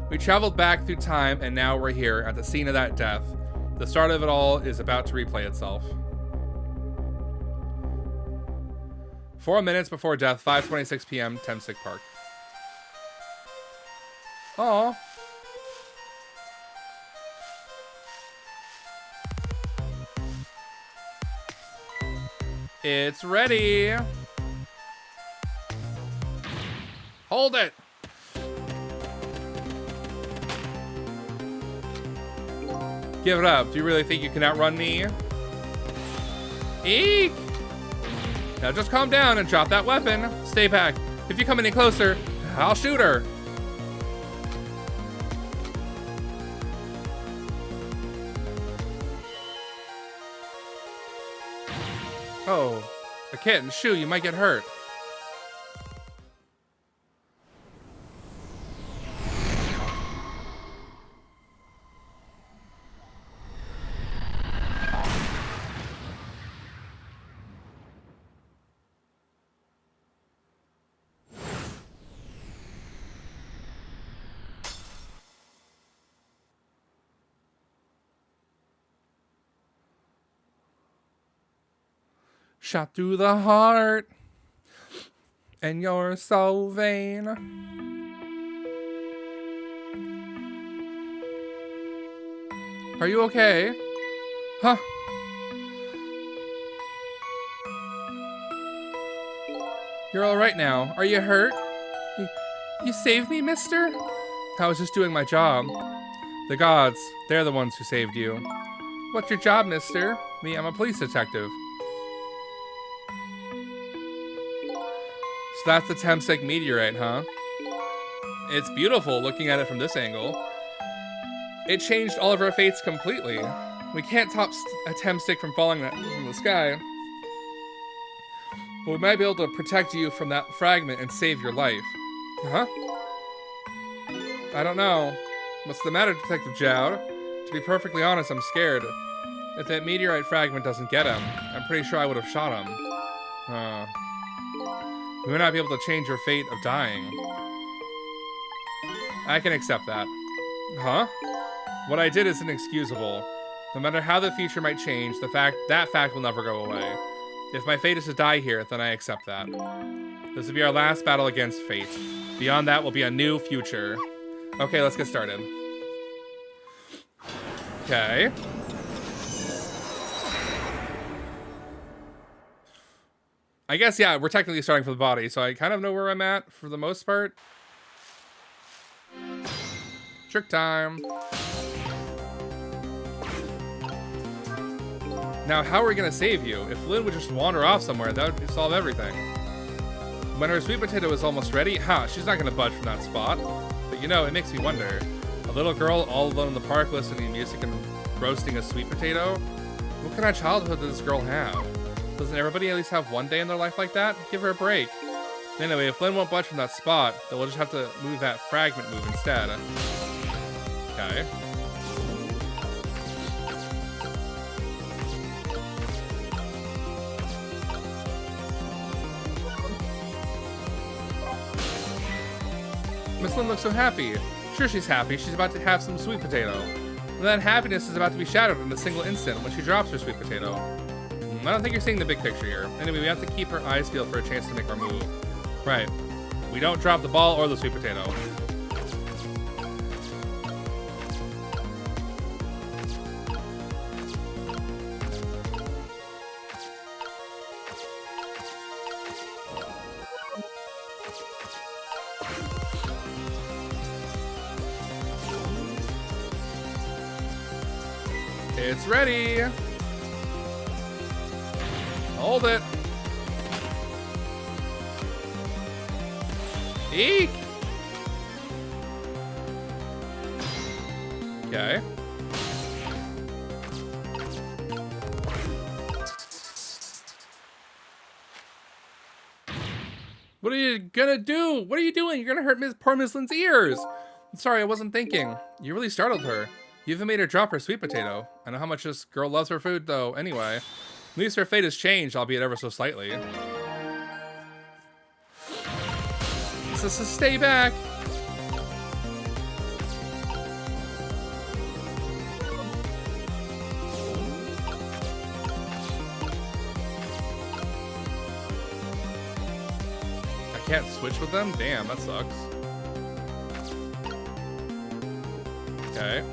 We traveled back through time and now we're here at the scene of that death. The start of it all is about to replay itself. 4 minutes before death, 5:26 p.m., Temsik Park. Aww. It's ready. Hold it. Give it up. Do you really think you can outrun me? Eek! Now just calm down and drop that weapon. Stay back. If you come any closer, I'll shoot her. Oh, a kitten. Shoo, you might get hurt. Shot through the heart, and you're so vain. Are you okay? Huh? You're all right now. Are you hurt? You saved me, mister? I was just doing my job. The gods, they're the ones who saved you. What's your job, mister? Me, I'm a police detective. So that's the Temsik meteorite, huh? It's beautiful looking at it from this angle. It changed all of our fates completely. We can't stop a Temsik from falling from the sky. But we might be able to protect you from that fragment and save your life. Huh? I don't know. What's the matter, Detective Jowd? To be perfectly honest, I'm scared. If that meteorite fragment doesn't get him, I'm pretty sure I would have shot him. We may not be able to change your fate of dying. I can accept that. Huh? What I did is inexcusable. No matter how the future might change, that fact will never go away. If my fate is to die here, then I accept that. This will be our last battle against fate. Beyond that will be a new future. Okay, let's get started. Okay. I guess, yeah, we're technically starting from the body, so I kind of know where I'm at for the most part. Trick time. Now, how are we going to save you? If Lynn would just wander off somewhere, that would solve everything. When her sweet potato is almost ready, she's not going to budge from that spot. But you know, it makes me wonder. A little girl all alone in the park listening to music and roasting a sweet potato? What kind of childhood does this girl have? Doesn't everybody at least have one day in their life like that? Give her a break. Anyway, if Lynn won't budge from that spot, then we'll just have to move that fragment move instead. Okay. Miss Lynn looks so happy. Sure, she's happy. She's about to have some sweet potato. And that happiness is about to be shattered in a single instant when she drops her sweet potato. I don't think you're seeing the big picture here. Anyway, we have to keep her eyes peeled for a chance to make our move. Right. We don't drop the ball or the sweet potato. It's ready. Hold it. Eek. Okay. What are you gonna do? What are you doing? You're gonna hurt poor Miss Lynn's ears. I'm sorry, I wasn't thinking. You really startled her. You even made her drop her sweet potato. I know how much this girl loves her food, though, anyway. At least her fate has changed, albeit ever so slightly. So stay back. I can't switch with them? Damn, that sucks. Okay.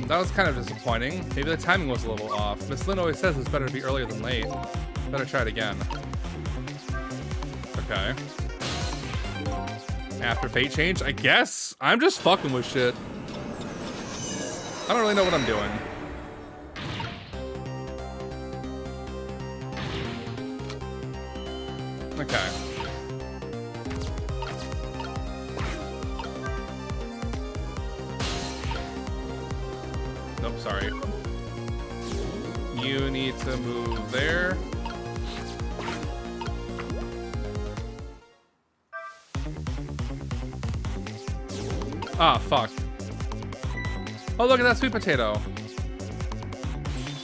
That was kind of disappointing. Maybe the timing was a little off. Miss Lynn always says it's better to be earlier than late. Better try it again. Okay. After fate change, I guess? I'm just fucking with shit. I don't really know what I'm doing. Okay. Nope, sorry. You need to move there. Ah, fuck. Oh, look at that sweet potato.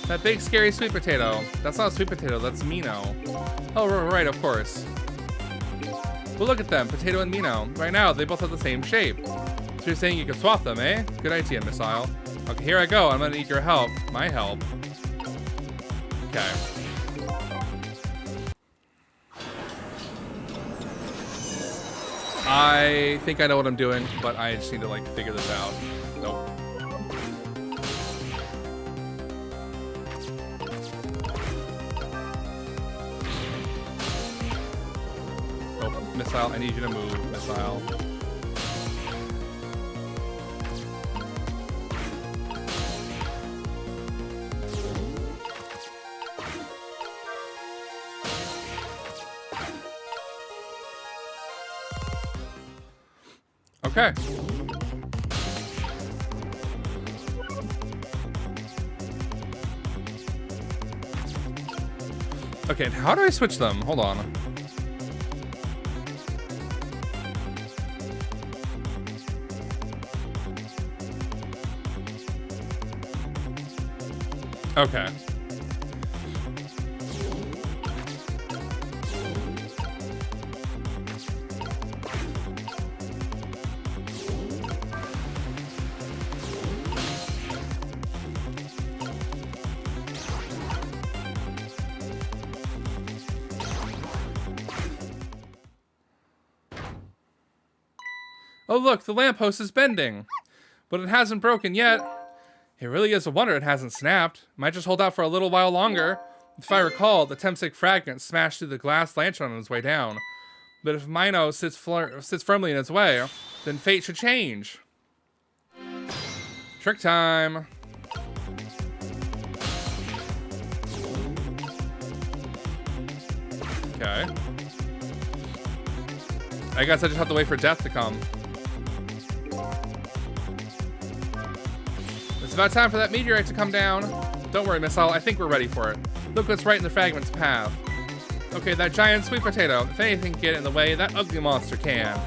That big, scary sweet potato. That's not a sweet potato, that's Mino. Oh, right, of course. Well, look at them, Potato and Mino. Right now, they both have the same shape. So you're saying you could swap them, eh? Good idea, Missile. Okay, here I go. I'm gonna need your help. My help. Okay. I think I know what I'm doing, but I just need to, like, figure this out. Nope. Nope. Missile, I need you to move. Missile. Okay. Okay, how do I switch them? Hold on. Okay. Oh look, the lamppost is bending. But it hasn't broken yet. It really is a wonder it hasn't snapped. Might just hold out for a little while longer. If I recall, the Temsic fragment smashed through the glass lantern on its way down. But if Mino sits firmly in its way, then fate should change. Trick time. Okay. I guess I just have to wait for death to come. It's about time for that meteorite to come down. Don't worry, Missile. I think we're ready for it. Look what's right in the fragment's path. Okay, that giant sweet potato. If anything can get in the way, that ugly monster can.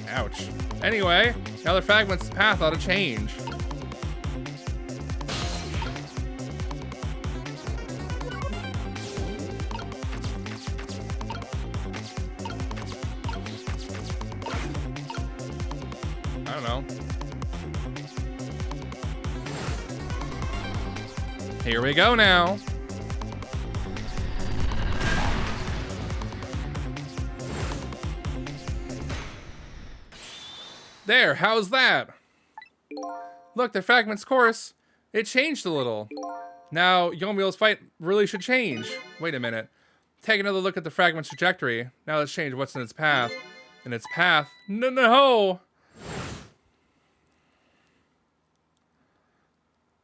Ouch. Anyway, now the fragment's path ought to change. don't know. Here we go now. There, how's that? Look, the fragment's course, it changed a little. Now, Yomiel's fight really should change. Wait a minute. Take another look at the fragment's trajectory. Now let's change what's in its path. In its path? No!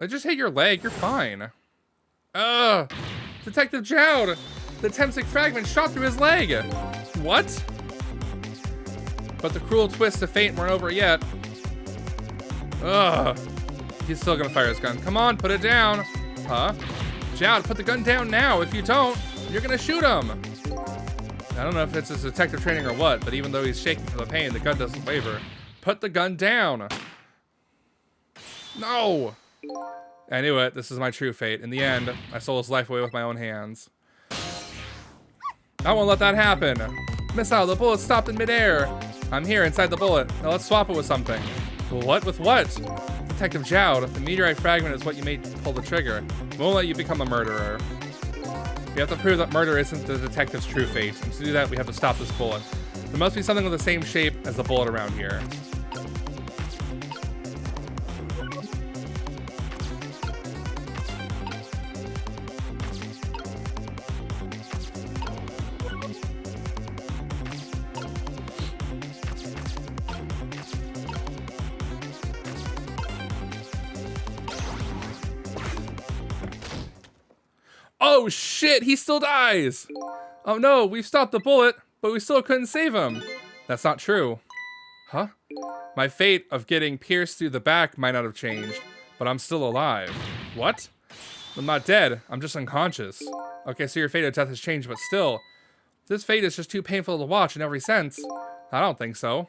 I just hit your leg, you're fine. Detective Jowd! The Temsic fragment shot through his leg! What? But the cruel twists of fate weren't over yet. Ugh. He's still gonna fire his gun. Come on, put it down. Huh? Jowd, put the gun down now. If you don't, you're gonna shoot him. I don't know if it's his detective training or what, but even though he's shaking from the pain, the gun doesn't waver. Put the gun down. No! I knew it. This is my true fate. In the end, I stole his life away with my own hands. I won't let that happen. Missile, the bullet stopped in midair. I'm here inside the bullet. Now let's swap it with something. What? With what? Detective Jowd, the meteorite fragment is what you made to pull the trigger. It won't let you become a murderer. We have to prove that murder isn't the detective's true fate. And to do that, we have to stop this bullet. There must be something with the same shape as the bullet around here. Oh shit, he still dies! Oh no, we've stopped the bullet, but we still couldn't save him. That's not true. Huh? My fate of getting pierced through the back might not have changed, but I'm still alive. What? I'm not dead, I'm just unconscious. Okay, so your fate of death has changed, but still. This fate is just too painful to watch in every sense. I don't think so.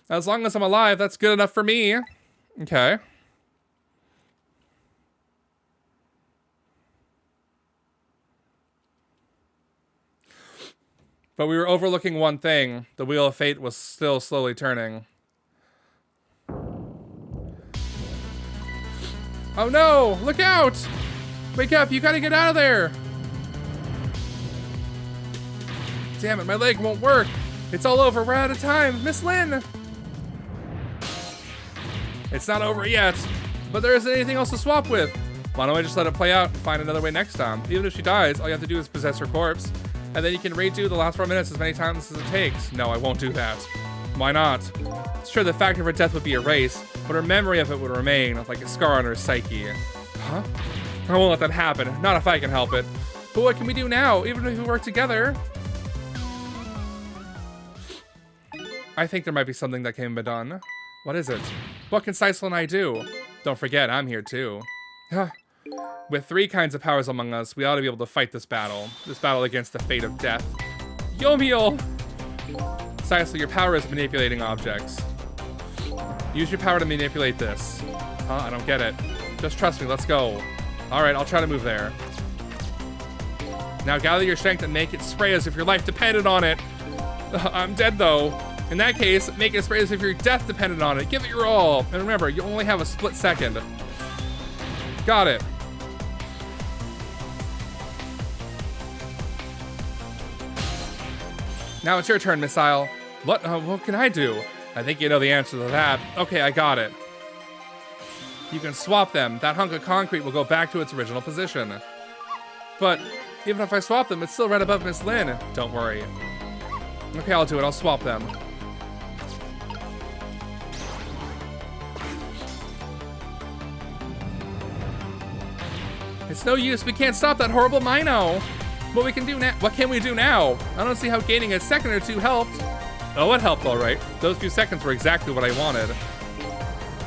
As long as I'm alive, that's good enough for me. Okay. But we were overlooking one thing. The wheel of fate was still slowly turning. Oh no! Look out! Wake up, you gotta get out of there! Damn it, my leg won't work. It's all over, we're out of time. Miss Lynn! It's not over yet, but there isn't anything else to swap with. Why don't I just let it play out and find another way next time? Even if she dies, all you have to do is possess her corpse. And then you can redo the last 4 minutes as many times as it takes. No, I won't do that. Why not? Sure, the fact of her death would be erased, but her memory of it would remain, like a scar on her psyche. Huh? I won't let that happen. Not if I can help it. But what can we do now, even if we work together? I think there might be something that can be done. What is it? What can Sisal and I do? Don't forget, I'm here too. With 3 kinds of powers among us, we ought to be able to fight this battle. This battle against the fate of death. Yomiel! Sisal, your power is manipulating objects. Use your power to manipulate this. Huh? I don't get it. Just trust me, let's go. Alright, I'll try to move there. Now gather your strength and make it spray as if your life depended on it. I'm dead though. In that case, make it spray as if your death depended on it. Give it your all. And remember, you only have a split second. Got it. Now it's your turn, Missile. What can I do? I think you know the answer to that. Okay, I got it. You can swap them. That hunk of concrete will go back to its original position. But even if I swap them, it's still right above Miss Lynn. Don't worry. Okay, I'll do it. I'll swap them. It's no use. We can't stop that horrible Mino. What we can do now? What can we do now? I don't see how gaining a second or 2 helped. Oh, it helped, all right. Those few seconds were exactly what I wanted.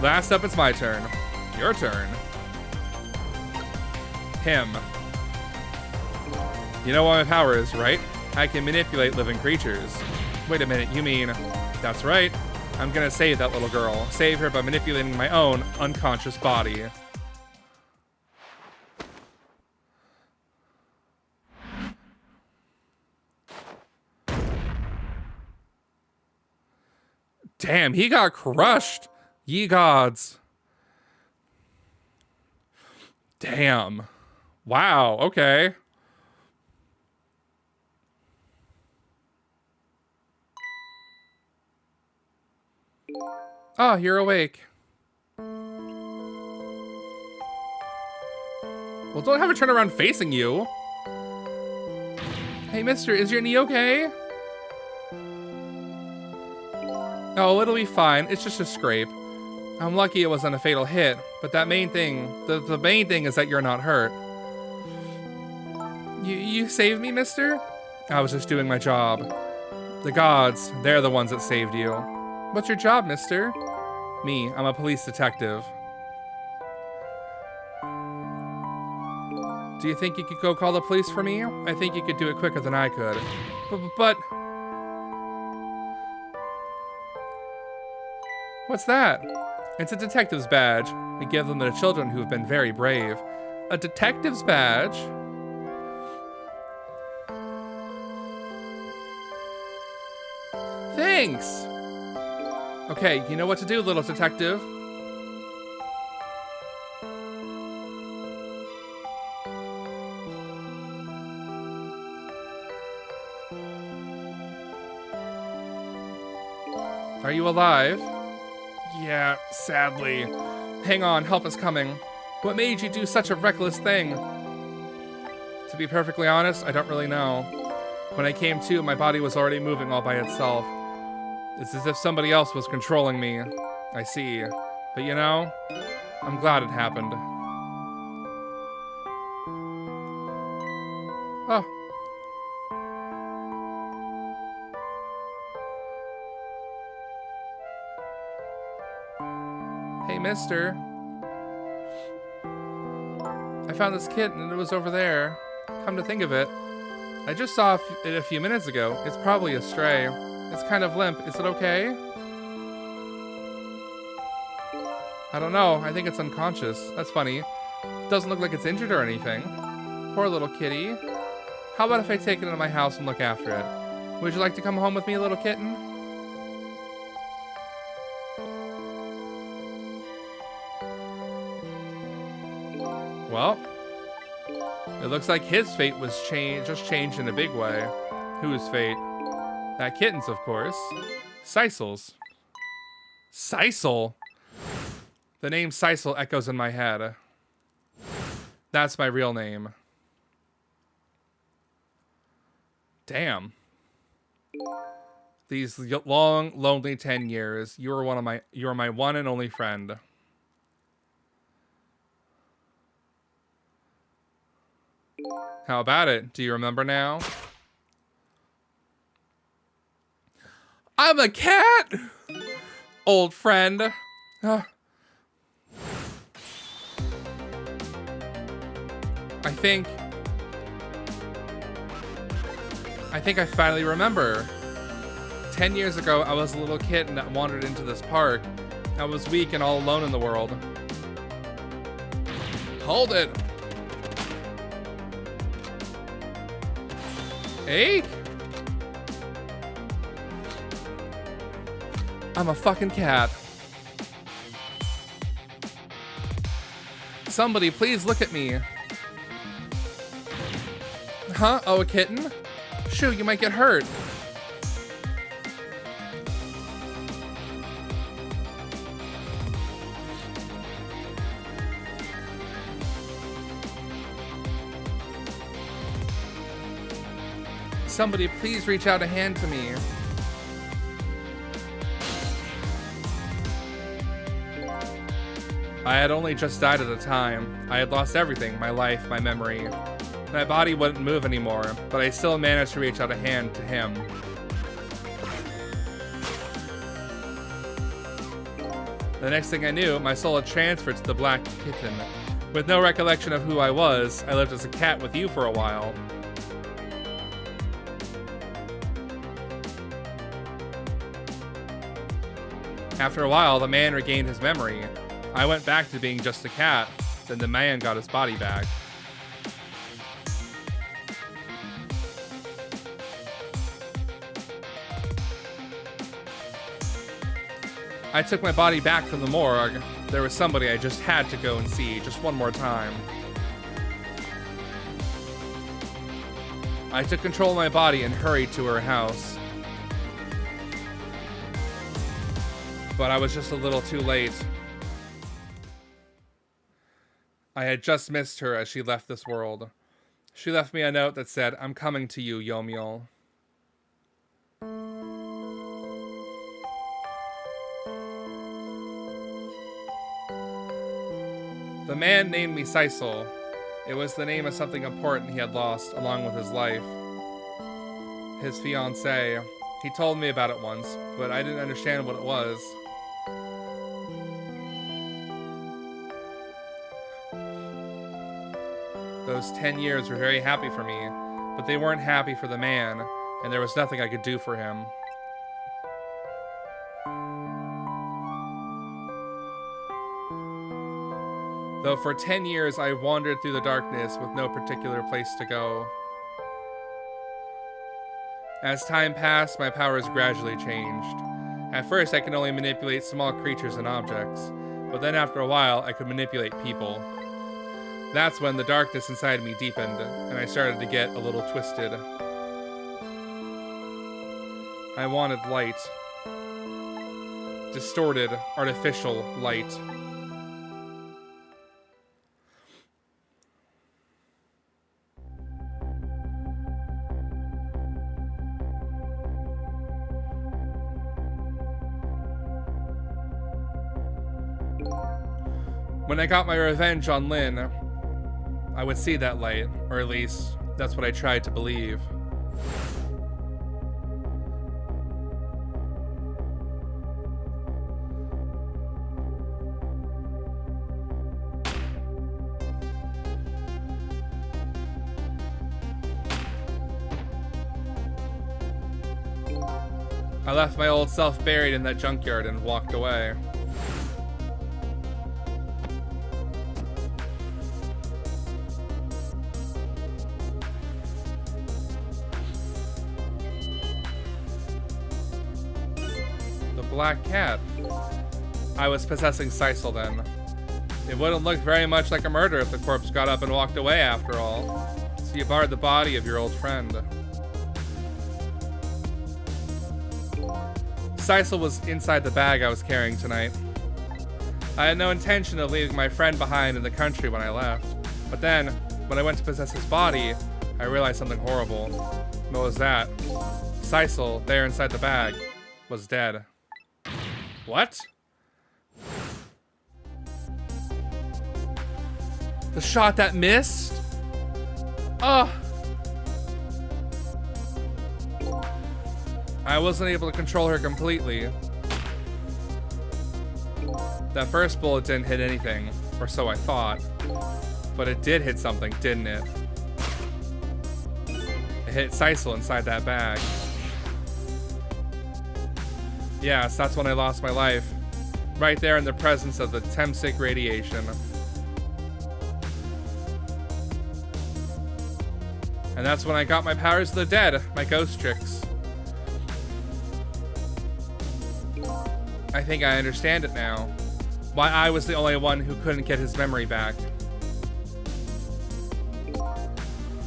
Last up, it's my turn. Your turn. Him. You know what my power is, right? I can manipulate living creatures. Wait a minute, you mean... That's right. I'm gonna save that little girl. Save her by manipulating my own unconscious body. Damn, he got crushed. Ye gods. Damn. Wow, okay. Oh, you're awake. Well, don't have it turn around facing you. Hey, mister, is your knee okay? Oh, it'll be fine. It's just a scrape. I'm lucky it wasn't a fatal hit, but that main thing, the main thing is that you're not hurt. You saved me, mister? I was just doing my job. The gods, they're the ones that saved you. What's your job, mister? Me, I'm a police detective. Do you think you could go call the police for me? I think you could do it quicker than I could. But... What's that? It's a detective's badge. We give them to children who have been very brave. A detective's badge? Thanks! Okay, you know what to do, little detective. Are you alive? Yeah, sadly. Hang on, help is coming. What made you do such a reckless thing? To be perfectly honest, I don't really know. When I came to, my body was already moving all by itself. It's as if somebody else was controlling me. I see. But you know, I'm glad it happened. Oh. Hey, mister. I found this kitten and it was over there. Come to think of it, I just saw it a few minutes ago. It's probably a stray. It's kind of limp. Is it okay? I don't know. I think it's unconscious. That's funny. Doesn't look like it's injured or anything. Poor little kitty. How about if I take it into my house and look after it? Would you like to come home with me, little kitten? Well, it looks like his fate was just changed in a big way. Whose fate? That kitten's, of course. Seisel's. Seisel? The name Seisel echoes in my head. That's my real name. Damn. These long, lonely 10 years, you are my one and only friend. How about it? Do you remember now? I'm a cat! Old friend. I think I finally remember. 10 years ago, I was a little kitten that wandered into this park. I was weak and all alone in the world. Hold it! Hey? I'm a fucking cat. Somebody please look at me. Huh? Oh, a kitten? Shoo, you might get hurt. Somebody please reach out a hand to me. I had only just died at the time. I had lost everything, my life, my memory. My body wouldn't move anymore, but I still managed to reach out a hand to him. The next thing I knew, my soul had transferred to the black kitten. With no recollection of who I was, I lived as a cat with you for a while. After a while, the man regained his memory. I went back to being just a cat, then the man got his body back. I took my body back from the morgue. There was somebody I just had to go and see, just one more time. I took control of my body and hurried to her house. But I was just a little too late. I had just missed her as she left this world. She left me a note that said, "I'm coming to you, Yomiel." The man named me Sisal. It was the name of something important he had lost, along with his life. His fiancée. He told me about it once, but I didn't understand what it was. Those 10 years were very happy for me, but they weren't happy for the man, and there was nothing I could do for him. Though for 10 years I wandered through the darkness with no particular place to go. As time passed, my powers gradually changed. At first, I could only manipulate small creatures and objects, but then after a while, I could manipulate people. That's when the darkness inside me deepened, and I started to get a little twisted. I wanted light. Distorted, artificial light. When I got my revenge on Lynn, I would see that light, or at least, that's what I tried to believe. I left my old self buried in that junkyard and walked away. Black cat. I was possessing Sisal then. It wouldn't look very much like a murder if the corpse got up and walked away after all. So you borrowed the body of your old friend. Sisal was inside the bag I was carrying tonight. I had no intention of leaving my friend behind in the country when I left. But then, when I went to possess his body, I realized something horrible. What was that? Sisal, there inside the bag, was dead. What? The shot that missed? Oh. I wasn't able to control her completely. That first bullet didn't hit anything, or so I thought. But it did hit something, didn't it? It hit Sisal inside that bag. Yes, that's when I lost my life. Right there in the presence of the Temsic radiation. And that's when I got my powers of the dead, my ghost tricks. I think I understand it now. Why I was the only one who couldn't get his memory back.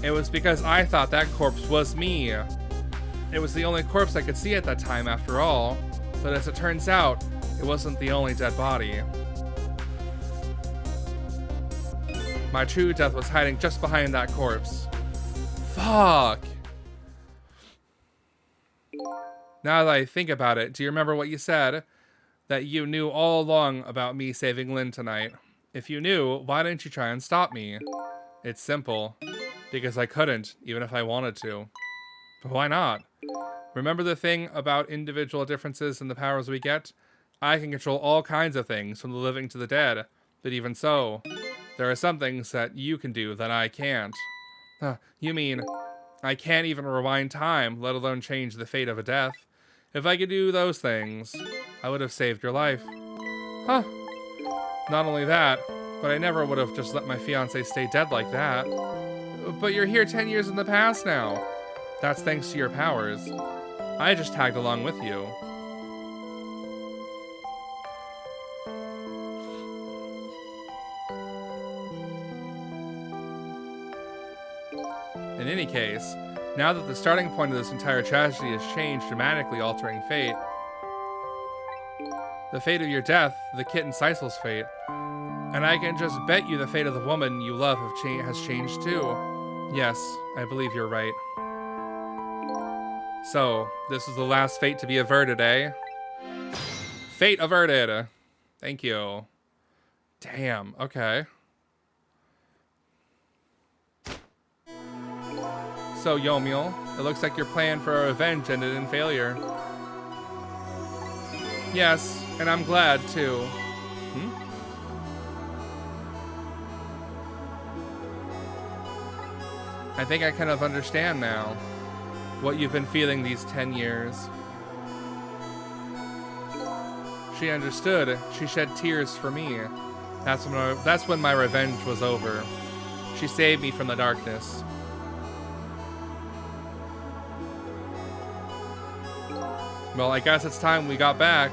It was because I thought that corpse was me. It was the only corpse I could see at that time after all. But as it turns out, it wasn't the only dead body. My true death was hiding just behind that corpse. Fuck! Now that I think about it, do you remember what you said? That you knew all along about me saving Lynn tonight. If you knew, why didn't you try and stop me? It's simple. Because I couldn't, even if I wanted to. But why not? Remember the thing about individual differences in the powers we get? I can control all kinds of things, from the living to the dead. But even so, there are some things that you can do that I can't. You mean, I can't even rewind time, let alone change the fate of a death. If I could do those things, I would have saved your life. Huh. Not only that, but I never would have just let my fiancé stay dead like that. But you're here 10 years in the past now. That's thanks to your powers. I just tagged along with you. any case, now that the starting point of this entire tragedy has changed, dramatically altering fate, the fate of your death, the kitten Seisel's fate, and I can just bet you the fate of the woman you love has changed too. Yes, I believe you're right. So, this is the last fate to be averted, eh? Fate averted. Thank you. Damn, okay. So, Yomiel, it looks like your plan for revenge ended in failure. Yes, and I'm glad, too. I think I kind of understand now what you've been feeling these 10 years. She understood. She shed tears for me. That's when my revenge was over. She saved me from the darkness. Well, I guess it's time we got back.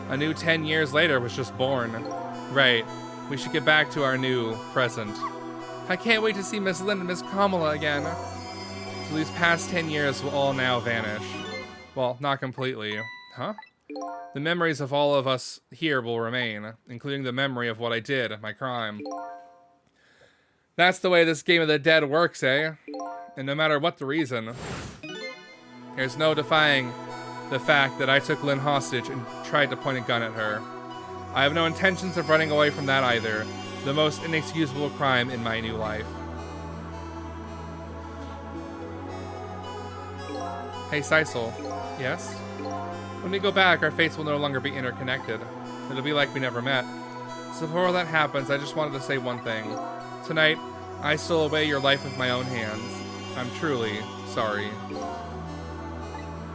A new 10 years later was just born. Right. We should get back to our new present. I can't wait to see Miss Lynn and Miss Kamala again. So these past 10 years will all now vanish. Well, not completely. Huh? The memories of all of us here will remain, including the memory of what I did, my crime. That's the way this Game of the Dead works, eh? And no matter what the reason, there's no defying the fact that I took Lynn hostage and tried to point a gun at her. I have no intentions of running away from that either. The most inexcusable crime in my new life. Hey, Seisel. Yes? When we go back, our fates will no longer be interconnected. It'll be like we never met. So before that happens, I just wanted to say one thing. Tonight, I stole away your life with my own hands. I'm truly sorry.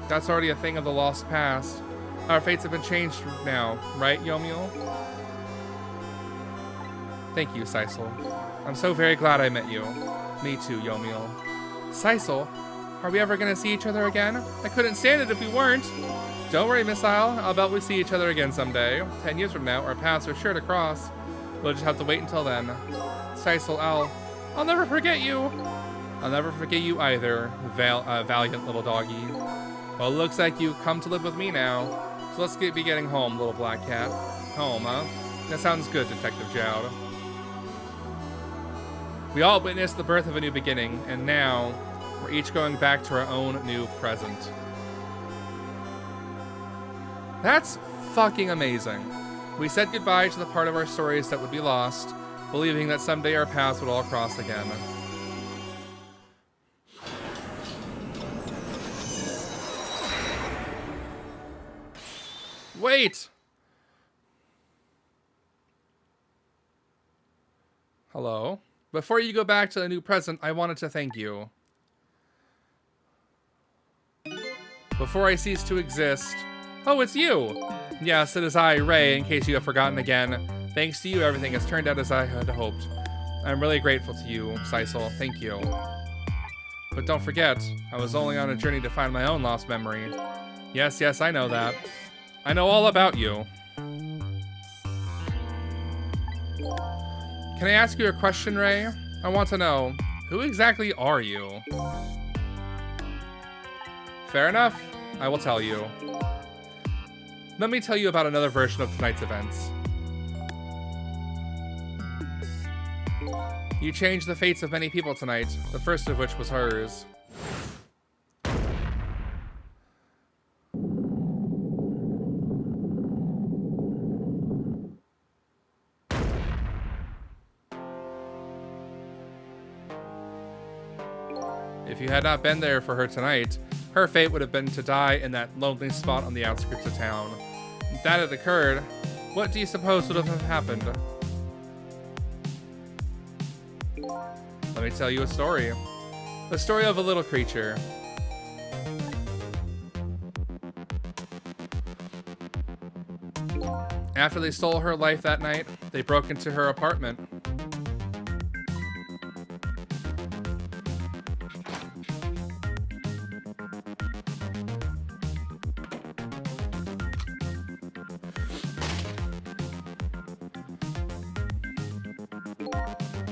That's already a thing of the lost past. Our fates have been changed now, right, Yomiel? Thank you, Seisel. I'm so very glad I met you. Me too, Yomiel. Seisel, are we ever gonna see each other again? I couldn't stand it if we weren't. Don't worry, Miss Isle. I'll bet we see each other again someday. 10 years from now, our paths are sure to cross. We'll just have to wait until then. Seisel, I'll never forget you. I'll never forget you either, valiant little doggy. Well, it looks like you come to live with me now. So let's be getting home, little black cat. Home, huh? That sounds good, Detective Jowd. We all witnessed the birth of a new beginning, and now we're each going back to our own new present. That's fucking amazing. We said goodbye to the part of our stories that would be lost, believing that someday our paths would all cross again. Wait! Hello? Before you go back to the new present, I wanted to thank you. Before I cease to exist... Oh, it's you! Yes, it is I, Ray, in case you have forgotten again. Thanks to you, everything has turned out as I had hoped. I'm really grateful to you, Seisel. Thank you. But don't forget, I was only on a journey to find my own lost memory. Yes, I know that. I know all about you. Can I ask you a question, Ray? I want to know, who exactly are you? Fair enough. I will tell you. Let me tell you about another version of tonight's events. You changed the fates of many people tonight, the first of which was hers. If you had not been there for her tonight, her fate would have been to die in that lonely spot on the outskirts of town. If that had occurred, what do you suppose would have happened? Let me tell you a story. The story of a little creature. After they stole her life that night, they broke into her apartment.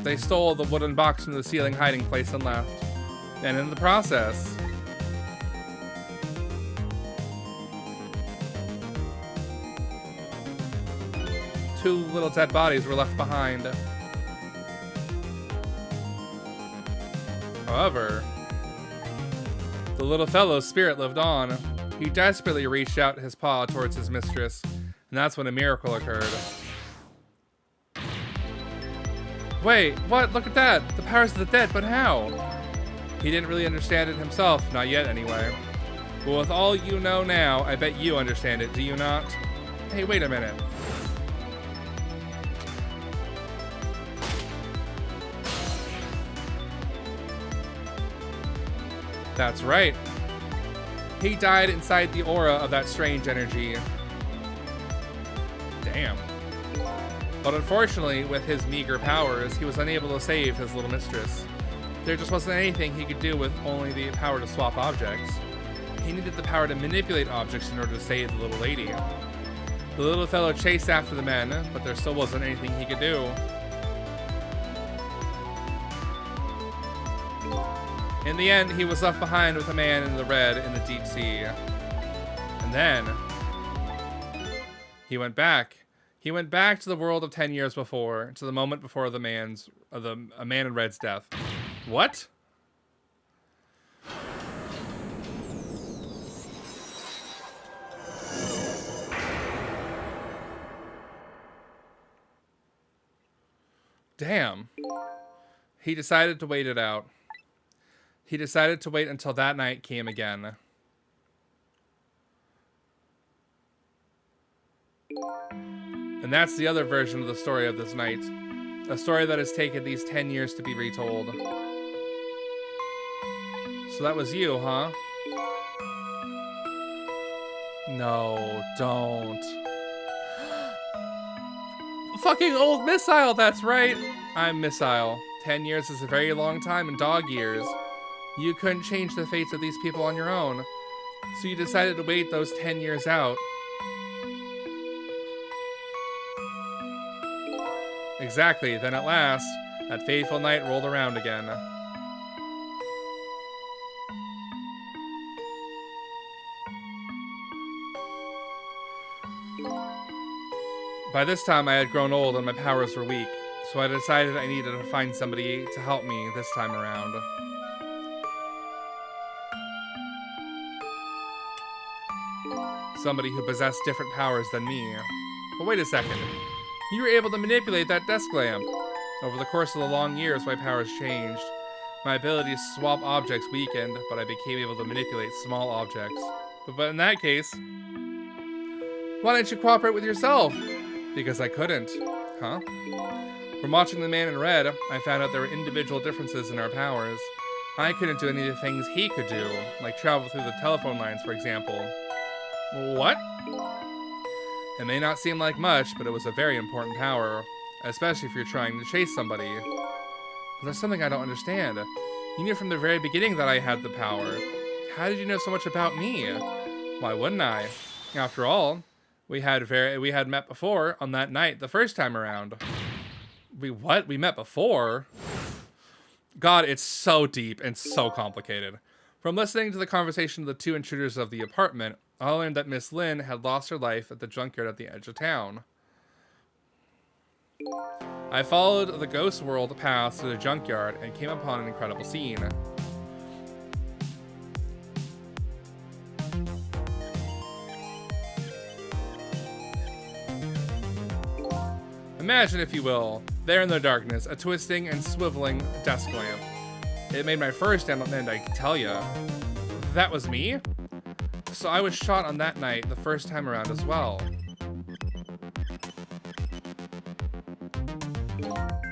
They stole the wooden box from the ceiling hiding place and left. And in the process, two little dead bodies were left behind. However, the little fellow's spirit lived on. He desperately reached out his paw towards his mistress, and that's when a miracle occurred. Wait, what? Look at that! The powers of the dead, but how? He didn't really understand it himself, not yet anyway. But with all you know now, I bet you understand it, do you not? Hey, wait a minute. That's right. He died inside the aura of that strange energy. Damn. But unfortunately, with his meager powers, he was unable to save his little mistress. There just wasn't anything he could do with only the power to swap objects. He needed the power to manipulate objects in order to save the little lady. The little fellow chased after the men, but there still wasn't anything he could do. In the end, he was left behind with a man in the red in the deep sea. And then he went back. He went back to the world of 10 years before, to the moment before a man in red's death. What? Damn. He decided to wait it out. He decided to wait until that night came again. And that's the other version of the story of this night. A story that has taken these 10 years to be retold. So that was you, huh? No, don't. Fucking old Missile, that's right. I'm Missile. 10 years is a very long time in dog years. You couldn't change the fates of these people on your own. So you decided to wait those 10 years out. Exactly, then at last, that fateful night rolled around again. By this time, I had grown old and my powers were weak, so I decided I needed to find somebody to help me this time around. Somebody who possessed different powers than me. But wait a second. You were able to manipulate that desk lamp. Over the course of the long years, my powers changed. My ability to swap objects weakened, but I became able to manipulate small objects. But in that case, why didn't you cooperate with yourself? Because I couldn't. Huh? From watching the man in red, I found out there were individual differences in our powers. I couldn't do any of the things he could do, like travel through the telephone lines, for example. What? It may not seem like much, but it was a very important power, especially if you're trying to chase somebody. But there's something I don't understand. You knew from the very beginning that I had the power. How did you know so much about me? Why wouldn't I? After all, we had met before on that night the first time around. What? We met before? God, it's so deep and so complicated. From listening to the conversation of the two intruders of the apartment, I learned that Miss Lynn had lost her life at the junkyard at the edge of town. I followed the ghost world path to the junkyard and came upon an incredible scene. Imagine, if you will, there in the darkness, a twisting and swiveling desk lamp. It made my first end, I can tell ya. That was me? So I was shot on that night the first time around as well.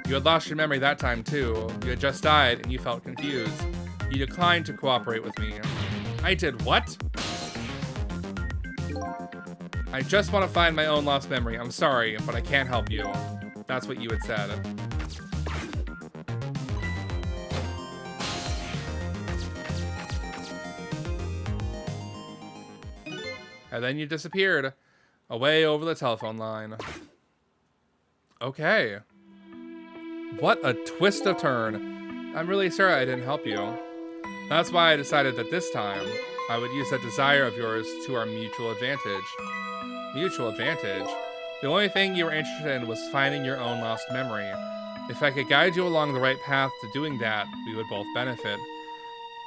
You had lost your memory that time too. You had just died and you felt confused. You declined to cooperate with me. I did what? I just want to find my own lost memory. I'm sorry, but I can't help you. That's what you had said. And then you disappeared, away over the telephone line. Okay. What a twist of turn. I'm really sorry I didn't help you. That's why I decided that this time, I would use that desire of yours to our mutual advantage. Mutual advantage? The only thing you were interested in was finding your own lost memory. If I could guide you along the right path to doing that, we would both benefit.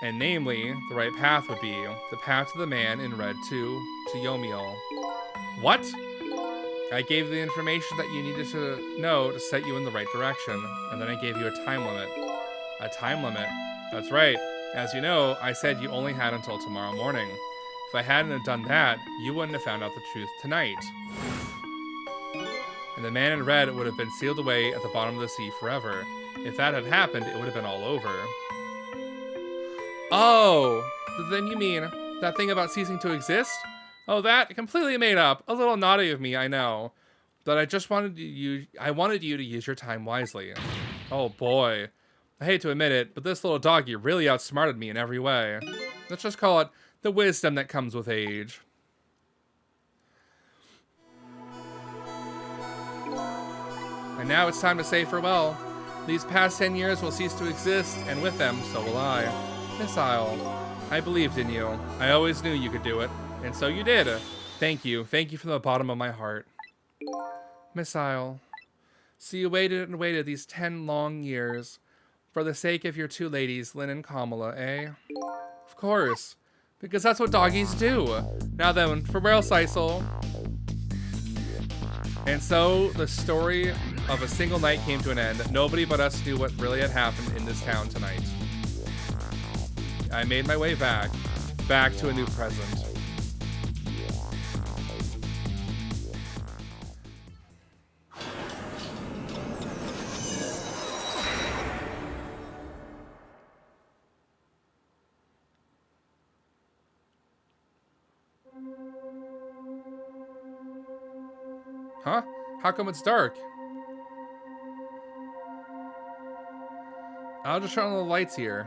And namely, the right path would be the path to the man in Red 2, to Yomiel. What? I gave you the information that you needed to know to set you in the right direction, and then I gave you a time limit. A time limit? That's right. As you know, I said you only had until tomorrow morning. If I hadn't have done that, you wouldn't have found out the truth tonight. And the man in red would have been sealed away at the bottom of the sea forever. If that had happened, it would have been all over. Oh, then you mean that thing about ceasing to exist? Oh, that? Completely made up. A little naughty of me, I know. But I just wanted you to use your time wisely. Oh boy. I hate to admit it, but this little doggy really outsmarted me in every way. Let's just call it the wisdom that comes with age. And now it's time to say farewell. These past 10 years will cease to exist, and with them, so will I. Miss Isle, I believed in you. I always knew you could do it. And so you did. Thank you. Thank you from the bottom of my heart. Miss Isle, so you waited and waited these 10 long years for the sake of your two ladies, Lynn and Kamala, eh? Of course, because that's what doggies do. Now then, farewell, Sisal. And so the story of a single night came to an end. Nobody but us knew what really had happened in this town tonight. I made my way back to a new present. Huh? How come it's dark? I'll just turn on the lights here.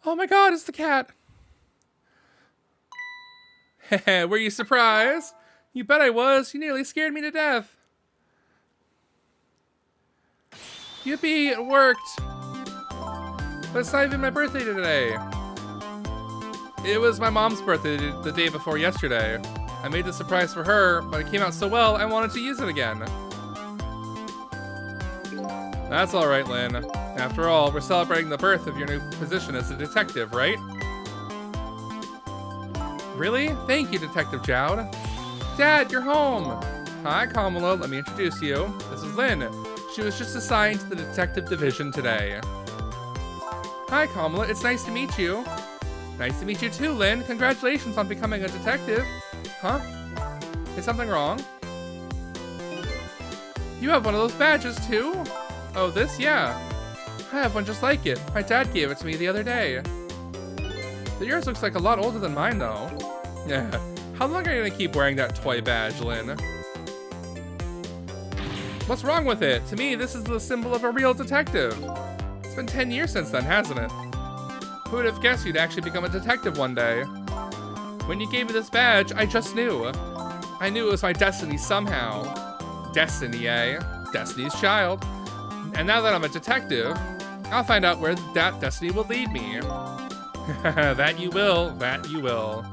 Oh my god, it's the cat! Heh, were you surprised? You bet I was. You nearly scared me to death. Yippee, it worked! But it's not even my birthday today. It was my mom's birthday the day before yesterday. I made the surprise for her, but it came out so well, I wanted to use it again. That's alright, Lynn. After all, we're celebrating the birth of your new position as a detective, right? Really? Thank you, Detective Jowd. Dad, you're home! Hi, Kamala. Let me introduce you. This is Lynn. She was just assigned to the detective division today. Hi, Kamala. It's nice to meet you. Nice to meet you too, Lynn. Congratulations on becoming a detective. Huh? Is something wrong? You have one of those badges too? Oh, this? Yeah. I have one just like it. My dad gave it to me the other day. Yours looks like a lot older than mine, though. Yeah. How long are you gonna keep wearing that toy badge, Lynn? What's wrong with it? To me, this is the symbol of a real detective. It's been 10 years since then, hasn't it? Who would have guessed you'd actually become a detective one day? When you gave me this badge, I just knew. I knew it was my destiny somehow. Destiny, eh? Destiny's child. And now that I'm a detective, I'll find out where that destiny will lead me. That you will. That you will.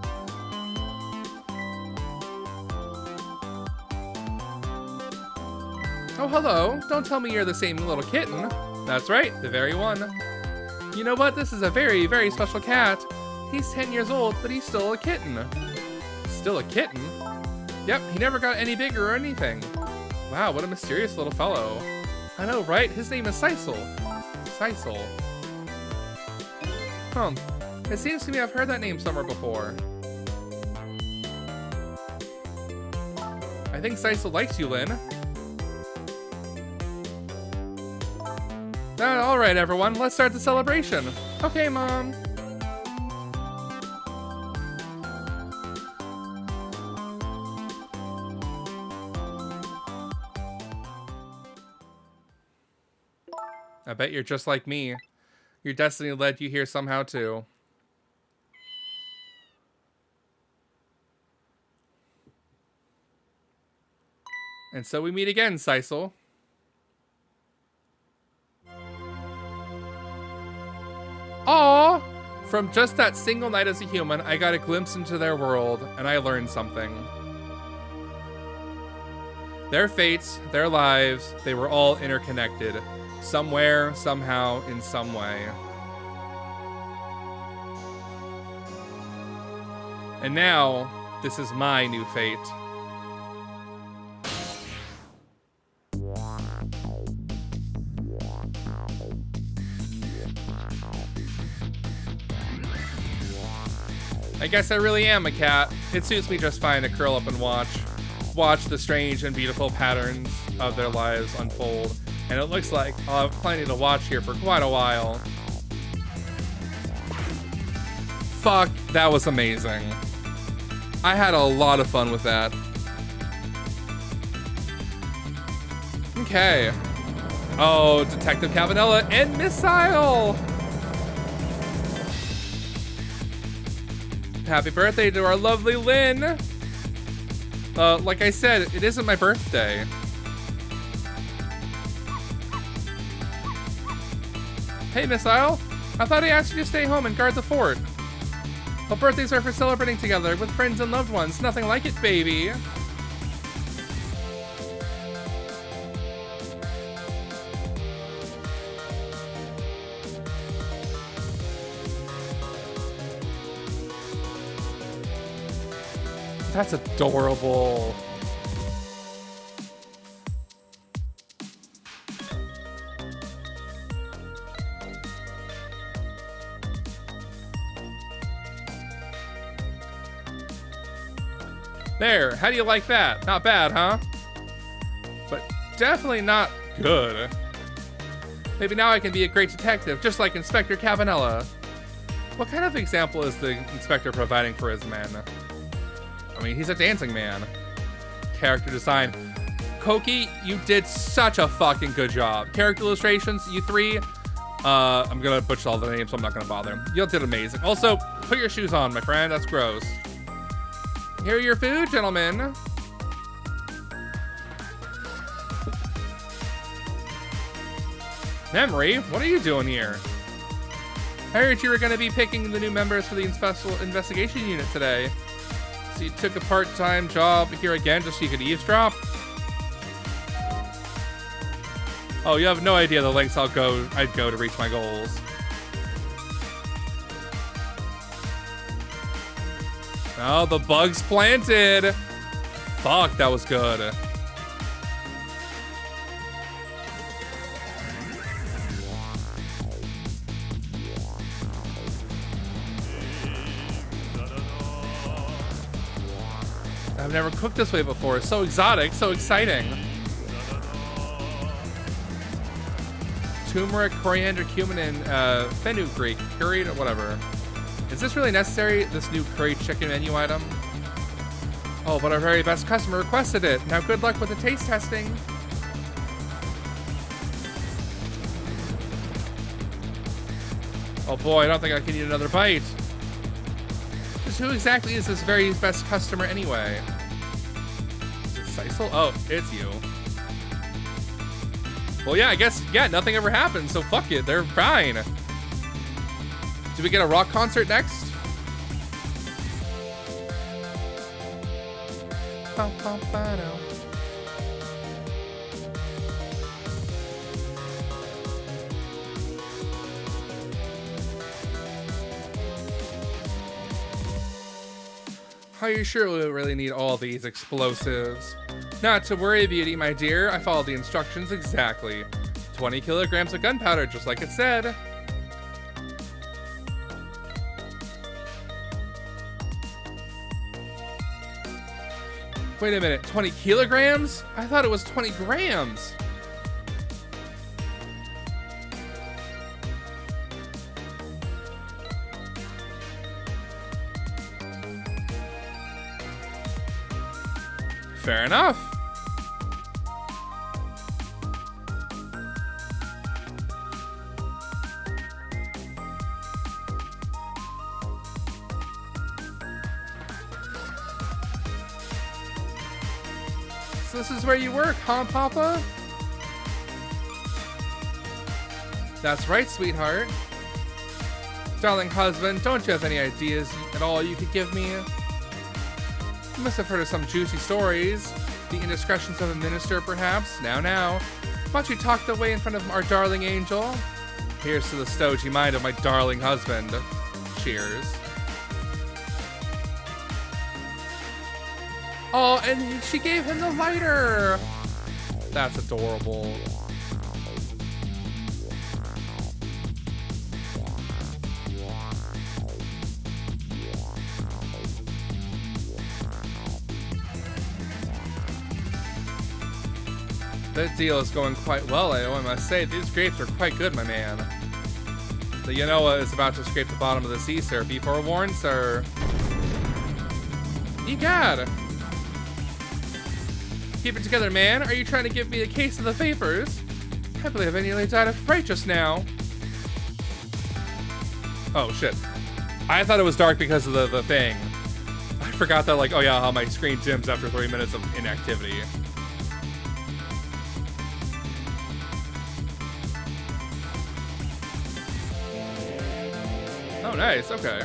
Oh, hello. Don't tell me you're the same little kitten. That's right, the very one. You know what? This is a very, very special cat. He's 10 years old, but he's still a kitten. Still a kitten? Yep, he never got any bigger or anything. Wow, what a mysterious little fellow. I know, right? His name is Sisal. Sisal. Huh. It seems to me I've heard that name somewhere before. I think Sisal likes you, Lynn. Alright, everyone. Let's start the celebration. Okay, Mom. I bet you're just like me. Your destiny led you here somehow, too. And so we meet again, Sisal. Aww! From just that single night as a human, I got a glimpse into their world, and I learned something. Their fates, their lives, they were all interconnected. Somewhere, somehow, in some way. And now, this is my new fate. I guess I really am a cat. It suits me just fine to curl up and watch the strange and beautiful patterns of their lives unfold. And it looks like I'll have plenty to watch here for quite a while. Fuck, that was amazing. I had a lot of fun with that. Okay. Oh, Detective Cavanella and Missile! Happy birthday to our lovely Lynn! Like I said, it isn't my birthday. Hey, Missile. I thought I asked you to stay home and guard the fort. But birthdays are for celebrating together with friends and loved ones. Nothing like it, baby. That's adorable. There, how do you like that? Not bad, huh? But definitely not good. Maybe now I can be a great detective, just like Inspector Cavanella. What kind of example is the inspector providing for his men? I mean, he's a dancing man. Character design. Koki, you did such a fucking good job. Character illustrations, you three. I'm gonna butcher all the names, so I'm not gonna bother. You did amazing. Also, put your shoes on, my friend. That's gross. Here are your food, gentlemen. Memory, what are you doing here? I heard you were gonna be picking the new members for the special investigation unit today. So you took a part-time job here again just so you could eavesdrop? Oh, you have no idea the lengths I'd go to reach my goals. Oh, the bug's planted. Fuck, that was good. I've never cooked this way before. So exotic, so exciting. Turmeric, coriander, cumin, and fenugreek, curried, whatever. Is this really necessary, this new curry chicken menu item? Oh, but our very best customer requested it. Now good luck with the taste testing. Oh boy, I don't think I can eat another bite. Just who exactly is this very best customer anyway? Is it Sisal? Oh, it's you. Well, yeah, I guess, yeah, nothing ever happened, so fuck it, they're fine. Do we get a rock concert next? Are you sure we really need all these explosives? Not to worry, Beauty, my dear. I followed the instructions exactly. 20 kilograms of gunpowder, just like it said. Wait a minute, 20 kilograms? I thought it was 20 grams. Fair enough. So this is where you work, huh, Papa? That's right, sweetheart. Darling husband, don't you have any ideas at all you could give me? You must have heard of some juicy stories. The indiscretions of a minister, perhaps? Now. Why don't you talk the way in front of our darling angel? Here's to the stodgy mind of my darling husband. Cheers. Oh, and she gave him the lighter. That's adorable. That deal is going quite well, I must say. These grapes are quite good, my man. The Yanoa is about to scrape the bottom of the sea, sir. Be forewarned, sir. Egad! Keep it together, man. Are you trying to give me a case of the vapors? I believe I nearly died of fright just now. Oh, shit. I thought it was dark because of the thing. I forgot that, like, oh yeah, how my screen dims after 3 minutes of inactivity. Oh, nice. Okay.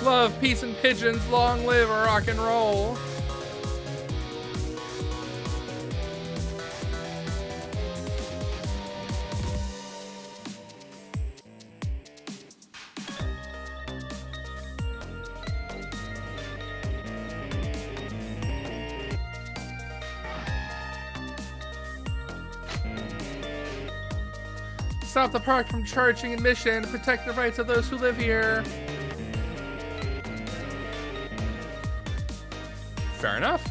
Love, peace, and pigeons. Long live rock and roll. Stop the park from charging admission. Protect the rights of those who live here. Fair enough.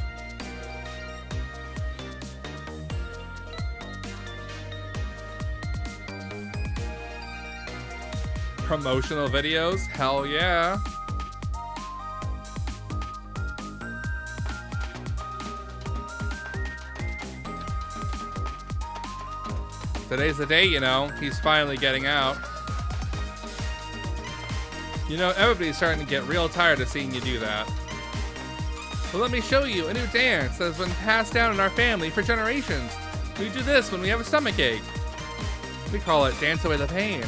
Promotional videos? Hell yeah. Today's the day, you know. He's finally getting out. You know, everybody's starting to get real tired of seeing you do that. Well, let me show you a new dance that has been passed down in our family for generations. We do this when we have a stomachache. We call it Dance Away the Pain.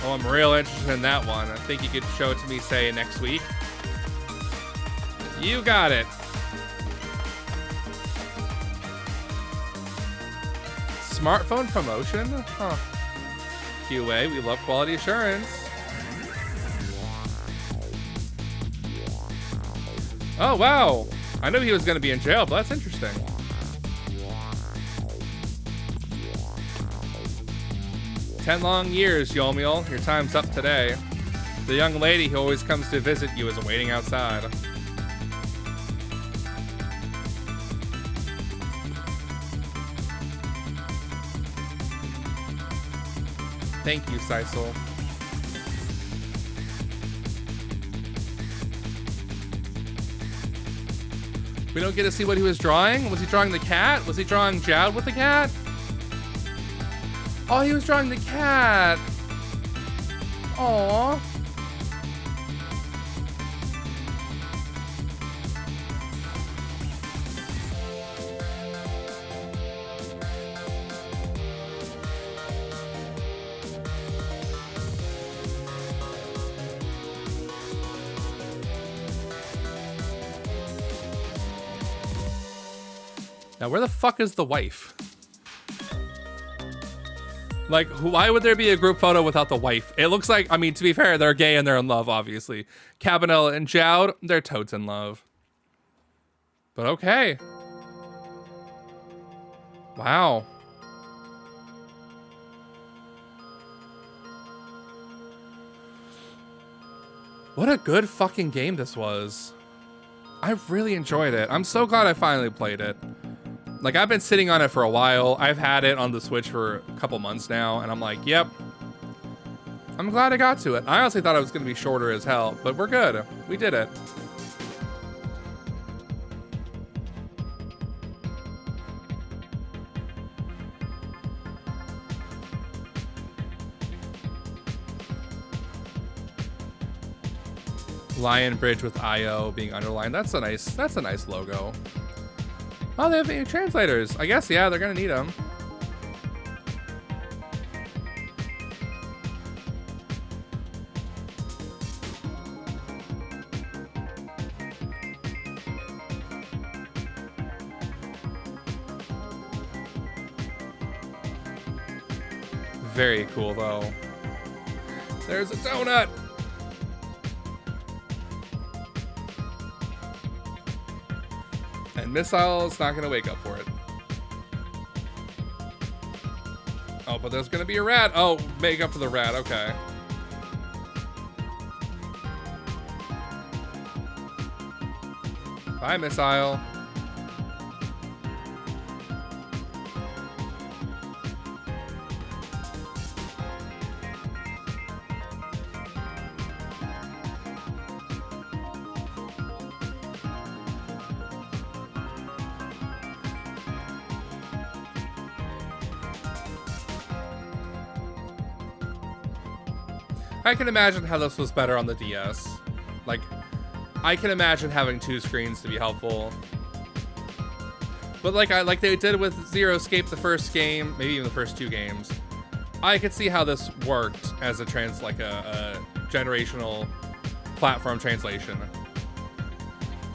Oh, I'm real interested in that one. I think you could show it to me, say, next week. You got it. Smartphone promotion? Huh. QA, we love quality assurance. Oh, wow. I knew he was going to be in jail, but that's interesting. "10 long years, Yomiel. Your time's up today. The young lady who always comes to visit you is waiting outside." Thank you, Sisal. We don't get to see what he was drawing? Was he drawing the cat? Was he drawing Jowd with the cat? Oh, he was drawing the cat. Aww. Now, where the fuck is the wife? Like, why would there be a group photo without the wife? It looks like, I mean, to be fair, they're gay and they're in love, obviously. Cabanela and Jowd, they're totes in love. But okay. Wow. What a good fucking game this was. I really enjoyed it. I'm so glad I finally played it. Like, I've been sitting on it for a while. I've had it on the Switch for a couple months now, and I'm like, yep. I'm glad I got to it. I honestly thought it was going to be shorter as hell, but we're good. We did it. Lion Bridge with IO being underlined. That's a nice logo. Oh, they have translators. I guess, yeah, they're gonna need them. Very cool, though. There's a donut! And Missile's not gonna wake up for it. Oh, but there's gonna be a rat. Oh, make up for the rat, okay. Bye, Missile. I can imagine how this was better on the DS. Like, I can imagine having 2 screens to be helpful. But like they did with Zero Escape, the first game, maybe even the first 2 games, I could see how this worked as a generational platform translation.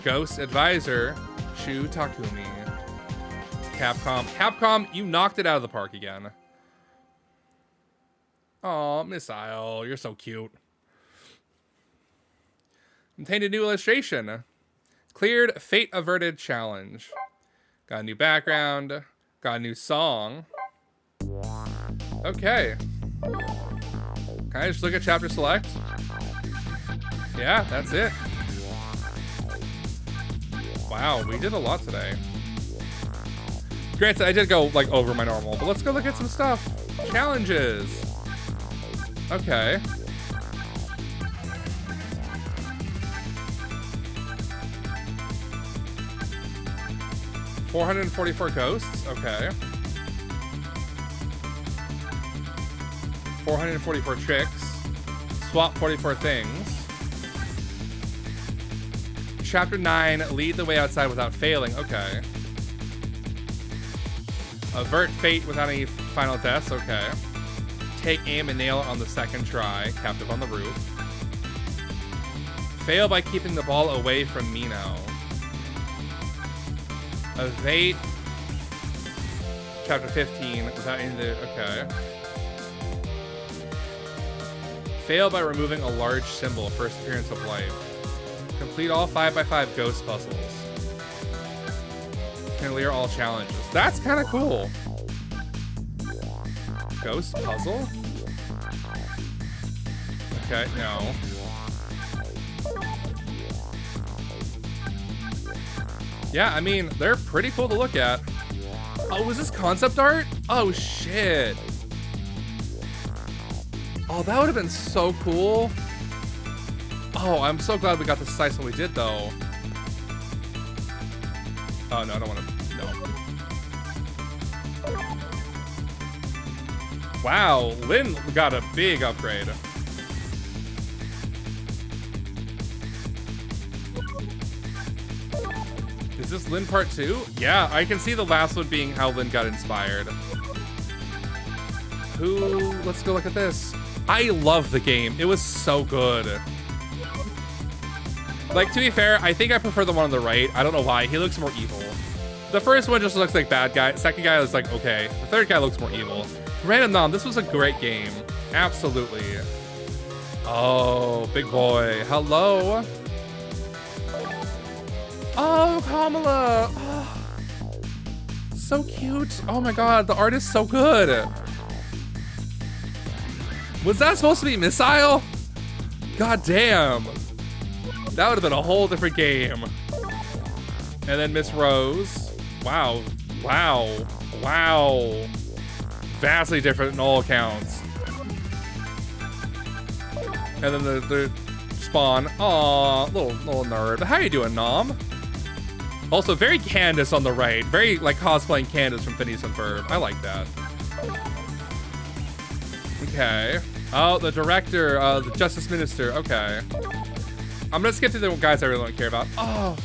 Ghost Advisor, Shu Takumi. Capcom, you knocked it out of the park again. Aw, Missile, you're so cute. Obtained a new illustration. Cleared Fate Averted Challenge. Got a new background. Got a new song. Okay. Can I just look at chapter select? Yeah, that's it. Wow, we did a lot today. Granted, I did go like over my normal, but let's go look at some stuff. Challenges. Okay. $444 ghosts. Okay. 444 tricks. Swap 44 things. Chapter 9. Lead the way outside without failing. Okay. Avert fate without any final deaths. Okay. Take aim and nail it on the second try. Captive on the roof. Fail by keeping the ball away from Mino. Evade. Chapter 15 without any of the... Okay. Fail by removing a large symbol. First appearance of life. Complete all 5x5 ghost puzzles. Clear all challenges. That's kind of cool. Ghost puzzle? Okay, no. Yeah, I mean, they're pretty cool to look at. Oh, was this concept art? Oh, shit. Oh, that would have been so cool. Oh, I'm so glad we got the slice when we did, though. Oh, no, I don't want to... No. Wow, Lynn got a big upgrade. Is this Lynn part 2? Yeah, I can see the last one being how Lynn got inspired. Let's go look at this. I love the game. It was so good. Like, to be fair, I think I prefer the one on the right. I don't know why. He looks more evil. The first one just looks like bad guy. Second guy was like, okay. The third guy looks more evil. Random Nom, this was a great game. Absolutely. Oh, big boy. Hello. Oh, Kamala. Oh, so cute. Oh my god, the art is so good. Was that supposed to be Missile? God damn. That would have been a whole different game. And then Miss Rose. Wow. Wow. Wow. Vastly different in all accounts. And then the Spawn. Aw, little nerd. How you doing, Nom? Also, very Candace on the right. Very, like, cosplaying Candace from Phineas and Ferb. I like that. Okay. Oh, the director, the Justice Minister. Okay. I'm gonna skip through the guys I really don't care about. Oh,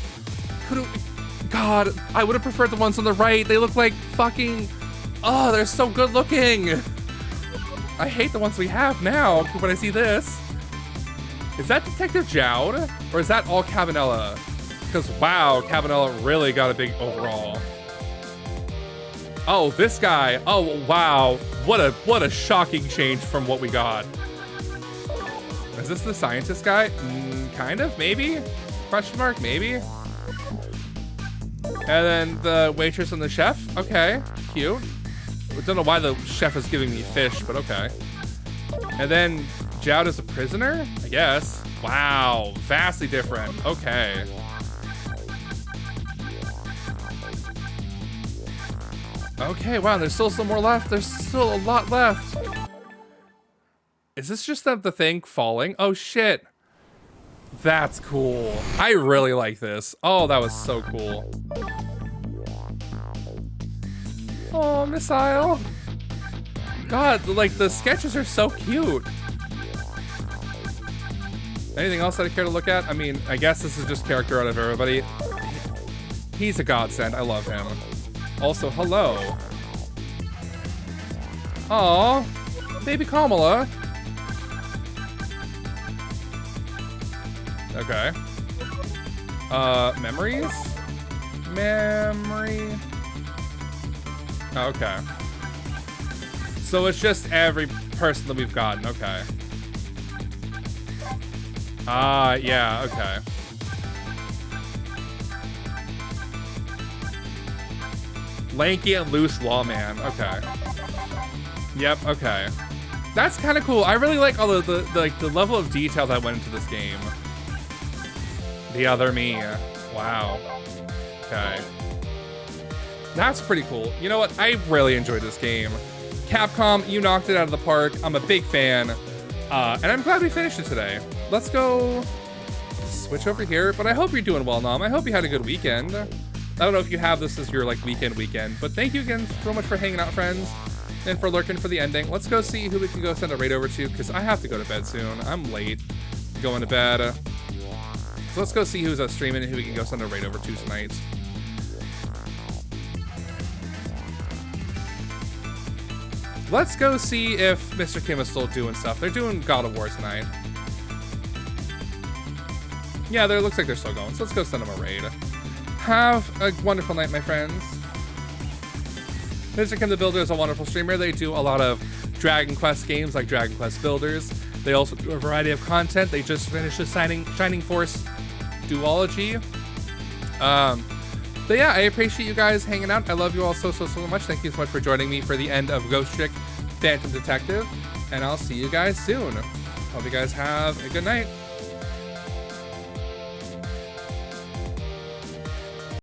God, I would have preferred the ones on the right. They look like fucking, oh, they're so good looking. I hate the ones we have now when I see this. Is that Detective Jowd? Or is that all Cabanela? Because wow, Cabanela really got a big overall. Oh, this guy. Oh, wow. What a shocking change from what we got. Is this the scientist guy? Kind of, maybe? Question mark, maybe? And then the waitress and the chef. Okay, cute. I don't know why the chef is giving me fish, but okay. And then Jowd is a prisoner, I guess. Wow, vastly different. Okay. Okay, wow, there's still some more left. There's still a lot left. Is this just the thing falling? Oh, shit. That's cool. I really like this. Oh, that was so cool. Oh, Missile. God, like, the sketches are so cute. Anything else that I care to look at? I mean, I guess this is just character out of everybody. He's a godsend. I love him. Also, hello. Aw, baby Kamala. Okay. Memories? Memory. Okay. So it's just every person that we've gotten. Okay. Yeah, okay. Lanky and loose lawman. Okay. Yep, okay. That's kind of cool. I really like all the level of detail that went into this game. The other me. Wow. Okay. That's pretty cool. You know what? I really enjoyed this game. Capcom, you knocked it out of the park. I'm a big fan. And I'm glad we finished it today. Let's go switch over here. But I hope you're doing well, Nom. I hope you had a good weekend. I don't know if you have this as your like weekend, but thank you again so much for hanging out, friends, and for lurking for the ending. Let's go see who we can go send a raid over to, because I have to go to bed soon. I'm late going to bed. So let's go see who's streaming and who we can go send a raid over to tonight. Let's go see if Mr. Kim is still doing stuff. They're doing God of War tonight. Yeah, it looks like they're still going. So let's go send them a raid. Have a wonderful night, my friends. Mr. Kim the Builder is a wonderful streamer. They do a lot of Dragon Quest games like Dragon Quest Builders. They also do a variety of content. They just finished a Shining Force duology. But yeah, I appreciate you guys hanging out. I love you all so much. Thank you so much for joining me for the end of Ghost Trick Phantom Detective. And I'll see you guys soon. Hope you guys have a good night.